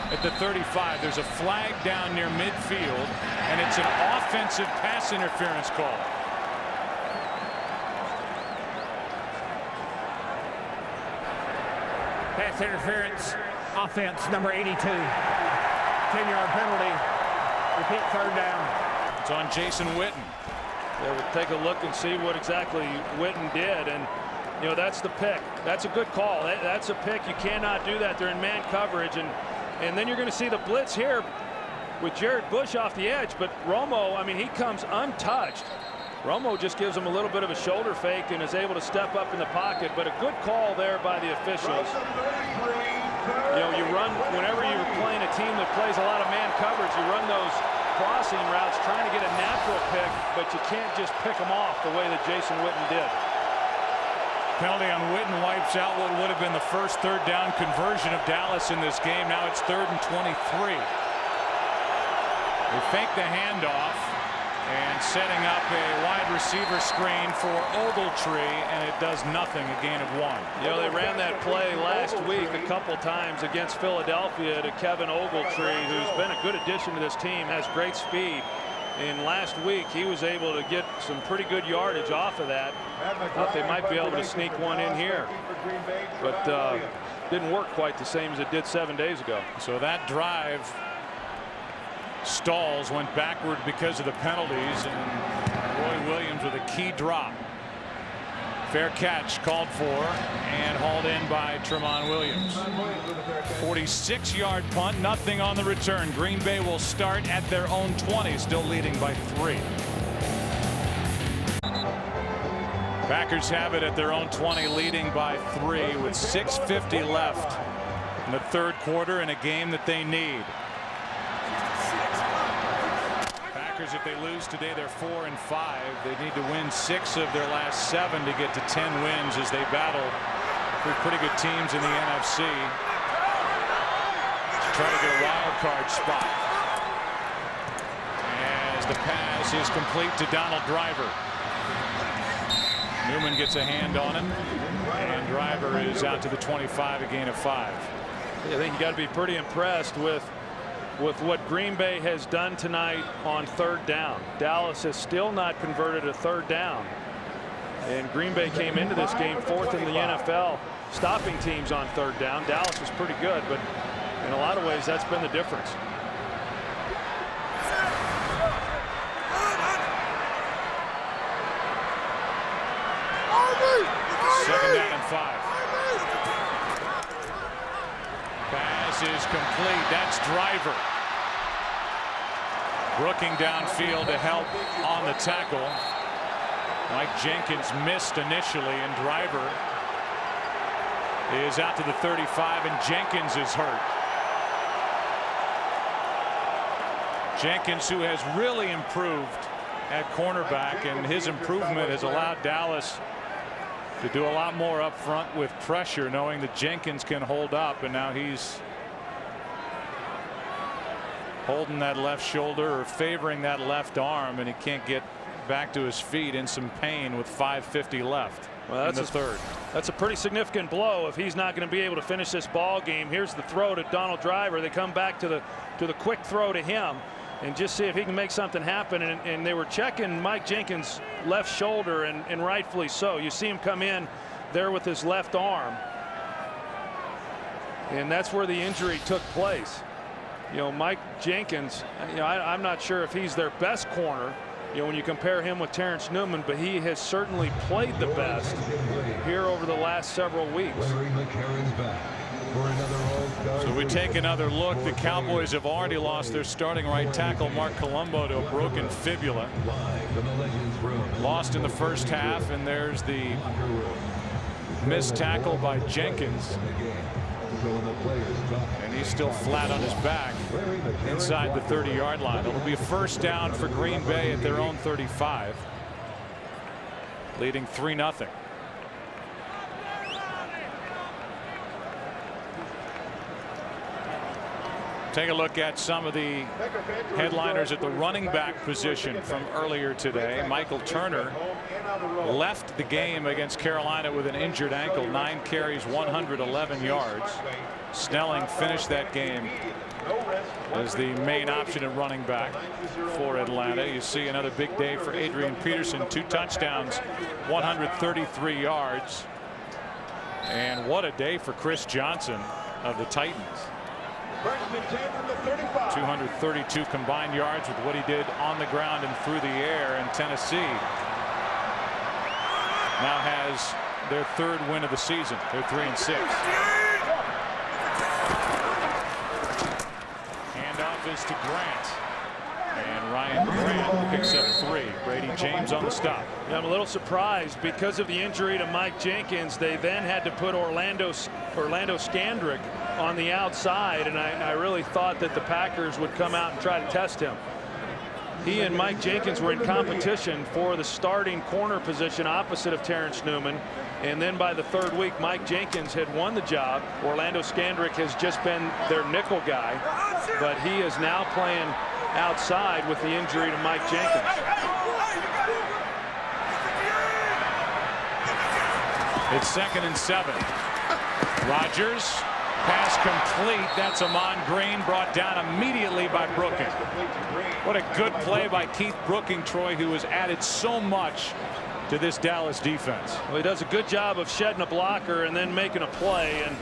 at the 35. There's a flag down near midfield, and it's an offensive pass interference call. Pass interference. Offense number 82. 10-yard penalty. Repeat 3rd down. It's on Jason Witten. Yeah, we'll take a look and see what exactly Witten did, and you know that's the pick. That's a good call. That's a pick. You cannot do that. They're in man coverage, and then you're going to see the blitz here with Jared Bush off the edge. But Romo, I mean, he comes untouched. Romo just gives him a little bit of a shoulder fake and is able to step up in the pocket. But a good call there by the officials. You know, you run whenever you're playing a team that plays a lot of man coverage. You run those crossing routes trying to get a natural pick, but you can't just pick them off the way that Jason Witten did. Penalty on Witten wipes out what would have been the first 3rd down conversion of Dallas in this game. Now it's 3rd and 23. They fake the handoff and setting up a wide receiver screen for Ogletree, and it does nothing, a gain of 1. You know, they ran that play last week a couple times against Philadelphia to Kevin Ogletree, who's been a good addition to this team, has great speed. And last week he was able to get some pretty good yardage off of that. Thought they might be able to sneak one in here, but didn't work quite the same as it did 7 days ago. So that drive stalls, went backward because of the penalties, and Roy Williams with a key drop. Fair catch called for and hauled in by Tramon Williams. 46-yard punt, nothing on the return. Green Bay will start at their own 20, still leading by 3. Packers have it at their own 20, leading by 3 with 6:50 left in the 3rd quarter in a game that they need. Packers, if they lose today, they're 4-5. They need to win 6 of their last 7 to get to 10 wins as they battle through pretty good teams in the NFC to try to get a wild card spot. As the pass is complete to Donald Driver. Newman gets a hand on him, and Driver is out to the 25, a gain of 5. I think you got to be pretty impressed with what Green Bay has done tonight on 3rd down. Dallas has still not converted a 3rd down, and Green Bay came into this game 4th in the NFL stopping teams on 3rd down. Dallas was pretty good, but in a lot of ways that's been the difference. Second down and 5. Pass is complete. That's Driver. Brooking downfield to help on the tackle. Mike Jenkins missed initially, and Driver is out to the 35, and Jenkins is hurt. Jenkins, who has really improved at cornerback, and his improvement has allowed Dallas to do a lot more up front with pressure, knowing that Jenkins can hold up, and now he's holding that left shoulder or favoring that left arm, and he can't get back to his feet, in some pain with 5:50 left in the 3rd. That's a pretty significant blow if he's not going to be able to finish this ball game. Here's the throw to Donald Driver. They come back to the quick throw to him and just see if he can make something happen. And they were checking Mike Jenkins' left shoulder, and rightfully so. You see him come in there with his left arm, and that's where the injury took place. You know, Mike Jenkins, I'm not sure if he's their best corner, when you compare him with Terrence Newman, but he has certainly played the best here over the last several weeks. So we take another look. The Cowboys have already lost their starting right tackle, Mark Colombo, to a broken fibula. Lost in the first half, and there's the missed tackle by Jenkins. And he's still flat on his back inside the 30-yard line. It'll be a first down for Green Bay at their own 35, leading 3-0. Take a look at some of the headliners at the running back position from earlier today. Michael Turner left the game against Carolina with an injured ankle. 9 carries, 111 yards. Snelling finished that game as the main option at running back for Atlanta. You see another big day for Adrian Peterson. 2 touchdowns, 133 yards. And what a day for Chris Johnson of the Titans. 232 combined yards with what he did on the ground and through the air. And Tennessee now has their 3rd win of the season. They're 3-6. Handoff is to Grant, and Ryan Grant picks up 3. Brady James on the stop. Yeah, I'm a little surprised because of the injury to Mike Jenkins. They then had to put Orlando Scandrick on the outside, and I really thought that the Packers would come out and try to test him. He and Mike Jenkins were in competition for the starting corner position opposite of Terrence Newman, and then by the 3rd week Mike Jenkins had won the job. Orlando Scandrick has just been their nickel guy, but he is now playing outside with the injury to Mike Jenkins. It's 2nd and 7. Rodgers, pass complete. That's Ahman Green, brought down immediately by Brooking. What a good play by Keith Brooking, Troy, who has added so much to this Dallas defense. Well, he does a good job of shedding a blocker and then making a play, and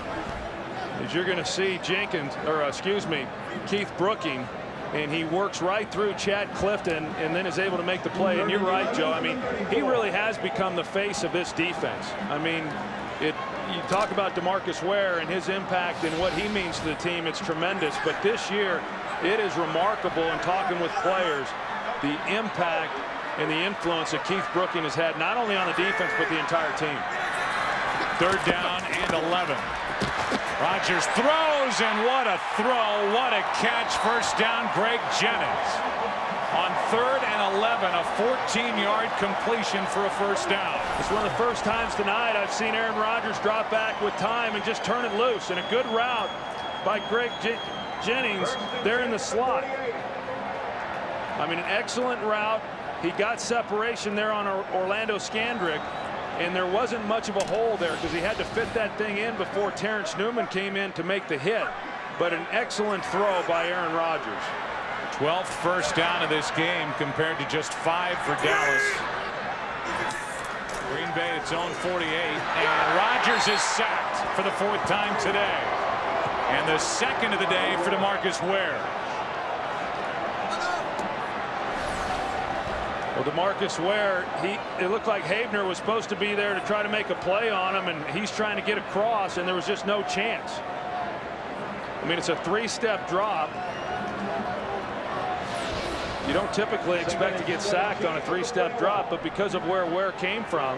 as you're going to see Keith Brooking, and he works right through Chad Clifton and then is able to make the play. And you're right, Joe. I mean, he really has become the face of this defense. I mean, you talk about DeMarcus Ware and his impact and what he means to the team. It's tremendous. But this year, it is remarkable in talking with players, the impact and the influence that Keith Brooking has had, not only on the defense, but the entire team. 3rd down and 11. Rodgers throws, and what a throw. What a catch. First down, Greg Jennings. On 3rd and 11, a 14-yard completion for a first down. It's one of the first times tonight I've seen Aaron Rodgers drop back with time and just turn it loose. And a good route by Greg Jennings there in the slot. I mean, an excellent route. He got separation there on Orlando Scandrick, and there wasn't much of a hole there because he had to fit that thing in before Terrence Newman came in to make the hit. But an excellent throw by Aaron Rodgers. 12th first down of this game compared to just 5 for Dallas. Green Bay at its own 48, and Rodgers is sacked for the 4th time today. And the 2nd of the day for DeMarcus Ware. Well, DeMarcus Ware, it looked like Havener was supposed to be there to try to make a play on him, and he's trying to get across, and there was just no chance. I mean, it's a 3-step drop. You don't typically expect to get sacked on a 3-step drop, but because of where Ware came from,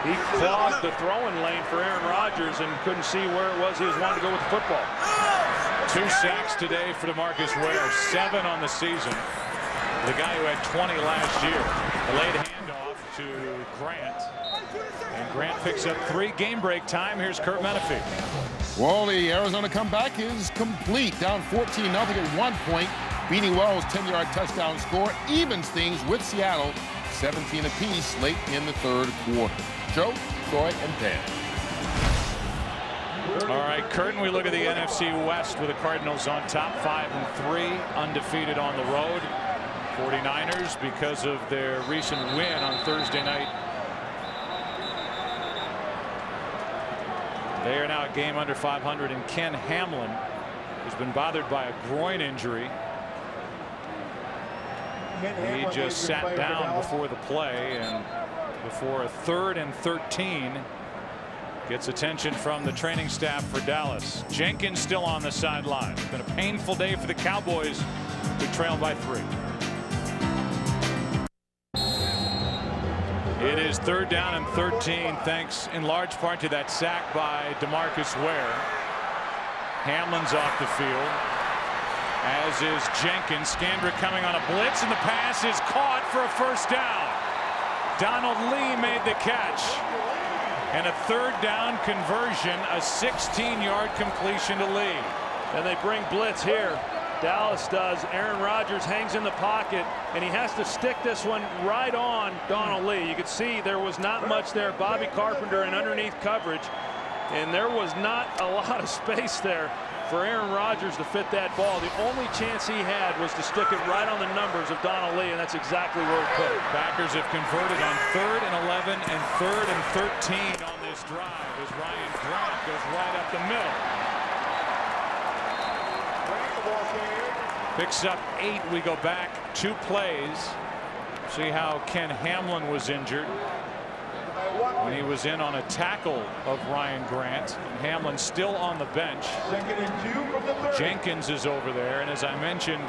he clogged the throwing lane for Aaron Rodgers and couldn't see where it was he was wanting to go with the football. 2 sacks today for DeMarcus Ware, 7 on the season. The guy who had 20 last year. A late handoff to Grant. And Grant picks up 3. Game break time. Here's Curt Menefee. Well, the Arizona comeback is complete. Down 14-0 at 1 point. Beanie Wells' 10-yard touchdown score evens things with Seattle 17 apiece late in the 3rd quarter. Joe, Troy, and Pam. All right, Curtin, we look at the NFC West with the Cardinals on top, 5-3, undefeated on the road. 49ers, because of their recent win on Thursday night, they are now a game under 500, and Ken Hamlin has been bothered by a groin injury. He just sat down before the play, and before a 3rd and 13 gets attention from the training staff for Dallas. Jenkins still on the sideline. It's been a painful day for the Cowboys, who trail by 3. It is 3rd down and 13, thanks in large part to that sack by DeMarcus Ware. Hamlin's off the field, as is Jenkins. Scandrick coming on a blitz, and the pass is caught for a first down. Donald Lee made the catch. And a 3rd down conversion, a 16-yard completion to Lee. And they bring blitz here. Dallas does. Aaron Rodgers hangs in the pocket, and he has to stick this one right on Donald Lee. You could see there was not much there. Bobby Carpenter in underneath coverage, and there was not a lot of space there for Aaron Rodgers to fit that ball. The only chance he had was to stick it right on the numbers of Donald Lee, and that's exactly where he put it. Packers have converted on 3rd and 11 and 3rd and 13 on this drive as Ryan Grant goes right up the middle. Picks up 8. We go back 2 plays. See how Ken Hamlin was injured when he was in on a tackle of Ryan Grant. And Hamlin still on the bench. Jenkins is over there, and as I mentioned,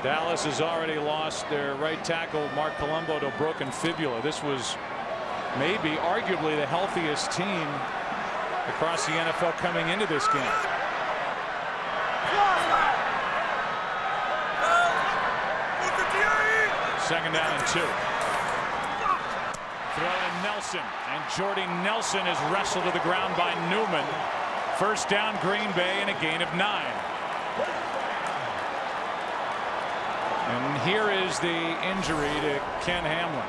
Dallas has already lost their right tackle Mark Colombo to a broken fibula. This was maybe arguably the healthiest team across the NFL coming into this game. Second down and 2. Throw to Nelson, and Jordy Nelson is wrestled to the ground by Newman. First down, Green Bay, and a gain of 9. And here is the injury to Ken Hamlin.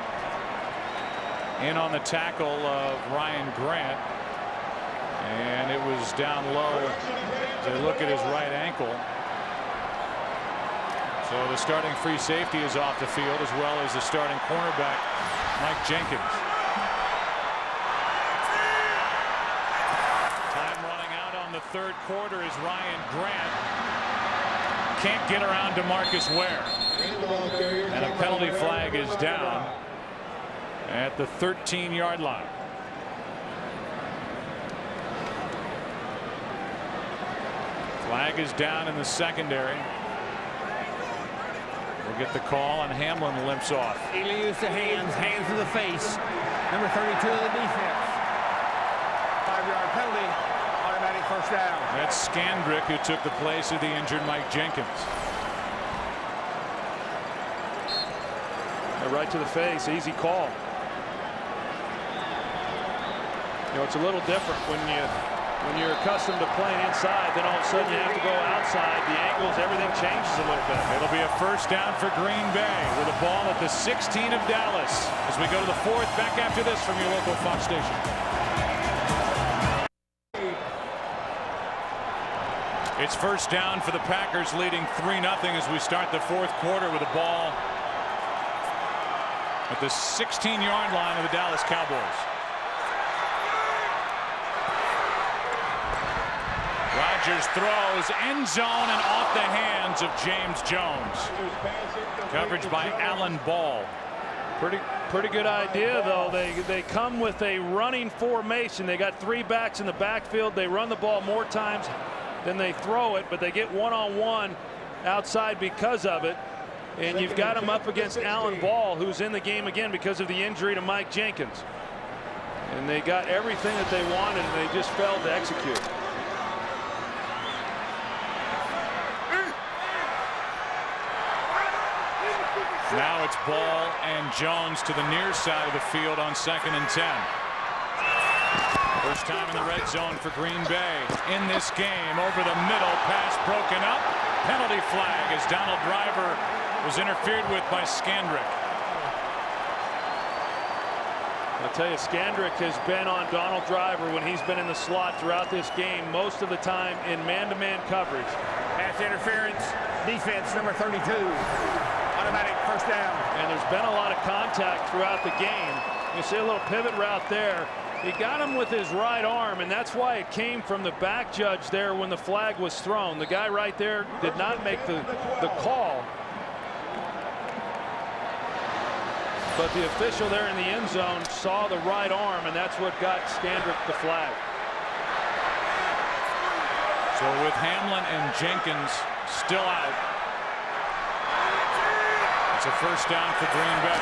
In on the tackle of Ryan Grant, and it was down low. They look at his right ankle. So the starting free safety is off the field, as well as the starting cornerback, Mike Jenkins. Time running out on the 3rd quarter as Ryan Grant can't get around DeMarcus Ware. And a penalty flag is down at the 13-yard line. Flag is down in the secondary. We'll get the call, and Hamlin limps off. Ely used the hands to the face. Number 32 of the defense. 5-yard penalty, automatic first down. That's Scandrick, who took the place of the injured Mike Jenkins. right to the face. Easy call. You know, it's a little different when you're accustomed to playing inside, then all of a sudden you have to go outside. The angles, everything changes a little bit. It'll be a first down for Green Bay with a ball at the 16 of Dallas as we go to the 4th. Back after this from your local Fox station. It's first down for the Packers, leading 3-0 as we start the 4th quarter with a ball at the 16-yard line of the Dallas Cowboys. Rodgers throws, end zone, and off the hands of James Jones. Coverage by Alan Ball. Pretty good idea, though. They come with a running formation. They got 3 backs in the backfield. They run the ball more times than they throw it, but they get one-on-one outside because of it. And you've got them up against Alan Ball, who's in the game again because of the injury to Mike Jenkins. And they got everything that they wanted, and they just failed to execute. Now it's Ball and Jones to the near side of the field on 2nd and 10. First time in the red zone for Green Bay in this game. Over the middle, pass broken up. Penalty flag as Donald Driver was interfered with by Skandrick. I'll tell you, Skandrick has been on Donald Driver when he's been in the slot throughout this game, most of the time in man-to-man coverage. Pass interference, defense number 32. Automatic first down. And there's been a lot of contact throughout the game. You see a little pivot route there. He got him with his right arm, and that's why it came from the back judge there when the flag was thrown. The guy right there did not make the call. But the official there in the end zone saw the right arm, and that's what got Skandrick the flag. So with Hamlin and Jenkins still out, it's a first down for Green Bay.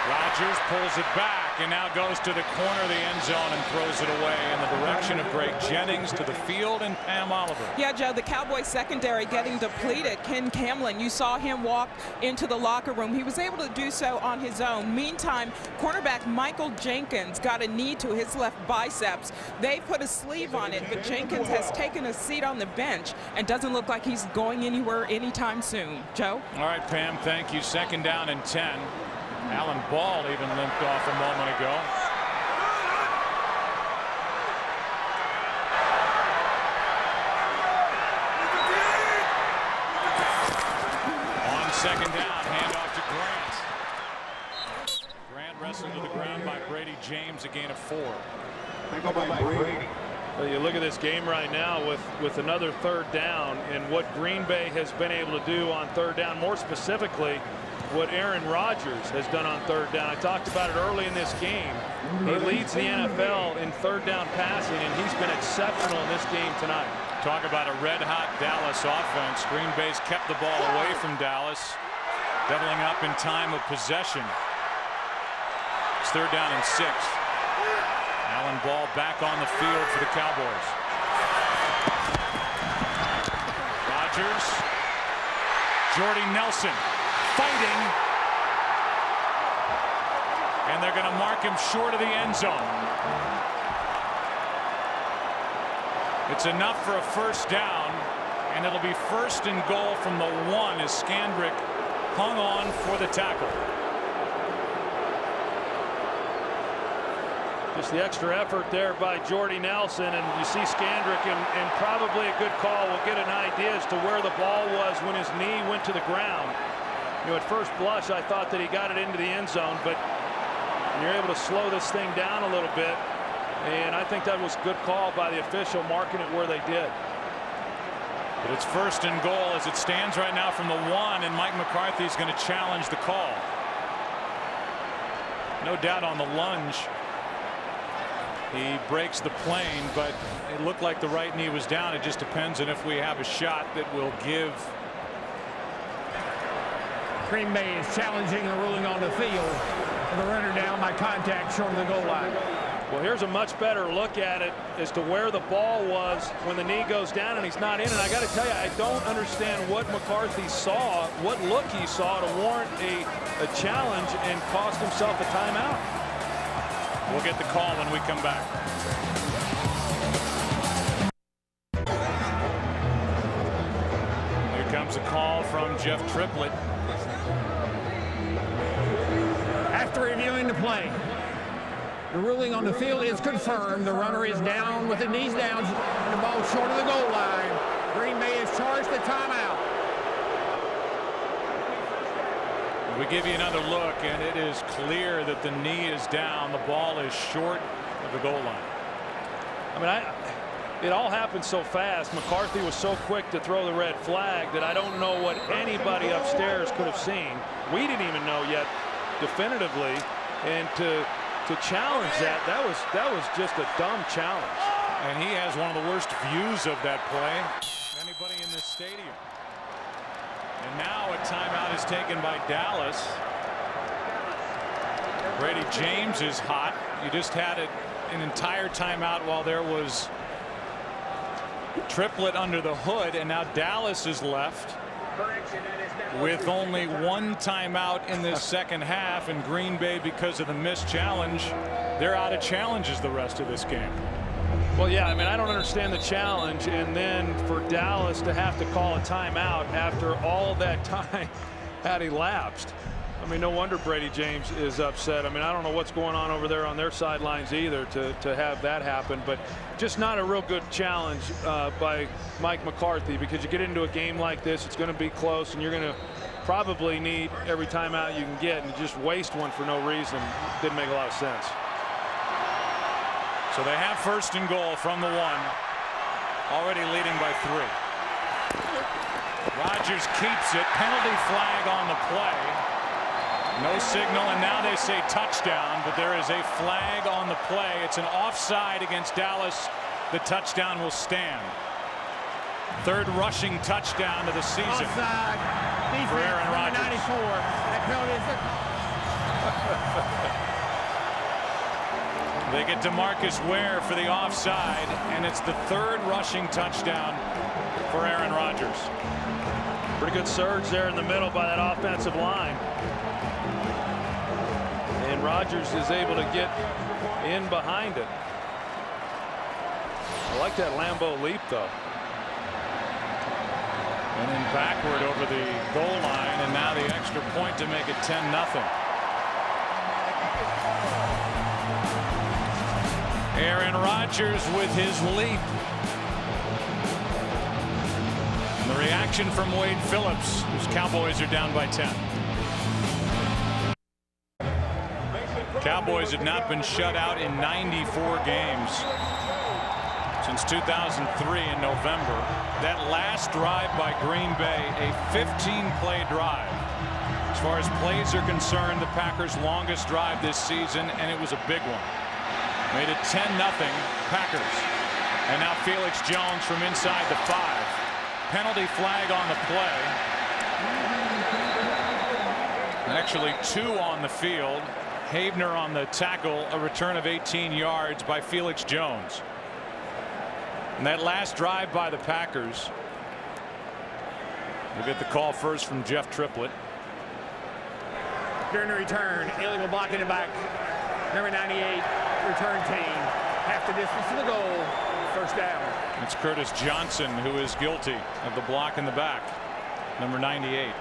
Rodgers pulls it back and now goes to the corner of the end zone and throws it away in the direction of Greg Jennings to the field and Pam Oliver. Yeah, Joe, the Cowboys secondary getting depleted. Ken Hamlin, you saw him walk into the locker room. He was able to do so on his own. Meantime, cornerback Michael Jenkins got a knee to his left biceps. They put a sleeve on it, but Jenkins has taken a seat on the bench and doesn't look like he's going anywhere anytime soon. Joe? All right, Pam, thank you. 2nd down and 10. Alan Ball even limped off a moment ago. On 2nd down, handoff to Grant. Grant wrestled to the ground by Brady James, a gain of 4. Well, you look at this game right now with another 3rd down, and what Green Bay has been able to do on 3rd down, more specifically what Aaron Rodgers has done on 3rd down. I talked about it early in this game. He leads the NFL in 3rd down passing, and he's been exceptional in this game tonight. Talk about a red-hot Dallas offense. Green Bay's kept the ball away from Dallas, doubling up in time of possession. It's 3rd down and 6. Alan Ball back on the field for the Cowboys. Rodgers, Jordy Nelson fighting, and they're going to mark him short of the end zone. It's enough for a first down, and it'll be 1st and goal from the 1 as Skandrick hung on for the tackle. Just the extra effort there by Jordy Nelson, and you see Skandrick, and probably a good call. We'll get an idea as to where the ball was when his knee went to the ground. You know, at first blush, I thought that he got it into the end zone, but you're able to slow this thing down a little bit, and I think that was a good call by the official, marking it where they did. But it's 1st and goal as it stands right now from the 1, and Mike McCarthy is going to challenge the call. No doubt on the lunge, he breaks the plane, but it looked like the right knee was down. It just depends on if we have a shot that will give. Green Bay is challenging the ruling on the field. The runner down by contact short of the goal line. Well, here's a much better look at it as to where the ball was when the knee goes down and he's not in. And I got to tell you, I don't understand what McCarthy saw, what look he saw to warrant a challenge and cost himself a timeout. We'll get the call when we come back. Here comes a call from Jeff Triplett. After reviewing the play, the ruling on the field is confirmed. The runner is down with the knees down and the ball short of the goal line. Green Bay has charged the timeout. We give you another look, and it is clear that the knee is down. The ball is short of the goal line. I mean, it all happened so fast. McCarthy was so quick to throw the red flag that I don't know what anybody upstairs could have seen. We didn't even know yet definitively, and to challenge that was just a dumb challenge. And he has one of the worst views of that play anybody in this stadium. And now a timeout is taken by Dallas. Brady James is hot. You just had an entire timeout while there was Triplett under the hood, and now Dallas is left with only one timeout in this second half, and Green Bay, because of the missed challenge, they're out of challenges the rest of this game. Well, yeah, I mean, I don't understand the challenge, and then for Dallas to have to call a timeout after all that time had elapsed. I mean, no wonder Brady James is upset. I mean, I don't know what's going on over there on their sidelines either to have that happen, but just not a real good challenge by Mike McCarthy, because you get into a game like this, it's going to be close, and you're going to probably need every timeout you can get, and just waste one for no reason didn't make a lot of sense. So they have first and goal from the 1, already leading by 3. Rodgers keeps it. Penalty flag on the play. No signal, and now they say touchdown, but there is a flag on the play. It's an offside against Dallas. The touchdown will stand. Third rushing touchdown of the season. Offside. Defense, for Aaron Rodgers. 94. That penalty is They get DeMarcus Ware for the offside, and it's the third rushing touchdown for Aaron Rodgers. Pretty good surge there in the middle by that offensive line. And Rodgers is able to get in behind it. I like that Lambeau leap, though. And then backward over the goal line, and now the extra point to make it 10-0. Aaron Rodgers with his leap. And the reaction from Wade Phillips, whose Cowboys are down by 10. Cowboys have not been shut out in 94 games since 2003 in November. That last drive by Green Bay, a 15-play drive. As far as plays are concerned, the Packers' longest drive this season, and it was a big one. Made it 10-0 Packers. And now Felix Jones from inside the 5. Penalty flag on the play. Actually 2 on the field. Havener on the tackle, a return of 18 yards by Felix Jones. And that last drive by the Packers. We'll get the call first from Jeff Triplett. during the return. Illegal block in the back. Number 98, return team. Half the distance to the goal. First down. It's Curtis Johnson who is guilty of the block in the back. Number 98.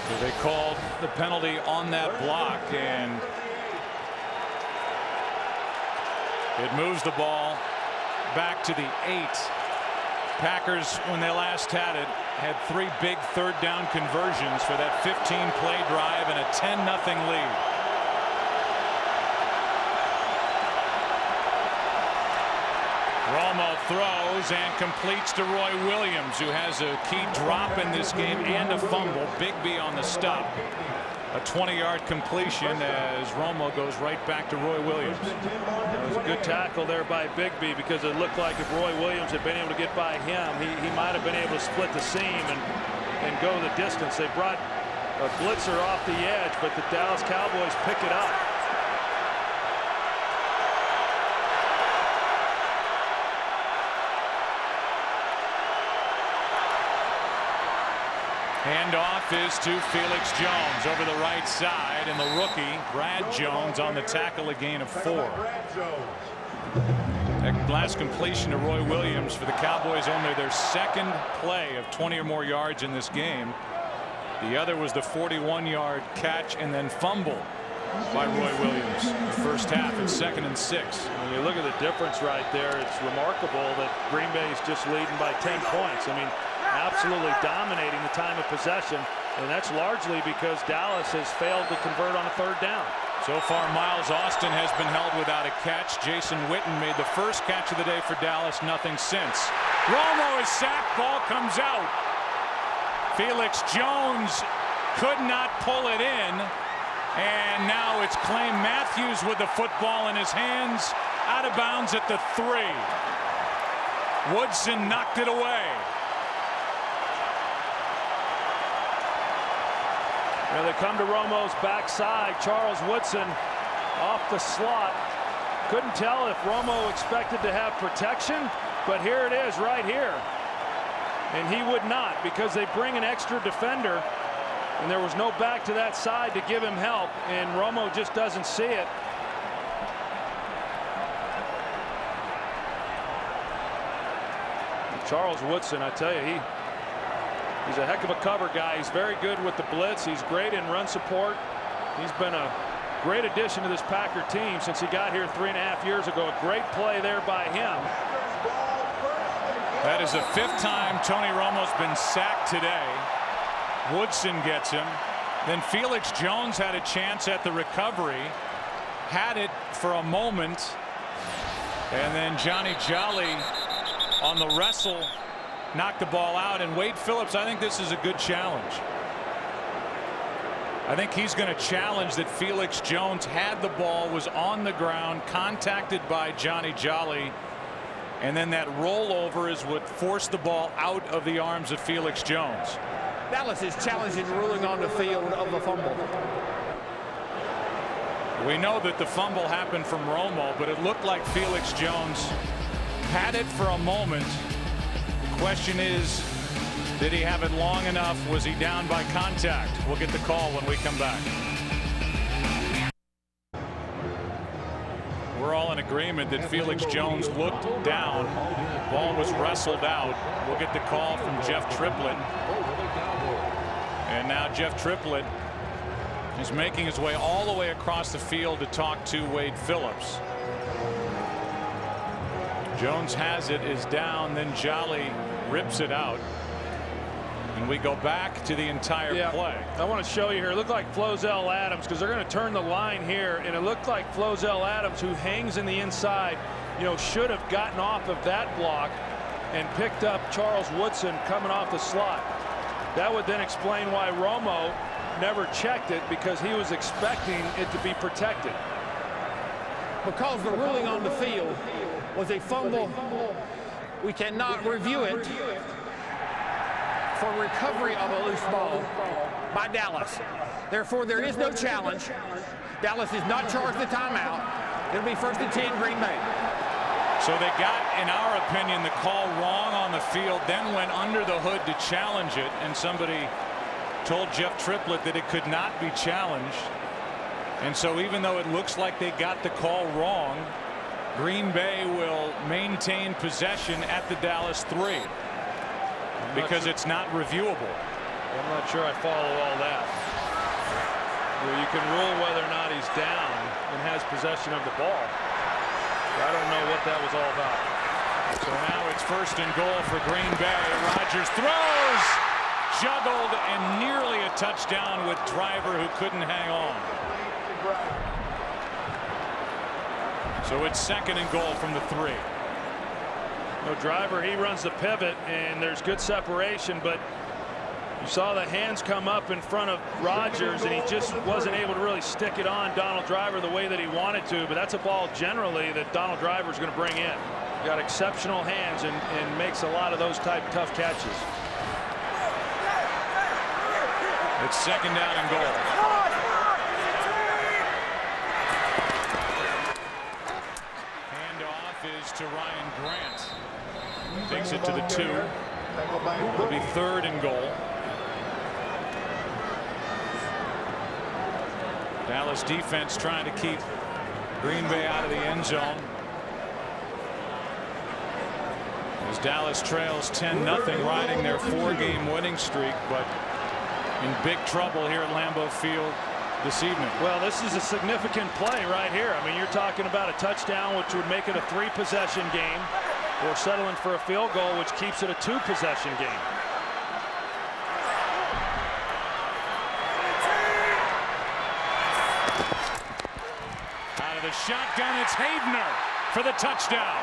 So they called the penalty on that block, and it moves the ball back to the 8. Packers, when they last had it, had 3 big third down conversions for that 15-play drive and a 10-0 lead. Romo throws and completes to Roy Williams, who has a key drop in this game and a fumble. Bigby on the stop. A 20-yard completion as Romo goes right back to Roy Williams. It was a good tackle there by Bigby, because it looked like if Roy Williams had been able to get by him, he might have been able to split the seam and go the distance. They brought A blitzer off the edge, but the Dallas Cowboys pick it up. Handoff is to Felix Jones over the right side, and the rookie Brad Jones on the tackle, a gain of 4. That last completion to Roy Williams for the Cowboys, only their second play of 20 or more yards in this game. The other was the 41-yard catch and then fumble by Roy Williams. The first half, and 2nd and 6. When you look at the difference right there, it's remarkable that Green Bay is just leading by 10 points. I mean, absolutely dominating the time of possession, and that's largely because Dallas has failed to convert on a 3rd down. So far, Miles Austin has been held without a catch. Jason Witten made the first catch of the day for Dallas, nothing since. Romo is sacked, ball comes out. Felix Jones could not pull it in, and now it's Clay Matthews with the football in his hands, out of bounds at the 3. Woodson knocked it away. Now they come to Romo's backside. Charles Woodson off the slot. Couldn't tell if Romo expected to have protection, but here it is right here. And he would not, because they bring an extra defender, and there was no back to that side to give him help, and Romo just doesn't see it. Charles Woodson, I tell you, he's a heck of a cover guy. He's very good with the blitz. He's great in run support. He's been a great addition to this Packer team since he got here 3.5 years ago. A great play there by him. That is the 5th time Tony Romo's been sacked today. Woodson gets him. Then Felix Jones had a chance at the recovery. Had it for a moment. And then Johnny Jolly on the wrestle knocked the ball out. And Wade Phillips, I think this is a good challenge. I think he's going to challenge that Felix Jones had the ball, was on the ground, contacted by Johnny Jolly, and then that rollover is what forced the ball out of the arms of Felix Jones. Dallas is challenging ruling on the field of the fumble. We know that the fumble happened from Romo, but it looked like Felix Jones had it for a moment. The question is, did he have it long enough? Was he down by contact? We'll get the call when we come back. We're all in agreement that Felix Jones looked down. Ball was wrestled out. We'll get the call from Jeff Triplett. And now Jeff Triplett is making his way all the way across the field to talk to Wade Phillips. Jones has it, is down, then Jolly rips it out. And we go back to the entire play. I want to show you here. It looked like Flozell Adams, because they're going to turn the line here, and it looked like Flozell Adams, who hangs in the inside, should have gotten off of that block and picked up Charles Woodson coming off the slot. That would then explain why Romo never checked it, because he was expecting it to be protected. Because the ruling on the field was a fumble, we cannot review it for recovery of a loose ball by Dallas. Therefore, there is no challenge. Dallas is not charged the timeout. It'll be 1st and 10, Green Bay. So they got, in our opinion, the call wrong on the field, then went under the hood to challenge it, and somebody told Jeff Triplett that it could not be challenged. And so even though it looks like they got the call wrong, Green Bay will maintain possession at the Dallas 3. Because it's not reviewable. I'm not sure I follow all that. Well, you can rule whether or not he's down and has possession of the ball. I don't know what that was all about. So now it's 1st and goal for Green Bay. Rodgers throws, juggled, and nearly a touchdown with Driver, who couldn't hang on. So it's 2nd and goal from the 3. No, Driver, he runs the pivot, and there's good separation, but you saw the hands come up in front of Rodgers, and he just wasn't able to really stick it on Donald Driver the way that he wanted to. But that's a ball generally that Donald Driver is going to bring in. Got exceptional hands and makes a lot of those type tough catches. It's 2nd down and goal. Handoff is to Ryan Grant. Takes it to the 2. It'll be 3rd and goal. Dallas defense trying to keep Green Bay out of the end zone. As Dallas trails 10-0, riding their 4-game winning streak, but in big trouble here at Lambeau Field this evening. Well, this is a significant play right here. I mean, you're talking about a touchdown, which would make it a 3-possession game, or settling for a field goal, which keeps it a 2-possession game. Out of the shotgun, it's Havener for the touchdown.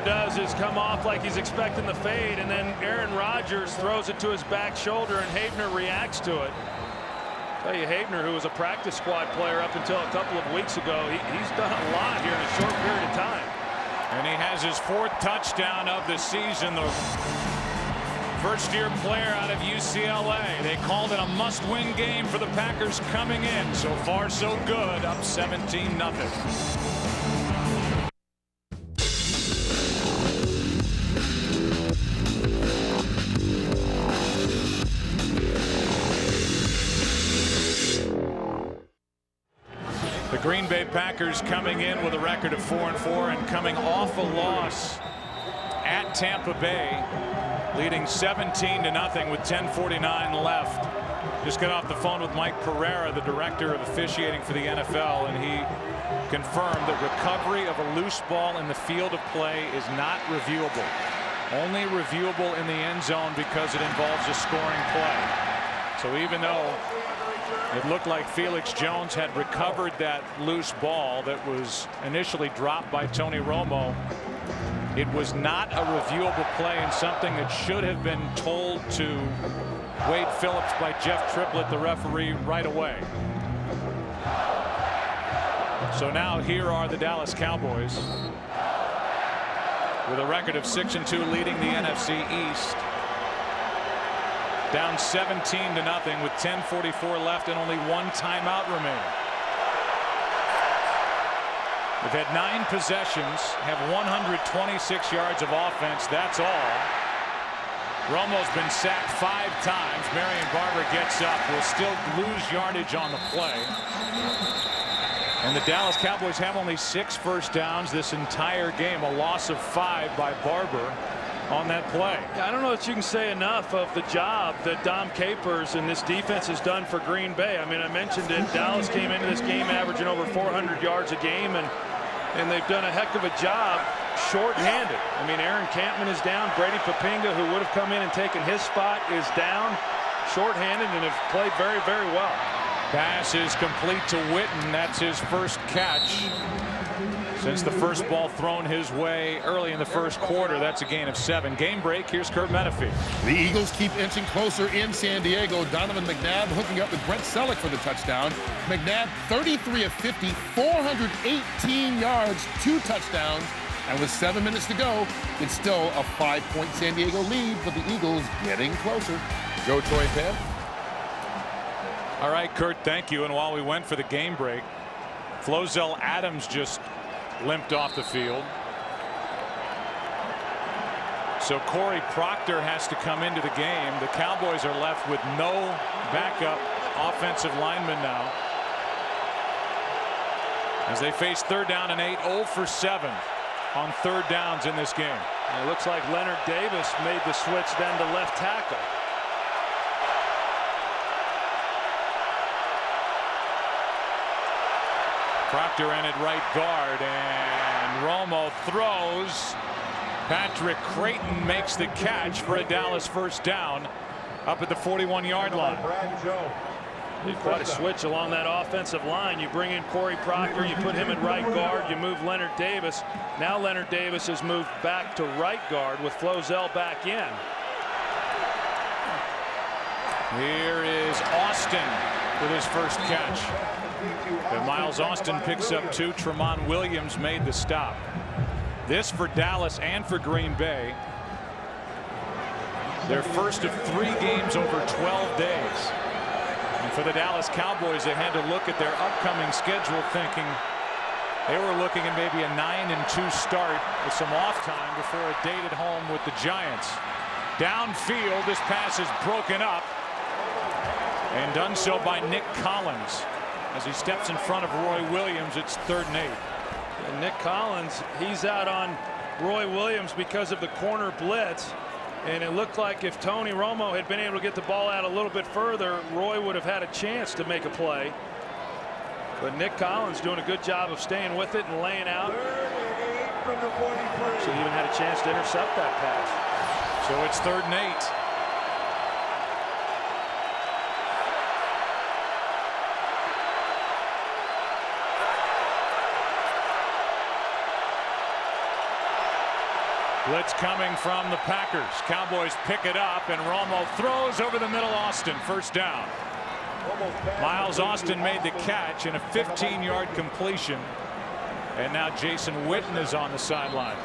Does is come off like he's expecting the fade, and then Aaron Rodgers throws it to his back shoulder, and Havener reacts to it. I'll tell you, Havener, who was a practice squad player up until a couple of weeks ago, he's done a lot here in a short period of time. And he has his 4th touchdown of the season. The first-year player out of UCLA. They called it a must-win game for the Packers coming in. So far, so good. Up 17-0. Green Bay Packers coming in with a record of 4-4 and coming off a loss at Tampa Bay, leading 17-0 with 10:49 left. Just got off the phone with Mike Pereira, the director of officiating for the NFL, and he confirmed that recovery of a loose ball in the field of play is not reviewable. Only reviewable in the end zone because it involves a scoring play. So even though it looked like Felix Jones had recovered that loose ball that was initially dropped by Tony Romo, it was not a reviewable play and something that should have been told to Wade Phillips by Jeff Triplett, the referee, right away. So now here are the Dallas Cowboys with a record of 6-2, leading the NFC East. Down 17-0 with 10:44 left and only 1 timeout remaining. They've had 9 possessions, have 126 yards of offense. That's all. Romo's been sacked 5 times. Marion Barber gets up. Will still lose yardage on the play. And the Dallas Cowboys have only 6 first downs this entire game. A loss of 5 by Barber on that play. Yeah, I don't know that you can say enough of the job that Dom Capers and this defense has done for Green Bay. I mean, I mentioned it. Dallas came into this game averaging over 400 yards a game, and they've done a heck of a job short-handed. I mean, Aaron Campman is down. Brady Papinga, who would have come in and taken his spot, is down short-handed and have played very, very well. Pass is complete to Witten. That's his first catch since the first ball thrown his way early in the first quarter. That's a gain of 7. Game break. Here's Kurt Menefee. The Eagles keep inching closer in San Diego. Donovan McNabb hooking up with Brent Selleck for the touchdown. McNabb 33 of 50, 418 yards, 2 touchdowns. And with 7 minutes to go, it's still a 5-point San Diego lead, but the Eagles getting closer. Joe, Troy, and Pam. All right, Kurt, thank you. And while we went for the game break, Flozell Adams just limped off the field. So Corey Proctor has to come into the game. The Cowboys are left with no backup offensive lineman now, as they face 3rd down and 8, 0 for 7 on 3rd downs in this game. It looks like Leonard Davis made the switch then to left tackle. Proctor in at right guard, and Romo throws. Patrick Creighton makes the catch for a Dallas first down up at the 41-yard line. Quite a switch along that offensive line. You bring in Corey Proctor, you put him at right guard, you move Leonard Davis. Now Leonard Davis has moved back to right guard with Flozell back in. Here is Austin with his first catch. And Miles Austin picks up 2. Tramon Williams made the stop. This for Dallas and for Green Bay. Their first of 3 games over 12 days. And for the Dallas Cowboys, they had to look at their upcoming schedule thinking they were looking at maybe a 9-2 start with some off time before a date at home with the Giants. Downfield, this pass is broken up and done so by Nick Collins as he steps in front of Roy Williams. It's 3rd and 8. And Nick Collins, he's out on Roy Williams because of the corner blitz. And it looked like if Tony Romo had been able to get the ball out a little bit further, Roy would have had a chance to make a play. But Nick Collins doing a good job of staying with it and laying out. So he even had a chance to intercept that pass. So it's 3rd and 8. Blitz coming from the Packers. Cowboys pick it up, and Romo throws over the middle. Austin, 1st down. Miles Austin made the catch in a 15-yard completion. And now Jason Witten is on the sideline.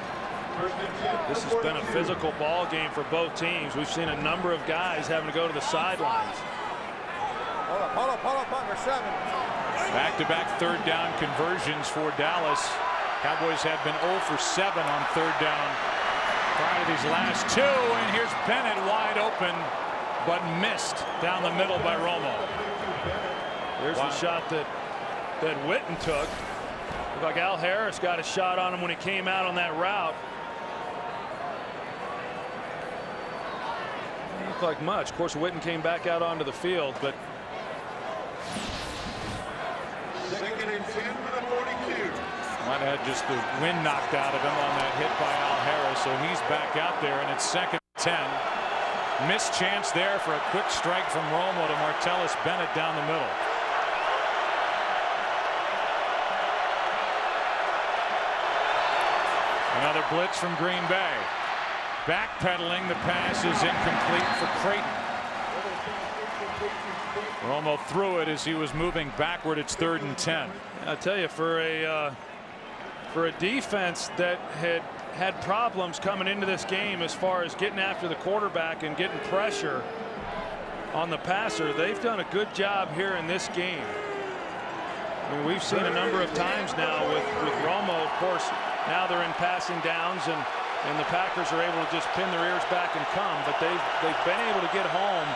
This has been a physical ball game for both teams. We've seen a number of guys having to go to the sidelines. Hold up, number 7. Back-to-back 3rd down conversions for Dallas. Cowboys have been 0 for 7 on 3rd down prior to these last 2, and here's Bennett wide open, but missed down the middle by Romo. There's the shot that Witten took. Looked like Al Harris got a shot on him when he came out on that route. Didn't look like much. Of course, Witten came back out onto the field, but 2nd and 10 for the 42. Might have had just the wind knocked out of him on that hit by Al Harris, so he's back out there, and it's 2nd and 10. Missed chance there for a quick strike from Romo to Martellus Bennett down the middle. Another blitz from Green Bay. Backpedaling, the pass is incomplete for Creighton. Romo threw it as he was moving backward. It's 3rd and 10. I'll tell you, for a defense that had problems coming into this game as far as getting after the quarterback and getting pressure on the passer, they've done a good job here in this game. I mean, we've seen a number of times now with Romo. Of course, now they're in passing downs, and the Packers are able to just pin their ears back and come, but they've been able to get home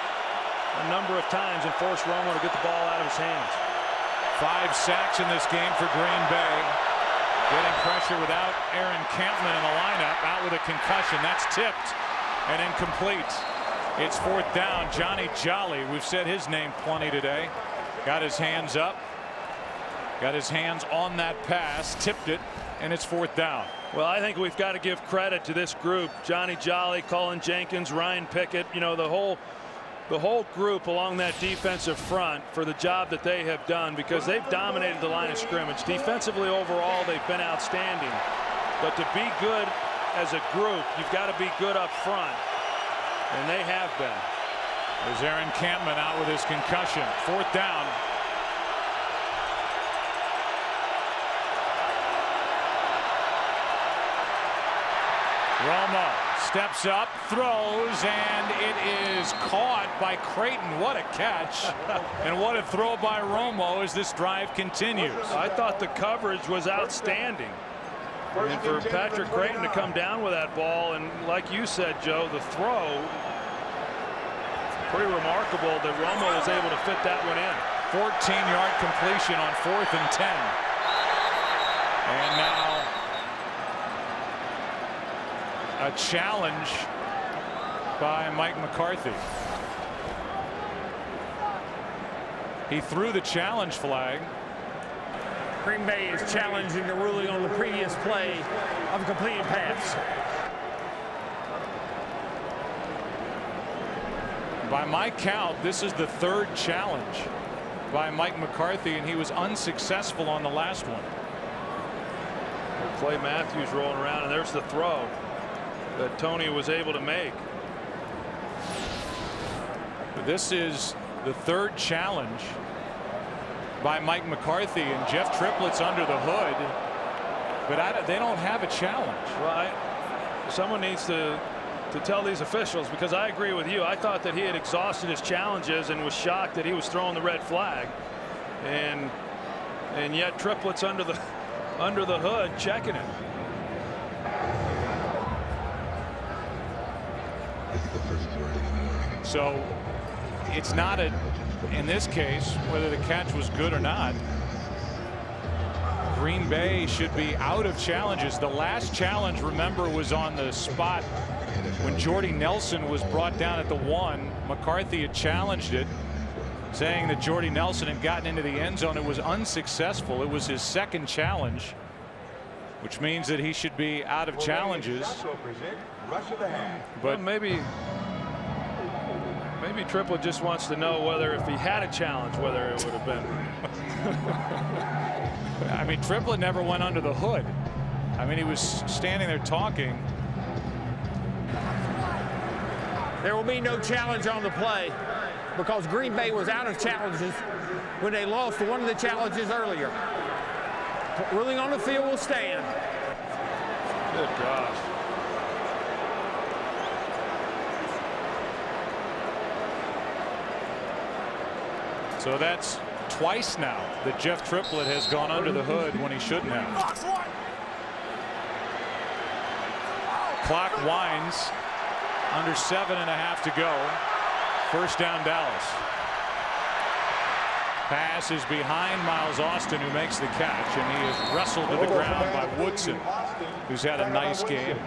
a number of times and force Romo to get the ball out of his hands. 5 sacks in this game for Green Bay. Getting pressure without Aaron Campman in the lineup. Out with a concussion. That's tipped and incomplete. It's 4th down. Johnny Jolly, we've said his name plenty today. Got his hands up. Got his hands on that pass. Tipped it, and it's 4th down. Well, I think we've got to give credit to this group. Johnny Jolly, Colin Jenkins, Ryan Pickett, you know, the whole group along that defensive front for the job that they have done, because they've dominated the line of scrimmage. Defensively overall, they've been outstanding. But to be good as a group, you've got to be good up front. And they have been. There's Aaron Campman out with his concussion. 4th down. Romo steps up, throws, and it is caught by Creighton. What a catch. And what a throw by Romo as this drive continues. I thought the coverage was outstanding. And for Patrick Creighton to come down with that ball, and like you said, Joe, the throw, pretty remarkable that Romo was able to fit that one in. 14-yard completion on 4th and 10. And now a challenge by Mike McCarthy. He threw the challenge flag. Green Bay is challenging the ruling on the previous play of a completed pass. By my count, this is the 3rd challenge. by Mike McCarthy, and he was unsuccessful on the last one. Clay Matthews rolling around, and there's the throw that Tony was able to make. This is the third challenge by Mike McCarthy, and Jeff Triplett's under the hood, but they don't have a challenge. Well, someone needs to tell these officials, because I agree with you. I thought that he had exhausted his challenges and was shocked that he was throwing the red flag, and yet Triplett's under the hood checking it. So it's not in this case, whether the catch was good or not, Green Bay should be out of challenges. The last challenge, remember, was on the spot when Jordy Nelson was brought down at the 1. McCarthy had challenged it, saying that Jordy Nelson had gotten into the end zone. It was unsuccessful. It was his second challenge, which means that he should be out of challenges. But maybe Triplett just wants to know whether, if he had a challenge, whether it would have been. I mean, Triplett never went under the hood. I mean, he was standing there talking. There will be no challenge on the play because Green Bay was out of challenges when they lost one of the challenges earlier. Ruling on the field will stand. Good gosh. So that's twice now that Jeff Triplett has gone under the hood when he shouldn't have. Clock winds. Under 7.5 to go. First down, Dallas. Pass is behind Miles Austin, who makes the catch, and he is wrestled to the ground by Woodson, who's had a nice game.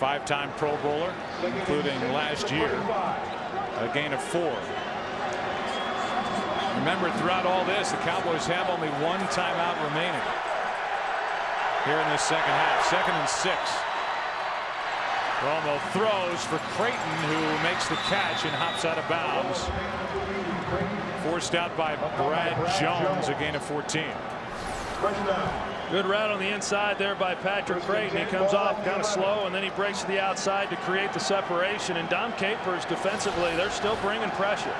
5-time Pro Bowler, including last year, a gain of 4. Remember, throughout all this, the Cowboys have only one timeout remaining here in this second half. 2nd and 6. Romo throws for Creighton, who makes the catch and hops out of bounds. Forced out by Brad Jones, a gain of 14. Good route on the inside there by Patrick Creighton. He comes off kind of slow, and then he breaks to the outside to create the separation. And Dom Capers defensively, they're still bringing pressure.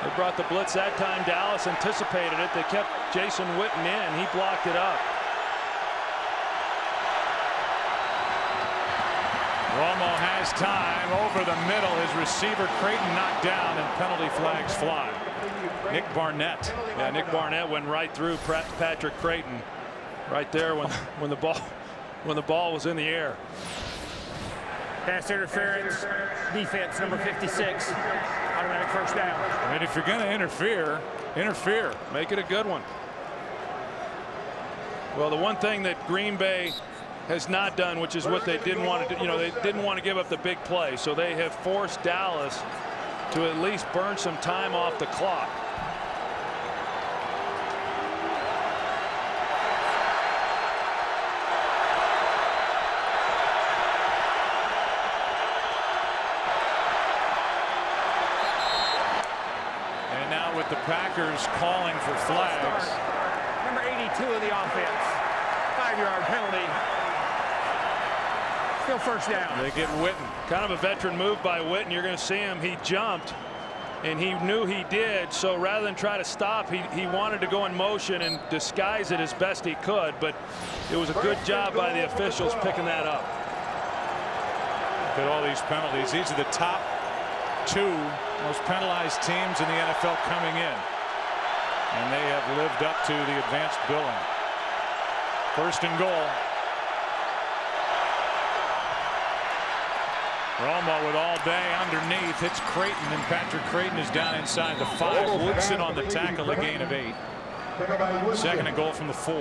They brought the blitz that time. Dallas anticipated it. They kept Jason Witten in. He blocked it up. Romo has time over the middle. His receiver Creighton knocked down, and penalty flags fly. Nick Barnett. Yeah, Nick Barnett went right through Patrick Creighton right there when the ball was in the air. Pass interference, defense number 56. Automatic first down. I mean, if you're going to interfere, interfere. Make it a good one. Well, the one thing that Green Bay has not done, which is what they didn't want to do, they didn't want to give up the big play, so they have forced Dallas to at least burn some time off the clock. And now with the Packers calling for flags. Number 82 of the offense. 5-yard penalty. Still first down. They get Witten. Kind of a veteran move by Witten. You're going to see him. He jumped, and he knew he did. So rather than try to stop, he wanted to go in motion and disguise it as best he could. But it was a good job by the officials picking that up. Look at all these penalties. These are the top 2 most penalized teams in the NFL coming in, and they have lived up to the advanced billing. First and goal. Romo with all day underneath, hits Creighton, and Patrick Creighton is down inside the 5. Woodson on the tackle, a gain of 8. Second and goal from the 4.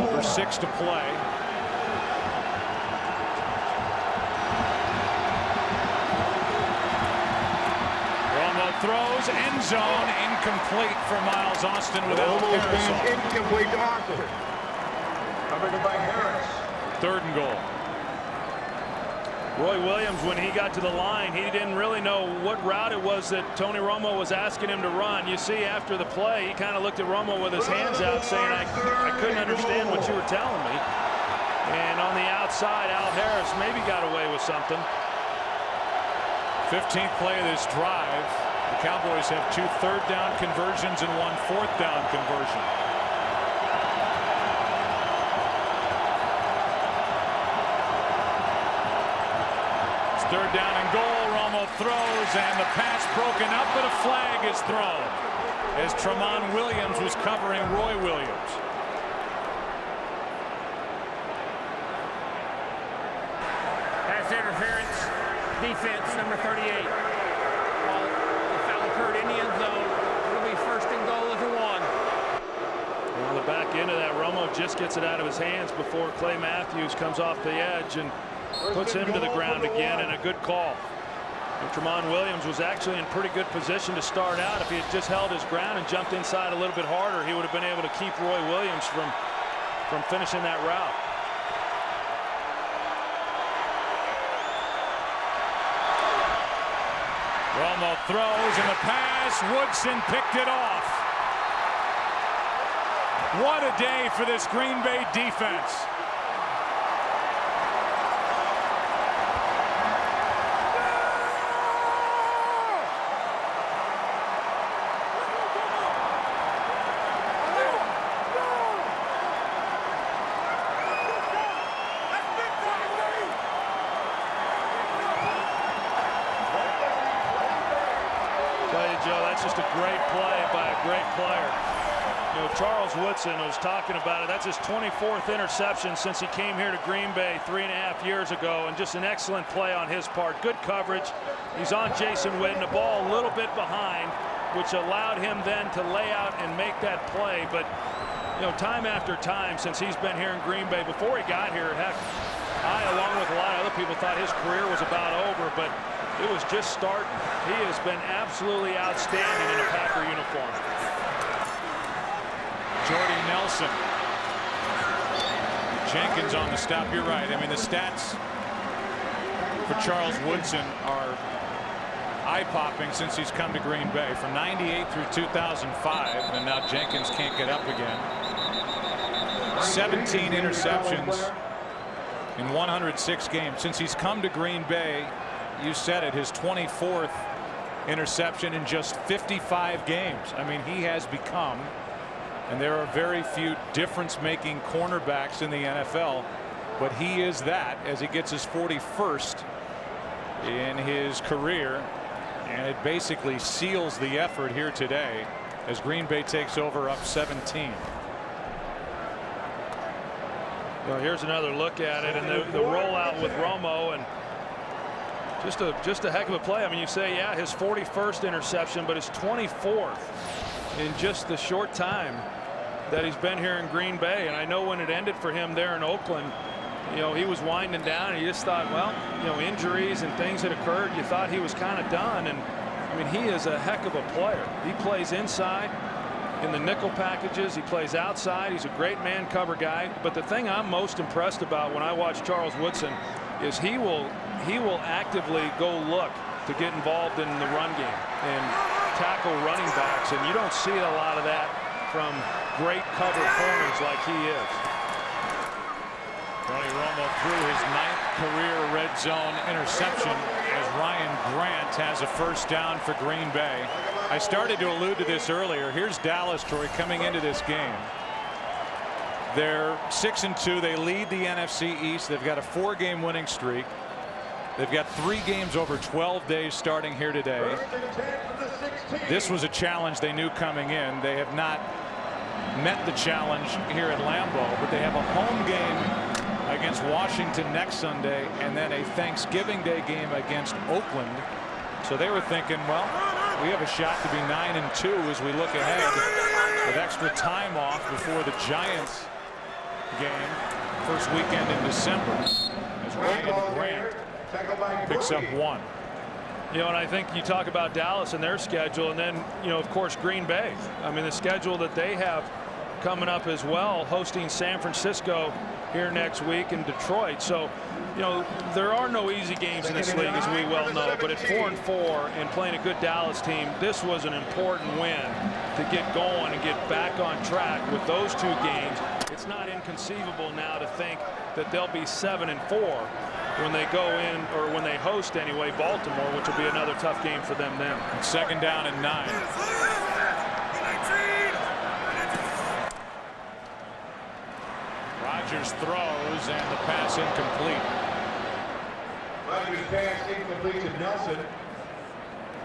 Over 6 to play. Romo throws, end zone, incomplete for Miles Austin without Harris. Incomplete to Austin. Covered by Harris. 3rd and goal. Roy Williams, when he got to the line, he didn't really know what route it was that Tony Romo was asking him to run. You see, after the play, he kind of looked at Romo with his hands out saying, I couldn't understand what you were telling me. And on the outside, Al Harris maybe got away with something. 15th play of this drive. The Cowboys have 2 third-down conversions and 1 fourth-down conversion. Third down and goal. Romo throws, and the pass broken up, but a flag is thrown as Tramon Williams was covering Roy Williams. Pass interference, defense, number 38. The foul occurred in the end zone. It'll be first and goal at the 1. On the back end of that, Romo just gets it out of his hands before Clay Matthews comes off the edge and puts him to the ground again, and a good call. And Tramon Williams was actually in pretty good position to start out. If he had just held his ground and jumped inside a little bit harder, he would have been able to keep Roy Williams from finishing that route. Romo throws, and the pass. Woodson picked it off. What a day for this Green Bay defense. Joe, that's just a great play by a great player. You know, Charles Woodson was talking about it. That's his 24th interception since he came here to Green Bay 3.5 years ago, and just an excellent play on his part. Good coverage. He's on Jason Witten, the ball a little bit behind, which allowed him then to lay out and make that play. But, you know, time after time since he's been here in Green Bay, before he got here, heck, I, along with a lot of other people, thought his career was about over, but it was just starting. He has been absolutely outstanding in a Packer uniform. Jordy Nelson. Jenkins on the stop. You're right. I mean, the stats for Charles Woodson are eye-popping since he's come to Green Bay. From 98 through 2005, and now Jenkins can't get up again. 17 interceptions in 106 games. Since he's come to Green Bay, you said it, his 24th interception in just 55 games. I mean, he has become, and there are very few difference-making cornerbacks in the NFL, but he is that as he gets his 41st in his career, and it basically seals the effort here today as Green Bay takes over up 17. Well, here's another look at it, and the rollout with Romo, and just a heck of a play. I mean, you say, yeah, his 41st interception, but his 24th in just the short time that he's been here in Green Bay. And I know when it ended for him there in Oakland, you know, he was winding down, and you just thought, well, you know, injuries and things had occurred. You thought he was kind of done. And I mean, he is a heck of a player. He plays inside in the nickel packages. He plays outside. He's a great man cover guy. But the thing I'm most impressed about when I watch Charles Woodson is he will actively go look to get involved in the run game and tackle running backs, and you don't see a lot of that from great cover corners like he is. Tony Romo threw his 9th career red zone interception as Ryan Grant has a first down for Green Bay. I started to allude to this earlier. Here's Dallas, Troy, coming into this game. They're 6-2. They lead the NFC East. They've got a 4-game winning streak. They've got 3 games over 12 days starting here today. This was a challenge they knew coming in. They have not met the challenge here at Lambeau, but they have a home game against Washington next Sunday and then a Thanksgiving Day game against Oakland. So they were thinking, well, we have a shot to be 9-2 as we look ahead with extra time off before the Giants game first weekend in December as Ryan Grant picks up 1. You know, and I think you talk about Dallas and their schedule, and then, you know, of course, Green Bay. I mean, the schedule that they have coming up as well, hosting San Francisco here next week in Detroit. So there are no easy games in this league, as we well know, but at 4-4 and playing a good Dallas team, this was an important win to get going and get back on track with those 2 games. It's not inconceivable now to think that they'll be 7-4 when they go in, or when they host anyway, Baltimore, which will be another tough game for them then. 2nd down and 9. Rodgers throws, and the pass incomplete. Rodgers pass incomplete to Nelson.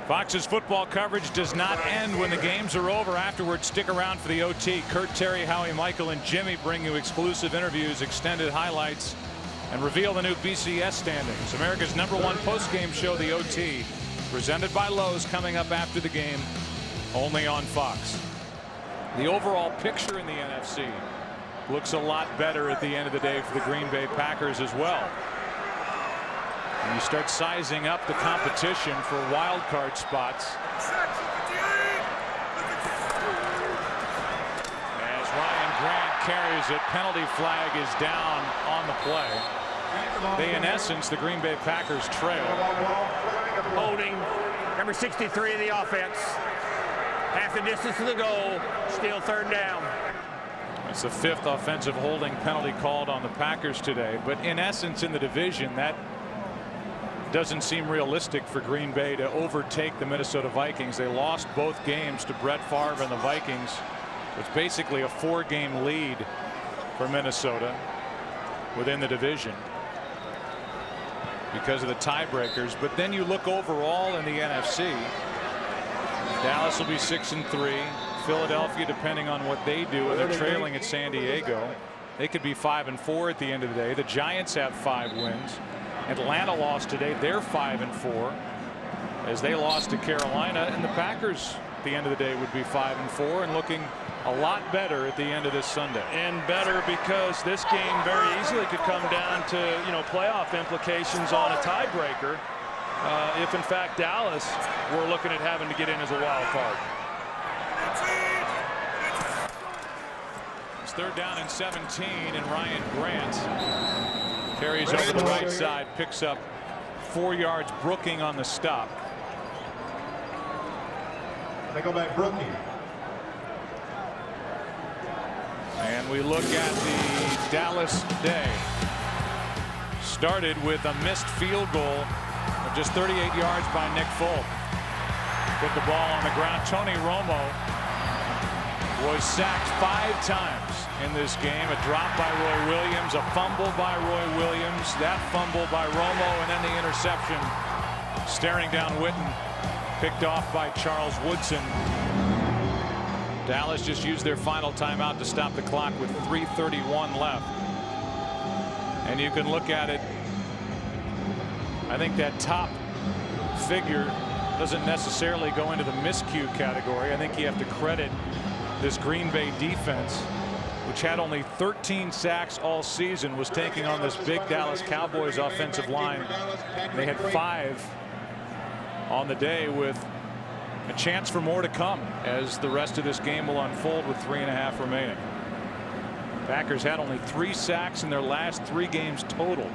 Fox's football coverage does not end when the games are over. Afterwards, stick around for the OT. Kurt, Terry, Howie, Michael, and Jimmy bring you exclusive interviews, extended highlights, and reveal the new BCS standings. America's #1 post-game show, the OT, presented by Lowe's, coming up after the game, only on Fox. The overall picture in the NFC looks a lot better at the end of the day for the Green Bay Packers as well. And you start sizing up the competition for wild card spots. As Ryan Grant carries it, penalty flag is down on the play. They, in essence, the Green Bay Packers trail. Holding, number 63 of the offense. Half the distance to the goal, still 3rd down. It's the 5th offensive holding penalty called on the Packers today. But in essence, in the division, that doesn't seem realistic for Green Bay to overtake the Minnesota Vikings. They lost both games to Brett Favre and the Vikings. It's basically a 4-game lead for Minnesota within the division because of the tiebreakers. But then you look overall in the NFC. Dallas will be 6-3. Philadelphia, depending on what they do, and they're trailing at San Diego, they could be 5-4 at the end of the day. The Giants have 5 wins. Atlanta lost today. They're 5-4 as they lost to Carolina, and the Packers at the end of the day would be 5-4 and looking a lot better at the end of this Sunday. And better because this game very easily could come down to playoff implications on a tiebreaker if in fact Dallas were looking at having to get in as a wild card. It's 3rd down and 17, and Ryan Grant carries over the right side, picks up 4 yards. Brooking on the stop. They go back Brooking. And we look at the Dallas day. Started with a missed field goal of just 38 yards by Nick Folk. Put the ball on the ground. Tony Romo was sacked 5 times in this game. A drop by Roy Williams, a fumble by Roy Williams, that fumble by Romo, and then the interception staring down Witten, picked off by Charles Woodson. Dallas just used their final timeout to stop the clock with 3:31 left. And you can look at it. I think that top figure doesn't necessarily go into the miscue category. I think you have to credit this Green Bay defense, which had only 13 sacks all season, was taking on this big Dallas Cowboys offensive line. They had 5 on the day, with a chance for more to come as the rest of this game will unfold with 3.5 remaining. Packers had only 3 sacks in their last 3 games total,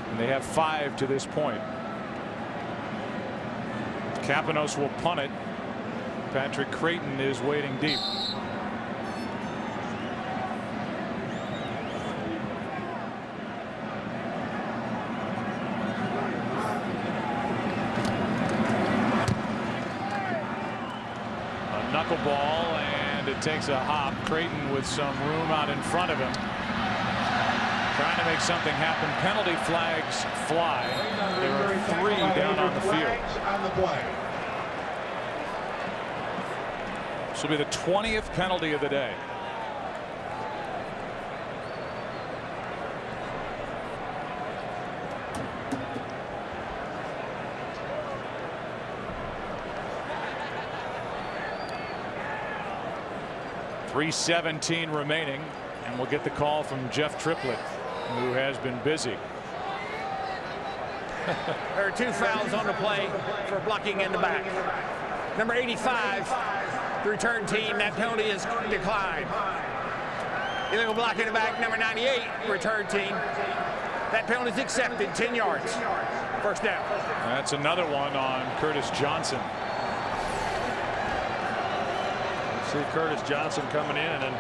and they have 5 to this point. Kapanos will punt it. Patrick Creighton is waiting deep. A knuckleball, and it takes a hop. Creighton with some room out in front of him, trying to make something happen. Penalty flags fly. There are 3 down on the field. This will be the 20th penalty of the day. .317 remaining, and we'll get the call from Jeff Triplett, who has been busy. There are 2 fouls on the play for blocking in the back. Number 85, the return team, that penalty is declined. Illegal block in the back, number 98, return team. That penalty is accepted, 10 yards. First down. That's another one on Curtis Johnson. See Curtis Johnson coming in, and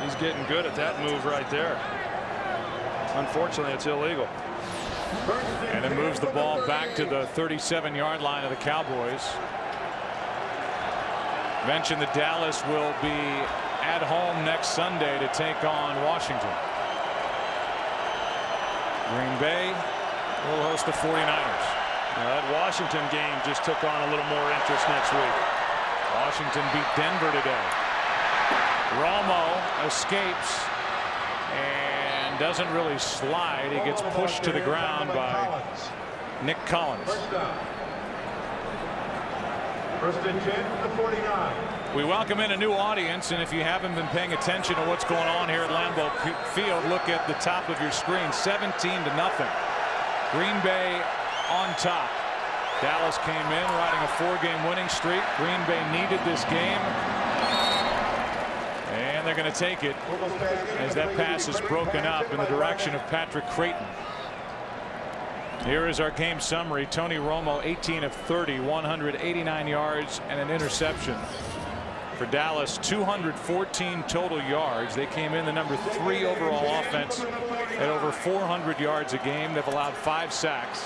he's getting good at that move right there. Unfortunately, it's illegal. And it moves the ball back to the 37-yard line of the Cowboys. Mentioned that Dallas will be at home next Sunday to take on Washington. Green Bay will host the 49ers. Now that Washington game just took on a little more interest next week. Washington beat Denver today. Romo escapes and doesn't really slide. He gets pushed to the ground by Nick Collins. First and 10 to the 49. We welcome in a new audience, and if you haven't been paying attention to what's going on here at Lambeau Field, look at the top of your screen. 17-0. Green Bay on top. Dallas came in riding a 4-game winning streak. Green Bay needed this game, and they're going to take it as that pass is broken up in the direction of Patrick Creighton. Here is our game summary. Tony Romo, 18 of 30, 189 yards and an interception. For Dallas, 214 total yards. They came in the number 3 overall offense at over 400 yards a game. They've allowed 5 sacks.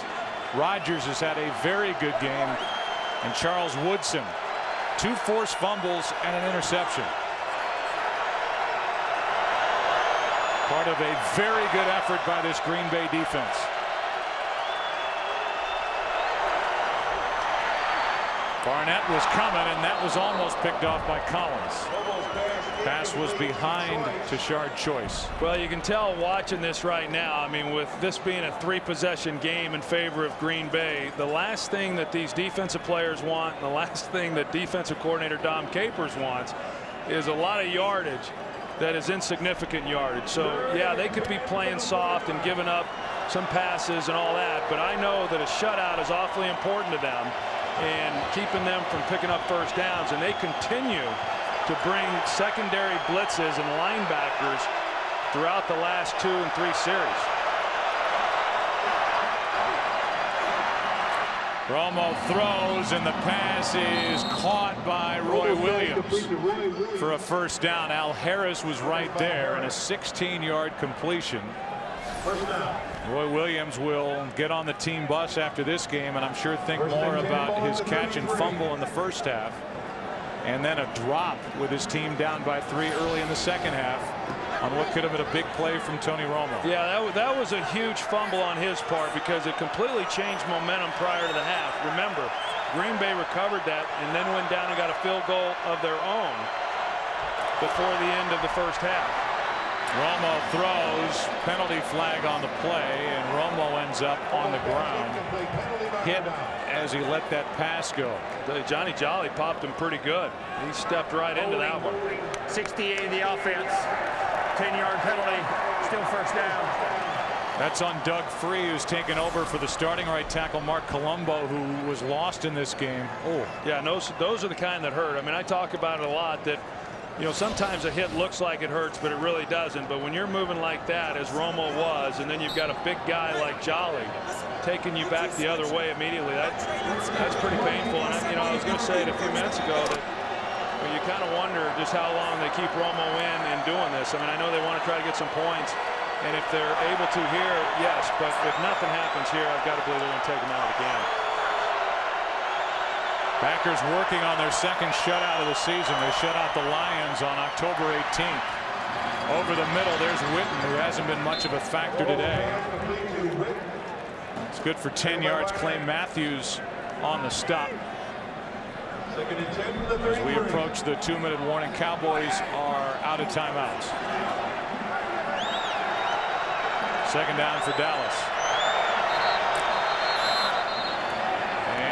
Rodgers has had a very good game, and Charles Woodson, 2 forced fumbles and an interception. Part of a very good effort by this Green Bay defense. Barnett was coming, and that was almost picked off by Collins. Pass was behind Tashard Choice. Well, you can tell watching this right now, I mean, with this being a 3-possession game in favor of Green Bay, the last thing that these defensive players want, and the last thing that defensive coordinator Dom Capers wants, is a lot of yardage that is insignificant yardage. So, yeah, they could be playing soft and giving up some passes and all that, but I know that a shutout is awfully important to them and keeping them from picking up first downs, and they continue to bring secondary blitzes and linebackers throughout the last 2 and 3 series. Romo throws, and the pass is caught by Roy Williams for a first down. Al Harris was right there, and a 16-yard completion. Roy Williams will get on the team bus after this game, and I'm sure think more about his catch and fumble in the first half, and then a drop with his team down by 3 early in the second half on what could have been a big play from Tony Romo. Yeah, that was a huge fumble on his part because it completely changed momentum prior to the half. Remember, Green Bay recovered that and then went down and got a field goal of their own before the end of the first half. Romo throws, penalty flag on the play, and Romo ends up on the ground, hit as he let that pass go. Johnny Jolly popped him pretty good. He stepped right into that one. 68 of the offense, 10-yard penalty, still first down. That's on Doug Free, who's taken over for the starting right tackle Mark Colombo, who was lost in this game. Oh, yeah, those are the kind that hurt. I mean, I talk about it a lot that, you know, sometimes a hit looks like it hurts, but it really doesn't. But when you're moving like that, as Romo was, and then you've got a big guy like Jolly taking you back the other way immediately, that's pretty painful. And I was going to say it a few minutes ago that you kind of wonder just how long they keep Romo in doing this. I mean, I know they want to try to get some points, and if they're able to here, yes. But if nothing happens here, I've got to believe they're going to take them out of the game. Packers working on their second shutout of the season. They shut out the Lions on October 18th. Over the middle, there's Witten, who hasn't been much of a factor today. It's good for 10 yards. Clay Matthews on the stop. As we approach the 2-minute warning, Cowboys are out of timeouts. Second down for Dallas.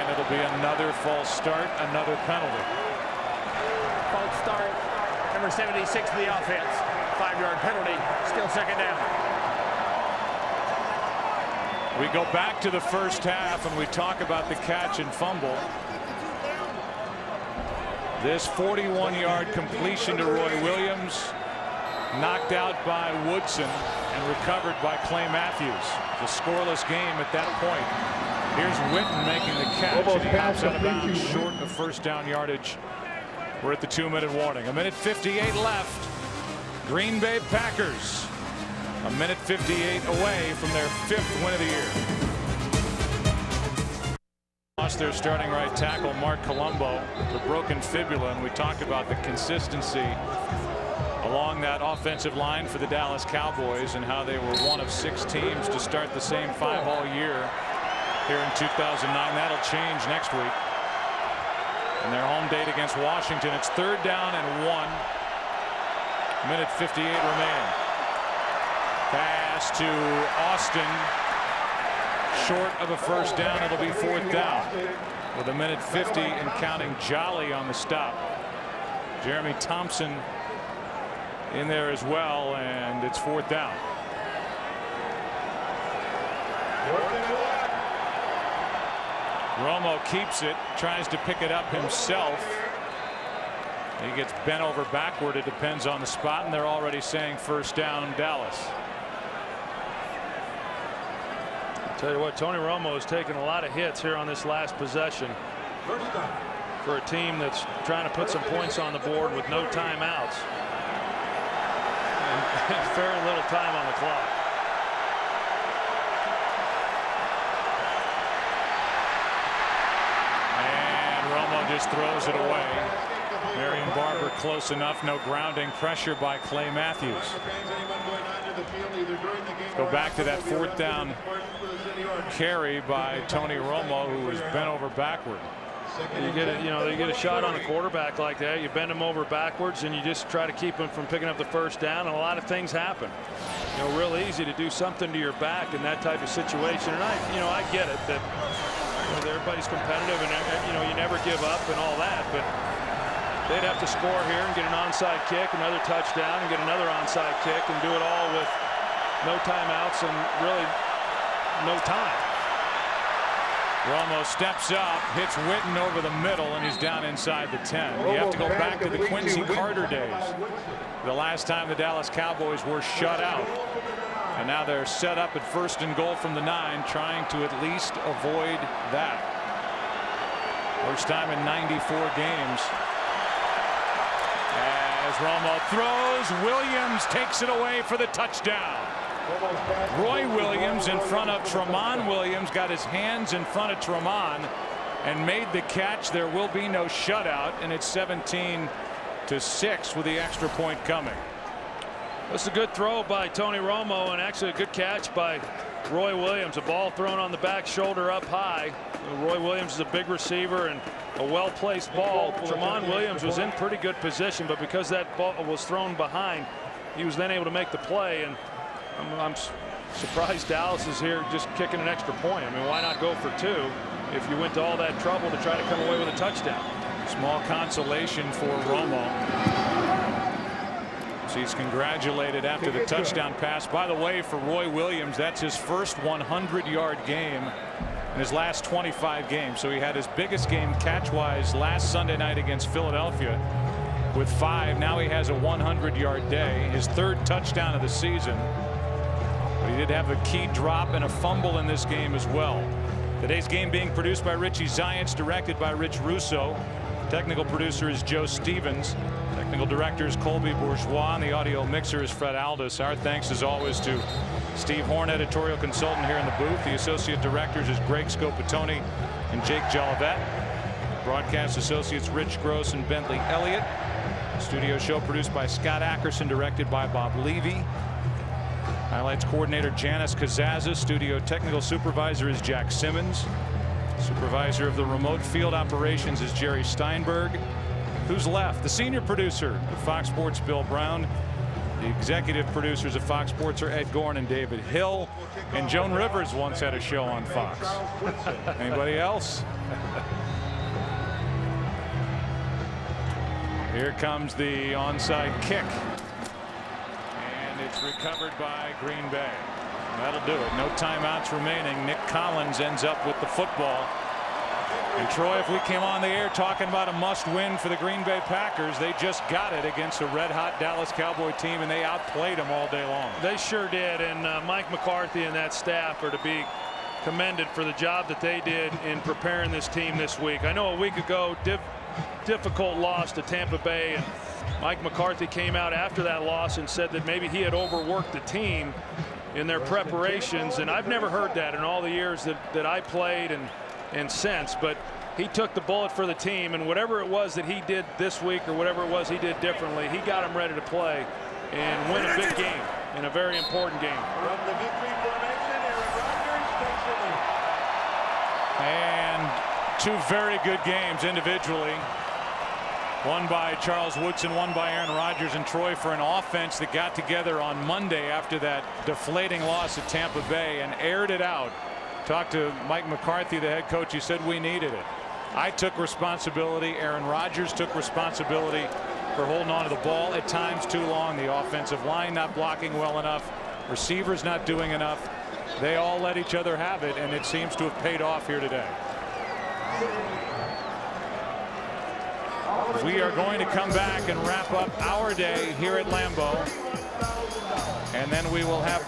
It'll be another false start, another penalty. False start, number 76 of the offense. 5-yard penalty, still second down. We go back to the first half and we talk about the catch and fumble. This 41-yard completion to Roy Williams knocked out by Woodson and recovered by Clay Matthews. It's a scoreless game at that point. Here's Witten making the catch, and he hops out of bounds short of first down yardage. We're at the 2-minute warning. 1:58 left. Green Bay Packers 1:58 away from their 5th win of the year. Lost their starting right tackle Mark Colombo with a broken fibula, and we talked about the consistency along that offensive line for the Dallas Cowboys and how they were one of 6 teams to start the same 5 all year here in 2009. That'll change next week. In their home date against Washington, it's 3rd down and 1. 1:58 remaining. Pass to Austin. Short of a first down. It'll be 4th down. With 1:50 and counting. Jolly on the stop. Jeremy Thompson in there as well, and it's 4th down. Romo keeps it, tries to pick it up himself. He gets bent over backward. It depends on the spot, and they're already saying first down Dallas. Tell you what, Tony Romo has taken a lot of hits here on this last possession for a team that's trying to put some points on the board with no timeouts and very little time on the clock. And Romo just throws it away. Marion Barber close enough. No grounding. Pressure by Clay Matthews. Let's go back to that 4th down carry by Tony Romo, who was bent over backward. You get it, you get a shot on a quarterback like that. You bend him over backwards, and you just try to keep him from picking up the first down. And a lot of things happen. Real easy to do something to your back in that type of situation. And I get it that everybody's competitive, and you never give up and all that, but they'd have to score here and get an onside kick, another touchdown, and get another onside kick, and do it all with no timeouts and really no time. Romo steps up, hits Witten over the middle, and he's down inside the 10. You have to go back to the Quincy Carter days. The last time the Dallas Cowboys were shut out. And now they're set up at 1st and goal from the 9, trying to at least avoid that. First time in 94 games. As Romo throws, Williams takes it away for the touchdown. Roy Williams in front of Tramon Williams, got his hands in front of Tramon and made the catch. There will be no shutout, and it's 17-6 with the extra point coming. That's a good throw by Tony Romo, and actually a good catch by Roy Williams. A ball thrown on the back shoulder up high. Roy Williams is a big receiver and a well-placed ball. Tramon Williams was in pretty good position, but because that ball was thrown behind, he was then able to make the play. And I'm surprised Dallas is here just kicking an extra point. I mean, why not go for 2 if you went to all that trouble to try to come away with a touchdown? Small consolation for Romo. So he's congratulated after the touchdown pass. By the way, for Roy Williams, that's his first 100-yard game in his last 25 games. So he had his biggest game catch-wise last Sunday night against Philadelphia with 5. Now he has a 100-yard day, his 3rd touchdown of the season. But he did have a key drop and a fumble in this game as well. Today's game being produced by Richie Zients, directed by Rich Russo. Technical producer is Joe Stevens. Technical director is Colby Bourgeois, and the audio mixer is Fred Aldis. Our thanks as always to Steve Horn, editorial consultant here in the booth. The associate directors is Greg Scopatoni and Jake Jolivet. Broadcast associates Rich Gross and Bentley Elliott. Studio show produced by Scott Ackerson, directed by Bob Levy. Highlights coordinator Janice Kazaza. Studio technical supervisor is Jack Simmons. Supervisor of the remote field operations is Jerry Steinberg. Who's left? The senior producer of Fox Sports, Bill Brown. The executive producers of Fox Sports are Ed Gorn and David Hill. And Joan Rivers once had a show on Fox. Anybody else? Here comes the onside kick. And it's recovered by Green Bay. That'll do it. No timeouts remaining. Nick Collins ends up with the football. And Troy, if we came on the air talking about a must-win for the Green Bay Packers, they just got it against a red-hot Dallas Cowboy team, and they outplayed them all day long. They sure did, and Mike McCarthy and that staff are to be commended for the job that they did in preparing this team this week. I know a week ago, difficult loss to Tampa Bay, and Mike McCarthy came out after that loss and said that maybe he had overworked the team in their preparations, and I've never heard that in all the years that I played and since. But he took the bullet for the team, and whatever it was that he did this week or whatever it was he did differently, he got them ready to play and win a big game, in a very important game. From the victory formation, Aaron Rodgers takes the lead. And two very good games individually. One by Charles Woodson, one by Aaron Rodgers, and Troy, for an offense that got together on Monday after that deflating loss at Tampa Bay and aired it out. Talked to Mike McCarthy, the head coach. He said we needed it. I took responsibility. Aaron Rodgers took responsibility for holding on to the ball at times too long. The offensive line not blocking well enough. Receivers not doing enough. They all let each other have it, and it seems to have paid off here today. We are going to come back and wrap up our day here at Lambeau, and then we will have